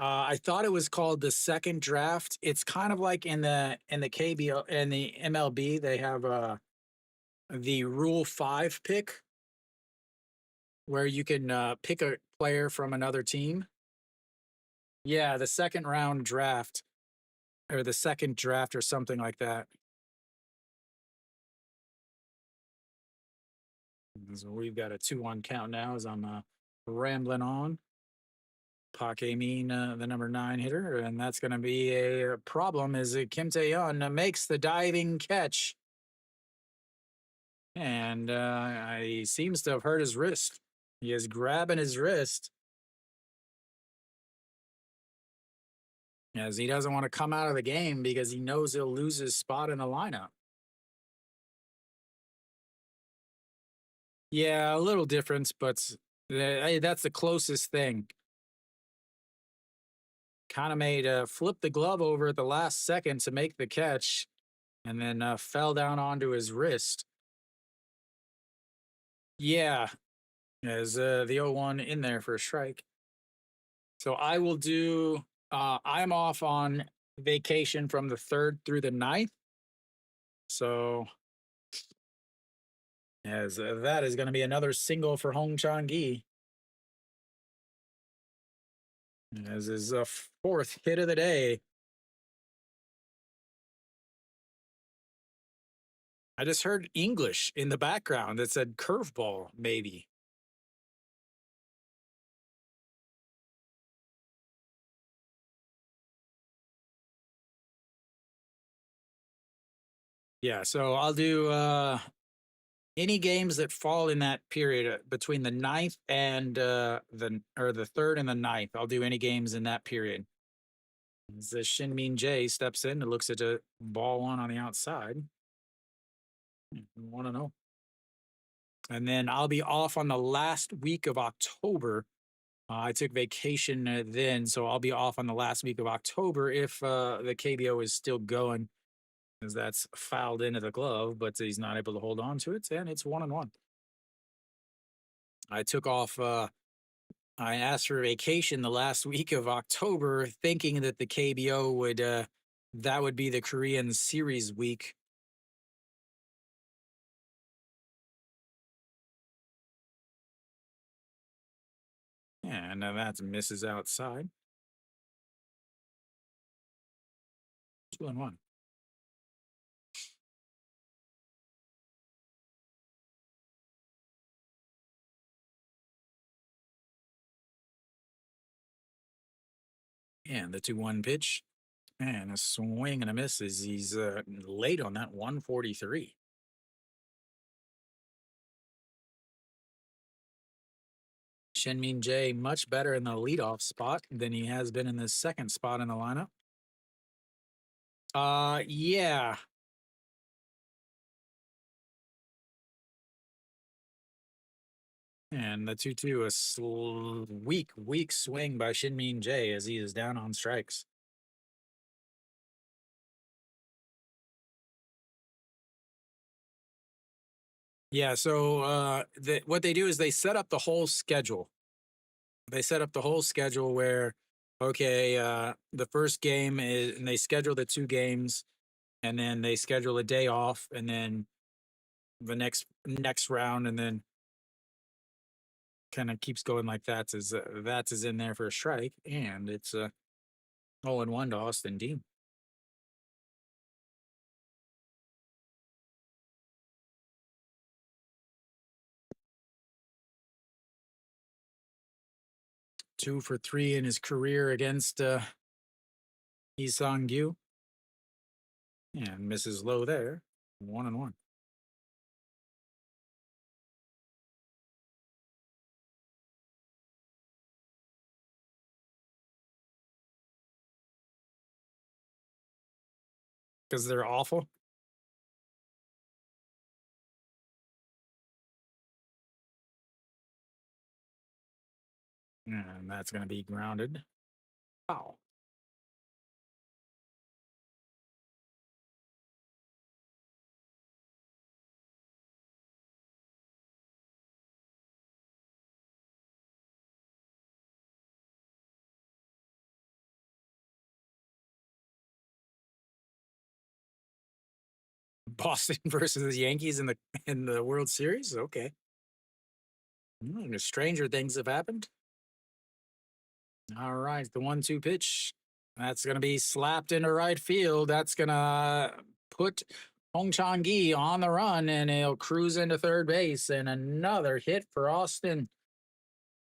Speaker 1: I thought it was called the second draft. It's kind of like in the KBO and the MLB. They have the Rule 5 pick, where you can pick a player from another team. Yeah, the second round draft or the second draft or something like that. So we've got a 2-1 count now as I'm rambling on. Pak Min, the number 9 hitter, and that's going to be a problem as Kim Tae-yeon makes the diving catch. And he seems to have hurt his wrist. He is grabbing his wrist as he doesn't want to come out of the game because he knows he'll lose his spot in the lineup. Yeah, a little difference, but that's the closest thing. Kind of made flip the glove over at the last second to make the catch and then fell down onto his wrist. Yeah, as the 0-1 in there for a strike. So I will do, I'm off on vacation from the 3rd through the 9th. So as that is going to be another single for Hong Chang-gi as his 4th hit of the day. I just heard English in the background that said curveball, maybe. Yeah, so I'll do any games that fall in that period between the 9th and the 3rd and the 9th. I'll do any games in that period. As the Shin Min Jae steps in and looks at a ball one on the outside. 1-0. And then I'll be off on the last week of October. I took vacation then, so I'll be off on the last week of October if the KBO is still going, as that's fouled into the glove, but he's not able to hold on to it, and it's 1-1. I took off. I asked for vacation the last week of October, thinking that the KBO would that would be the Korean series week. And that misses outside. 2-1. And the 2-1 pitch. And a swing and a miss as he's late on that 143. Shinmin Jae much better in the leadoff spot than he has been in the second spot in the lineup. Yeah. And the 2-2, a weak swing by Shinmin Jae as he is down on strikes. Yeah, so what they do is they set up the whole schedule. They set up the whole schedule where, okay, the first game is, and they schedule the 2 games, and then they schedule a day off, and then the next round, and then kind of keeps going like that. That's is in there for a strike, and it's a 0-1 to Austin Dean. Two for three in his career against Lee Sang-gyu. And misses low there. 1-1. Because they're awful. And that's going to be grounded. Wow. Boston versus the Yankees in the World Series. Okay. Stranger things have happened. All right, the 1-2 pitch. That's going to be slapped into right field. That's going to put Hong Chang-gi on the run, and he'll cruise into third base. And another hit for Austin.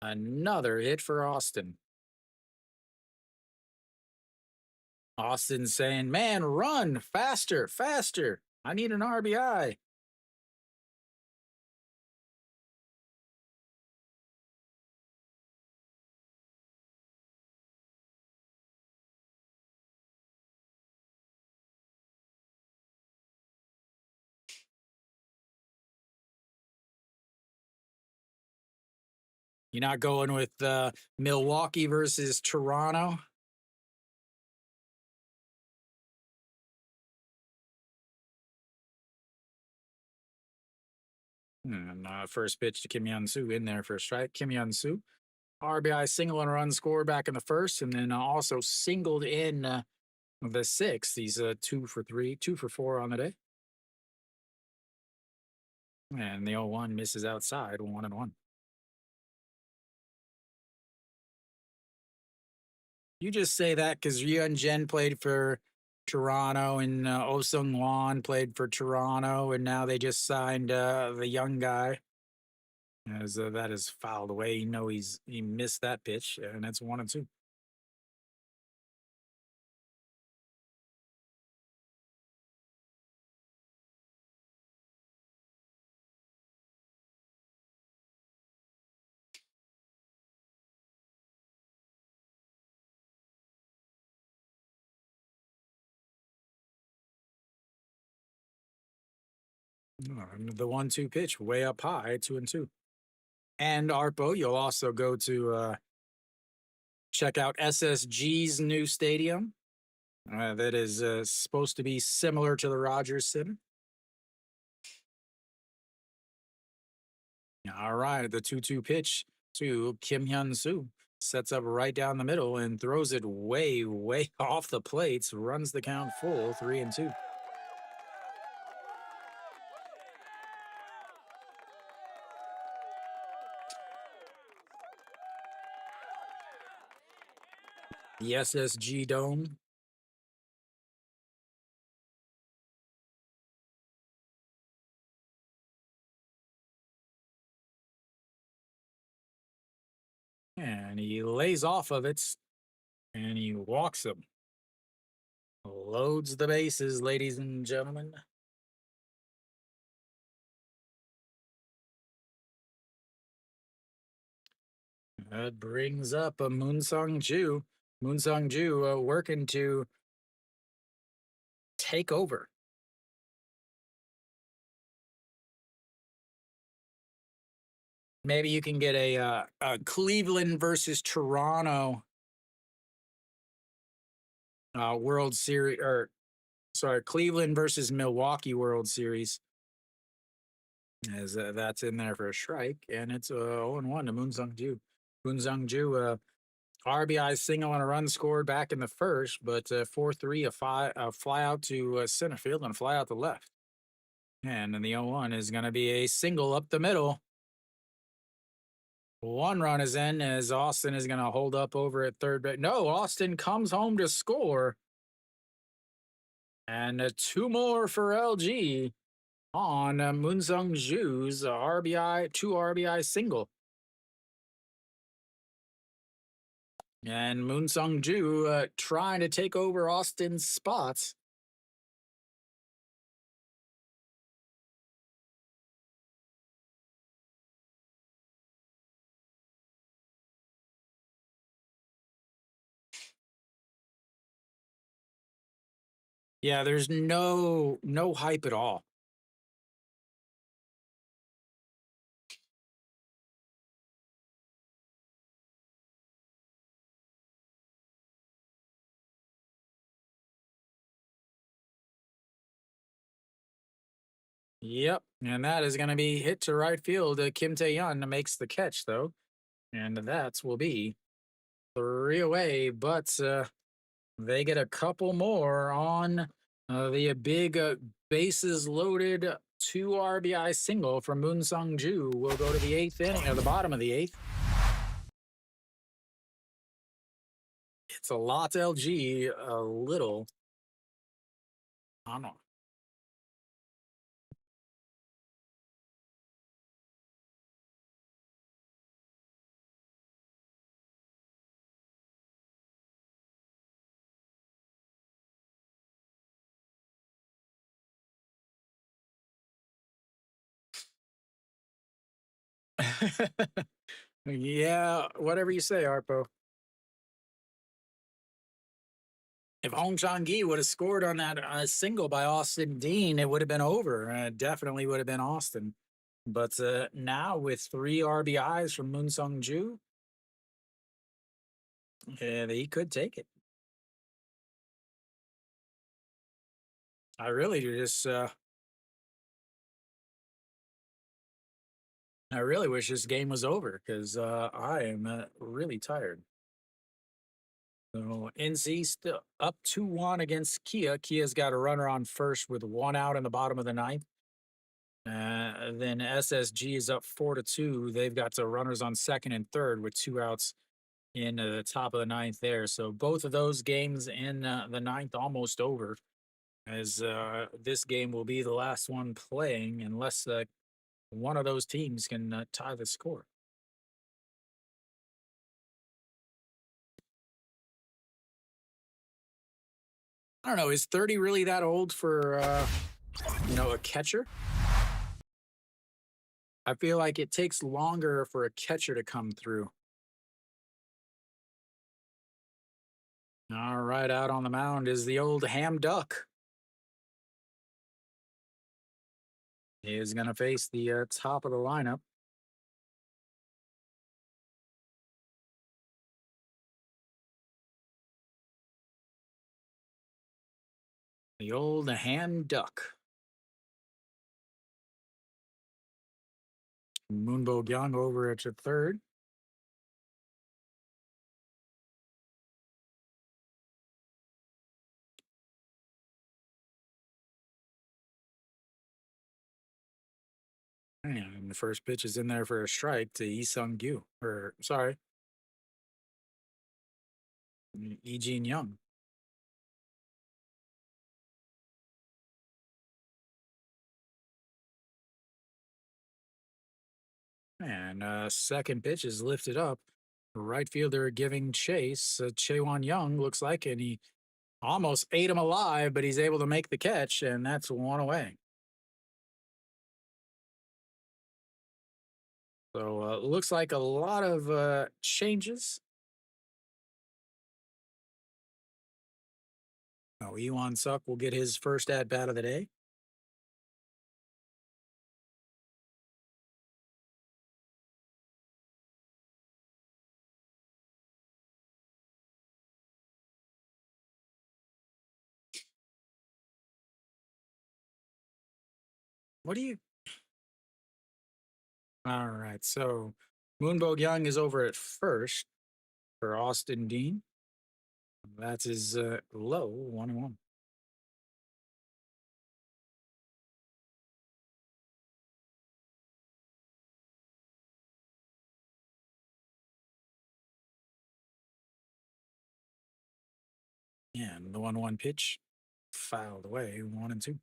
Speaker 1: Another hit for Austin. Austin saying, man, run faster, faster. I need an RBI. You're not going with Milwaukee versus Toronto? And first pitch to Kim Hyun-soo in there for a strike. Kim Hyun-soo, RBI single and run scored back in the first, and then also singled in the sixth. He's 2 for 3, 2 for 4 on the day. And the 0-1 misses outside, 1-1. You just say that because Ryun Jen played for Toronto and Oh Sung Won played for Toronto, and now they just signed the young guy. As that is fouled away, you know he missed that pitch, and it's 1-2. The 1-2 pitch way up high, 2-2. And Arpo, you'll also go to check out SSG's new stadium. That is supposed to be similar to the Rogers Center. All right, the 2-2 pitch to Kim Hyun Soo. Sets up right down the middle and throws it way, way off the plates. Runs the count full, 3-2. The SSG Dome. And he lays off of it and he walks him. Loads the bases, ladies and gentlemen. That brings up a Moon Sung Ju. Moon Sung Ju working to take over. Maybe you can get a Cleveland versus Toronto World Series, or sorry, Cleveland versus Milwaukee World Series, as that's in there for a strike, and it's 0-1 to Moon Sung Ju. Moon Sung Ju, RBI single and a run scored back in the first, but 4-3, a fly out to center field and a fly out to left. And then the 0-1 is going to be a single up the middle. One run is in as Austin is going to hold up over at third base. No, Austin comes home to score. And two more for LG on Moon Sung Ju's RBI, 2 RBI single. And Moon Sung Ju trying to take over Austin's spots. Yeah, there's no hype at all. Yep, and that is going to be hit to right field. Kim Tae-yeon makes the catch though, and that will be 3 away. But they get a couple more on the big bases loaded 2 RBI single from Moon Sung Ju. Will go to the 8th inning, or the bottom of the 8th. It's a lot LG, a little. I don't know. Yeah, whatever you say, Arpo. If Hong Chang-gi would have scored on that single by Austin Dean, it would have been over. Definitely would have been Austin. But now with 3 RBIs from Moon Sung Ju, he could take it. I really just, I really wish this game was over because I am really tired. So NC still up 2-1 against Kia. Kia's got a runner on first with 1 out in the bottom of the ninth. Then SSG is up 4-2. They've got runners on second and third with 2 outs in the top of the ninth there. So both of those games in the ninth almost over, as this game will be the last one playing unless one of those teams can tie the score. I don't know. Is 30 really that old for a catcher? I feel like it takes longer for a catcher to come through. All right, out on the mound is the old ham duck. He is going to face the top of the lineup. The old ham duck. Moonbo Young over at your third. And the first pitch is in there for a strike to Lee Sung Gyu. Or sorry, Lee Jin Young. And second pitch is lifted up. Right fielder giving chase. Chaewon Young looks like, and he almost ate him alive, but he's able to make the catch, and that's one away. So looks like a lot of changes. Oh, Ewan Suk will get his first at bat of the day. What do you? All right, so Moonbo Young is over at first for Austin Dean. That's his low 1-1. Yeah, and the 1-1 pitch fouled away 1-2.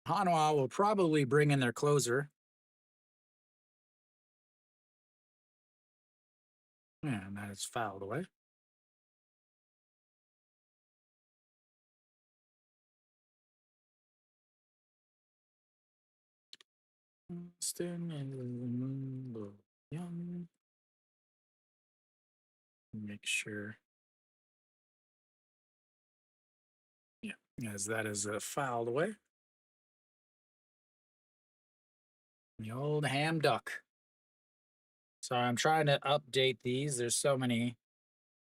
Speaker 1: Hanwha will probably bring in their closer. And that is fouled away. Austin and Moonbo Young. Make sure. Yeah, as that is fouled away. The old ham duck. Sorry, I'm trying to update these. There's so many.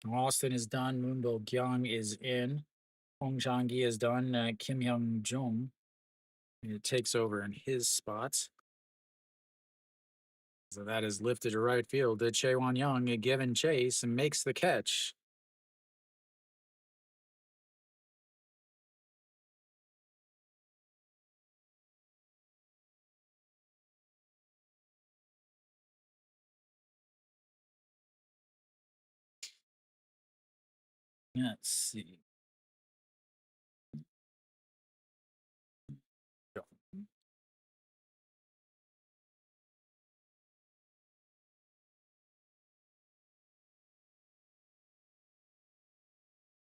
Speaker 1: Austin is done. Moonbo Kyung is in. Hong Chang-gi is done. Kim Hyung Jung takes over in his spot. So that is lifted to right field. Did Chaewon Young a given chase and makes the catch. Let's see.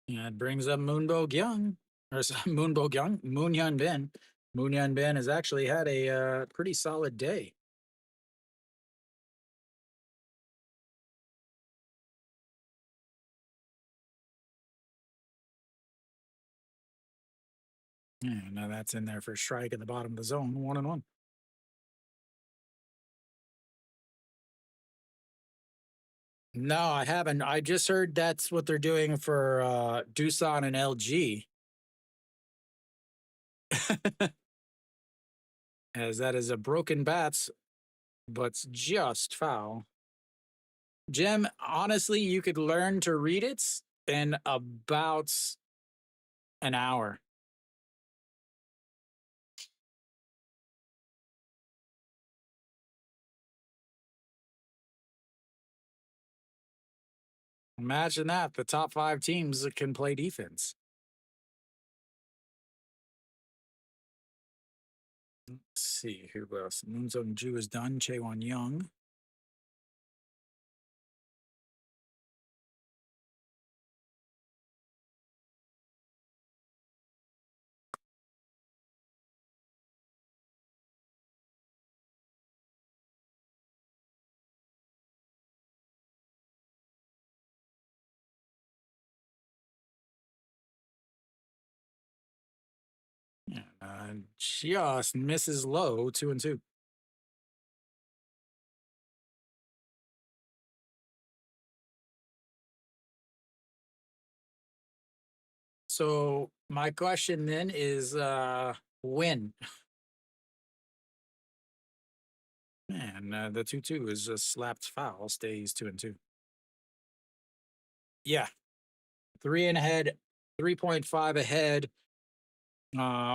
Speaker 1: Yeah, it brings up Moonbo Young. Or Moonbo Young. Moon Hyun Bin. Moon Hyun Bin has actually had a pretty solid day. Yeah, now that's in there for strike at the bottom of the zone, 1-1. No, I haven't. I just heard that's what they're doing for Doosan and LG. As that is a broken bats, but's just foul. Jim, honestly, you could learn to read it in about an hour. Imagine that. The top five teams that can play defense. Let's see who else. Moon Sung Ju is done. Chaewon Young. Yeah, just misses low, 2-2. So my question then is when? Man, the 2-2 is just slapped foul, stays 2-2. Yeah, three and ahead, 3.5 ahead,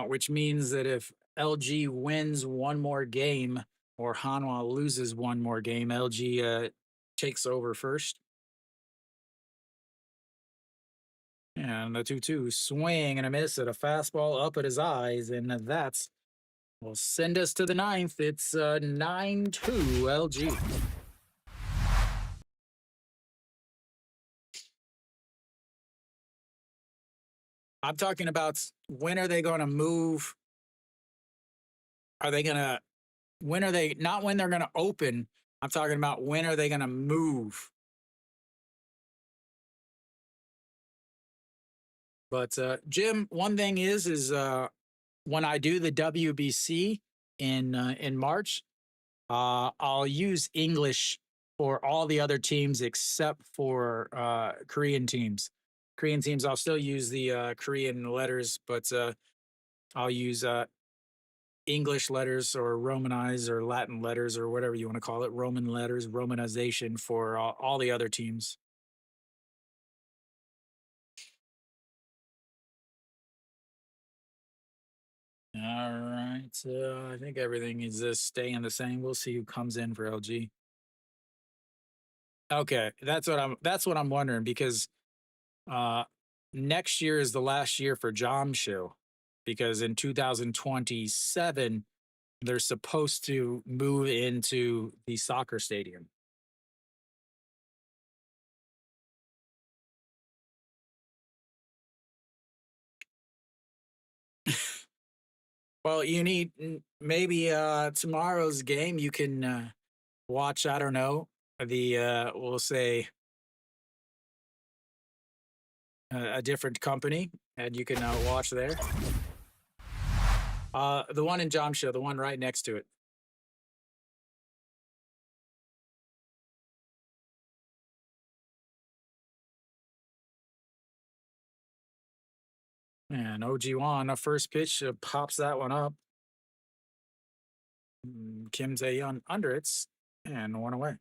Speaker 1: which means that if LG wins one more game or Hanwha loses one more game, LG takes over first. And the 2-2 swing and a miss at a fastball up at his eyes, and that's will send us to the ninth. It's 9-2 LG. I'm talking about when are they going to move? Are they going to, when are they, not when they're going to open. I'm talking about when are they going to move? But Jim, one thing is when I do the WBC in March, I'll use English for all the other teams except for Korean teams. Korean teams, I'll still use the Korean letters, but I'll use English letters or Romanized or Latin letters or whatever you want to call it, Roman letters, Romanization for all the other teams. All right. I think everything is staying the same. We'll see who comes in for LG. Okay, that's what I'm wondering because uh next year is the last year for Jamshil because in 2027 they're supposed to move into the soccer stadium. Well, you need maybe tomorrow's game you can watch, I don't know, the we'll say a different company and you can watch there. The one in Jamshil, the one right next to it. And OG1, a first pitch pops that one up. Kim Tae-yeon under it and one away.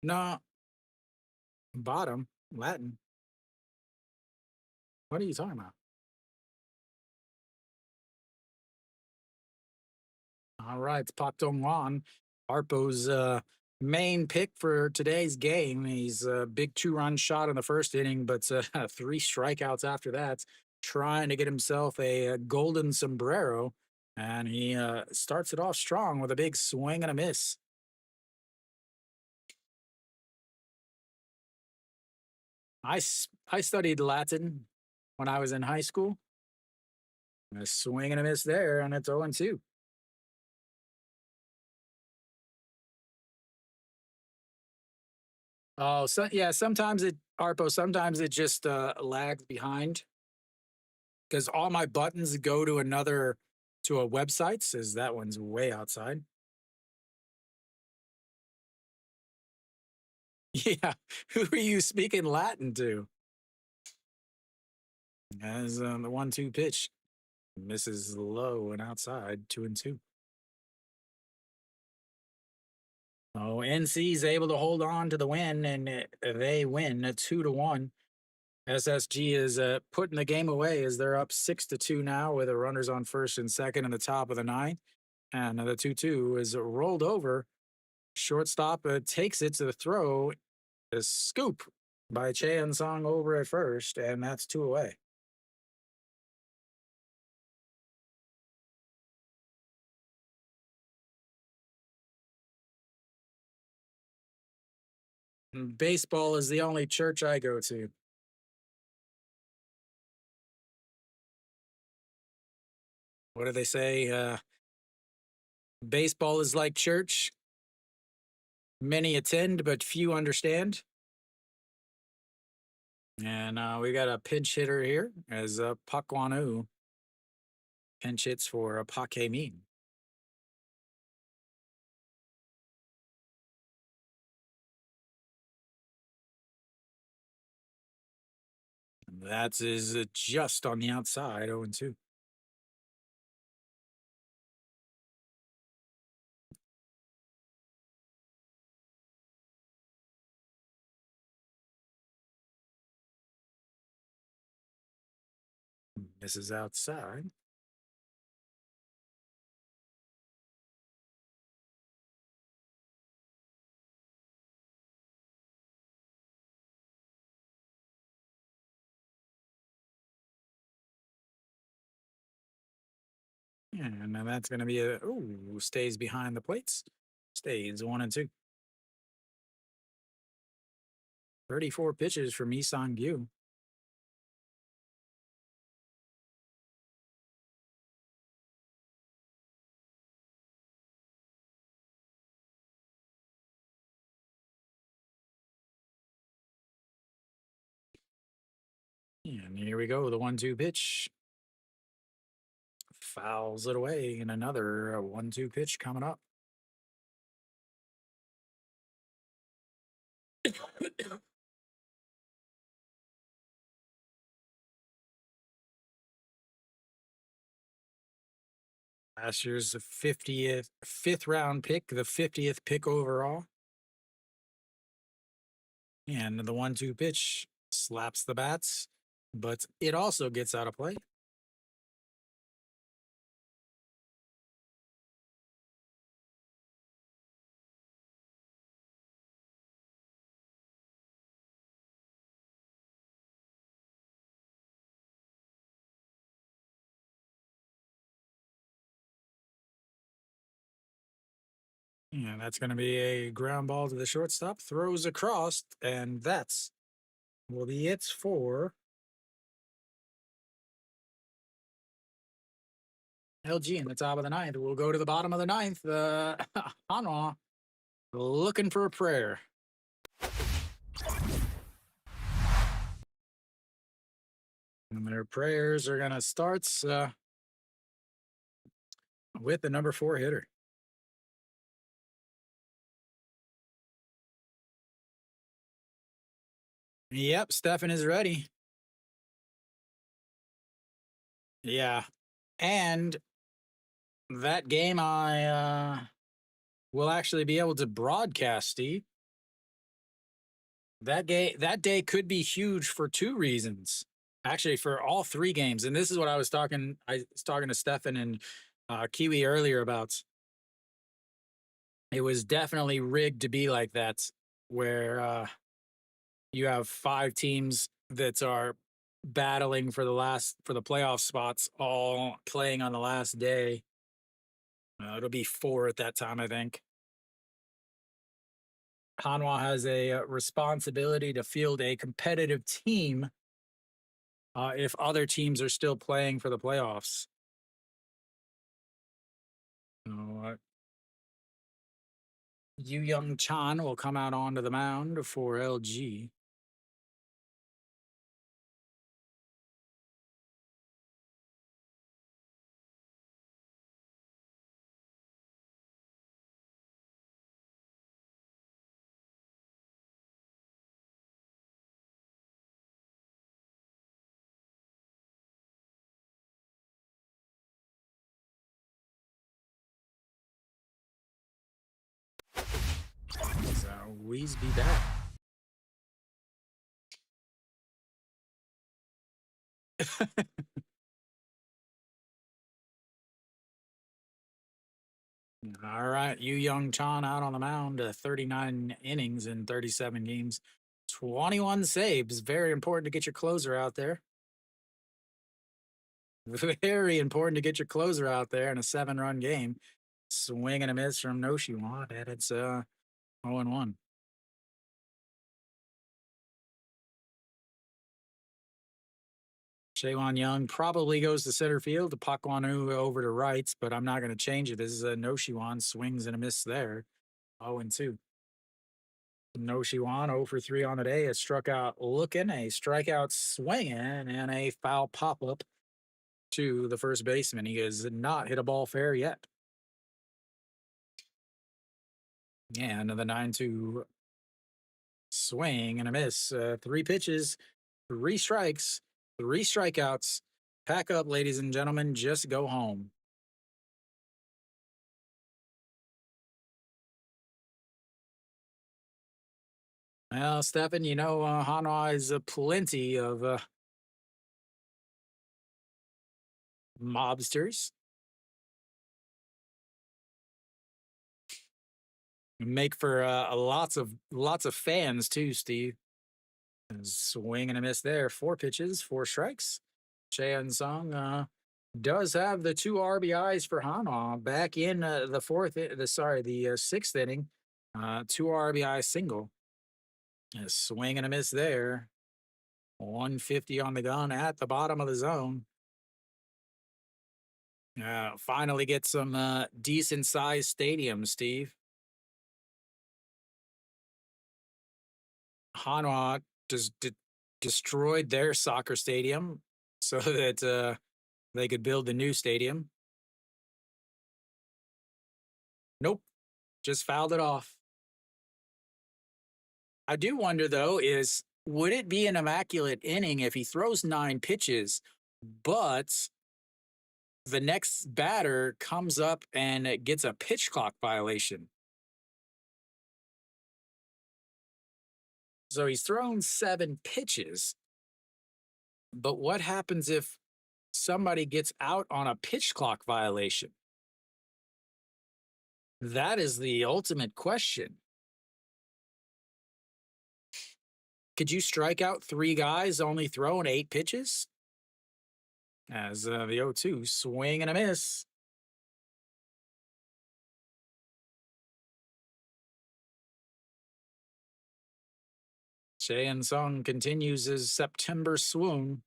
Speaker 1: No, bottom, Latin. What are you talking about? All right, it's Pak Dong-wan, Arpo's main pick for today's game. He's a big two-run shot in the first inning, but three strikeouts after that, trying to get himself a golden sombrero. And he starts it off strong with a big swing and a miss. I studied Latin when I was in high school. A swing and a miss there, and it's 0-2. Oh, so yeah, sometimes it Arpo, sometimes it just lags behind because all my buttons go to another to a website, says that one's way outside. Yeah, who are you speaking Latin to? As the 1-2 pitch misses low and outside, 2-2. Oh, NC's able to hold on to the win, and they win 2-1. SSG is putting the game away as they're up 6-2 now with the runners on first and second in the top of the ninth. And the 2-2 is rolled over. Shortstop takes it to the throw. A scoop by Chan Song over at first, and that's two away. Baseball is the only church I go to. What do they say? Baseball is like church. Many attend, but few understand. And we got a pinch hitter here as Pak Wanu pinch hits for a Paque Min. That is just on the outside, 0-2. This is outside. And then that's going to be stays behind the plates. Stays 1-2. 34 pitches for Mi Sang Gyu. And here we go. The 1-2 pitch fouls it away, and another 1-2 pitch coming up. Last year's the 50th, fifth round pick, the 50th pick overall. And the 1-2 pitch slaps the bats, but it also gets out of play. And that's going to be a ground ball to the shortstop, throws across, and that's will be it for LG in the top of the ninth. We'll go to the bottom of the ninth. Hanwha looking for a prayer. And their prayers are going to start with the number 4 hitter. Yep, Stefan is ready. Yeah. And that game I will actually be able to broadcast, Steve. That day could be huge for 2 reasons. Actually, for all 3 games. And this is what I was talking to Stefan and Kiwi earlier about. It was definitely rigged to be like that, where you have 5 teams that are battling for the playoff spots, all playing on the last day. It'll be 4 at that time, I think. Hanwha has a responsibility to field a competitive team if other teams are still playing for the playoffs. So, Yu Young Chan will come out onto the mound for LG. So Weez be back. All right, Yu Young Chan out on the mound, 39 innings in 37 games, 21 saves. Very important to get your closer out there. Very important to get your closer out there in a 7-run game. Swing and a miss from Noshiwan, and it's 0-1. Shaewon Young probably goes to center field. To Pakwanu over to rights, but I'm not going to change it. This is a Noshiwan, swings and a miss there. 0-2. Noshiwan 0 for 3 on the day. A struck out looking, a strikeout swinging, and a foul pop up to the first baseman. He has not hit a ball fair yet. And the 9-2 swing and a miss. Three pitches, three strikes, three strikeouts. Pack up, ladies and gentlemen. Just go home. Well, Stefan, Hanwha is plenty of mobsters. Make for lots of fans too, Steve. Swing and a miss there. Four pitches, four strikes. Cheon Sung does have the two RBIs for Hanwha back in the sixth inning. Two RBI single. A swing and a miss there. 150 on the gun at the bottom of the zone. Finally get some decent sized stadium, Steve. Hanwha just destroyed their soccer stadium so that they could build the new stadium. Nope, just fouled it off. I do wonder though, would it be an immaculate inning if he throws 9 pitches, but the next batter comes up and it gets a pitch clock violation? So he's thrown 7 pitches, but what happens if somebody gets out on a pitch clock violation? That is the ultimate question. Could you strike out 3 guys only throwing 8 pitches? As the 0-2 swing and a miss. Cheon Sung continues his September swoon.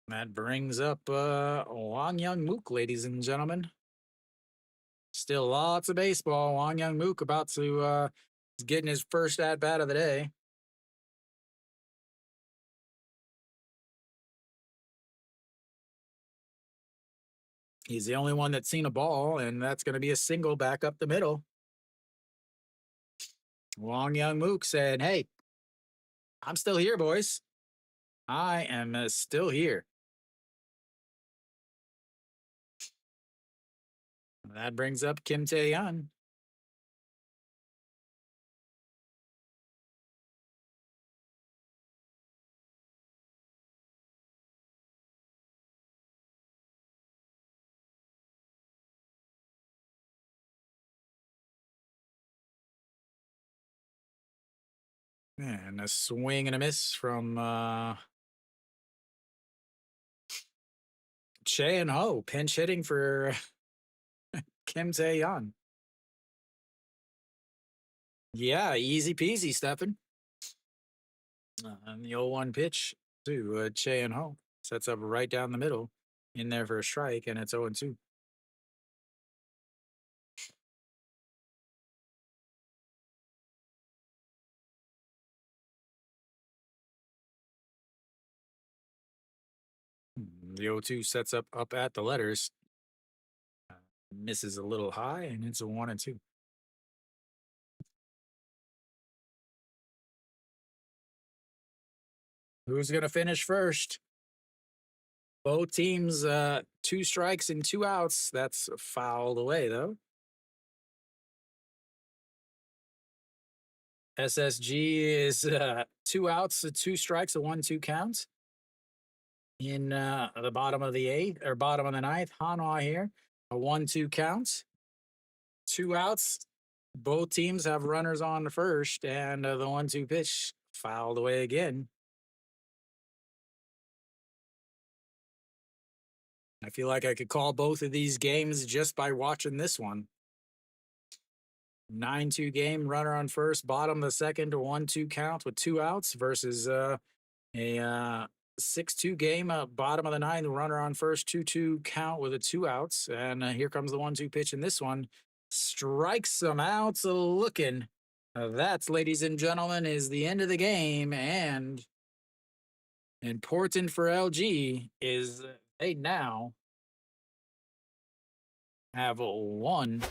Speaker 1: That brings up Wang Young Mook, ladies and gentlemen. Still lots of baseball. Wang Young Mook about to getting his first at bat of the day. He's the only one that's seen a ball, and that's going to be a single back up the middle. Wang Young Mook said, "Hey, I'm still here, boys. I am still here." That brings up Kim Tae-yeon. And a swing and a miss from Che and Ho, pinch hitting for Kim Tae-yeon. Yeah, easy peasy, Stefan. And the 0-1 pitch to Che and Ho sets up right down the middle, in there for a strike, and it's 0-2. The 0-2 sets up at the letters. Misses a little high, and it's a 1-2. Who's going to finish first? Both teams, 2 strikes and 2 outs. That's fouled away, though. SSG is 2 outs, 2 strikes, a 1-2 count. In the bottom of the 8th, or bottom of the 9th, Hanwha here, a 1-2 count. 2 outs. Both teams have runners on the first, and the 1-2 pitch fouled away again. I feel like I could call both of these games just by watching this one. 9-2 game, runner on first, bottom of the second, a 1-2 count with 2 outs versus a 6-2 game, bottom of the 9th, runner on first, 2-2 count with a 2 outs. And here comes the 1-2 pitch in this one. Strikes some outs looking. That's, ladies and gentlemen, is the end of the game. And important for LG is they now have one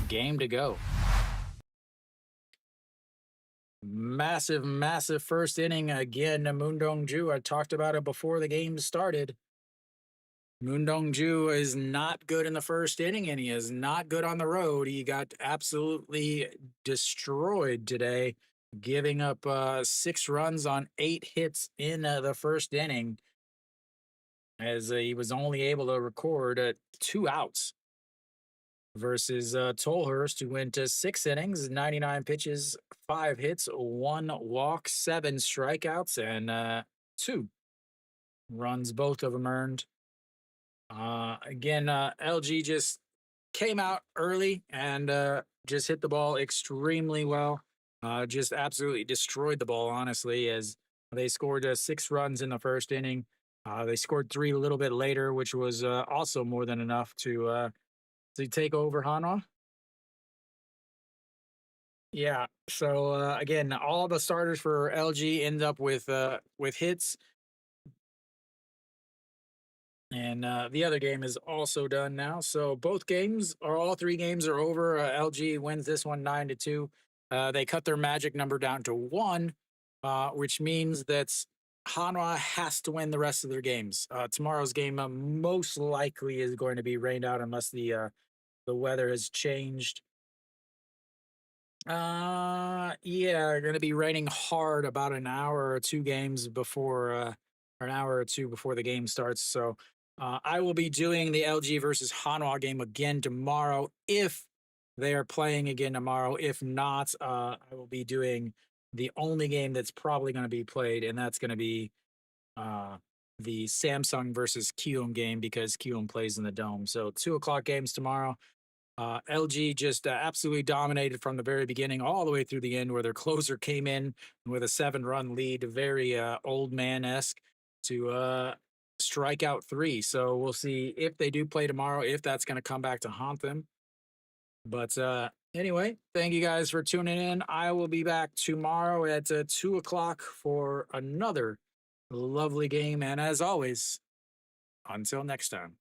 Speaker 1: game to go. Massive, massive first inning again. Moon Dong-ju, I talked about it before the game started. Moon Dong-ju is not good in the first inning, and he is not good on the road. He got absolutely destroyed today, giving up 6 runs on 8 hits in the first inning, as he was only able to record 2 outs versus Tolhurst, who went to 6 innings, 99 pitches, 5 hits, 1 walk, 7 strikeouts, and 2 runs, both of them earned. Again, LG just came out early and just hit the ball extremely well. Just absolutely destroyed the ball, honestly, as they scored 6 runs in the first inning. They scored 3 a little bit later, which was also more than enough to take over Hanwha. Yeah. So again, all the starters for LG end up with hits, and the other game is also done now. So both games, or all 3 games, are over. LG wins this one 9-2. They cut their magic number down to 1, which means that Hanwha has to win the rest of their games. Tomorrow's game most likely is going to be rained out unless the weather has changed. Yeah, going to be raining hard about an hour or 2 games before, or an hour or 2 before the game starts. So, I will be doing the LG versus Hanwha game again tomorrow if they are playing again tomorrow. If not, I will be doing the only game that's probably going to be played, and that's going to be uh, the Samsung versus Kiwoom game, because Kiwoom plays in the dome. So 2 o'clock games tomorrow. LG just absolutely dominated from the very beginning all the way through the end, where their closer came in with a 7-run lead, very old man esque, to strike out 3. So we'll see if they do play tomorrow, if that's going to come back to haunt them. But anyway, thank you guys for tuning in. I will be back tomorrow at 2 o'clock for another lovely game. And as always, until next time.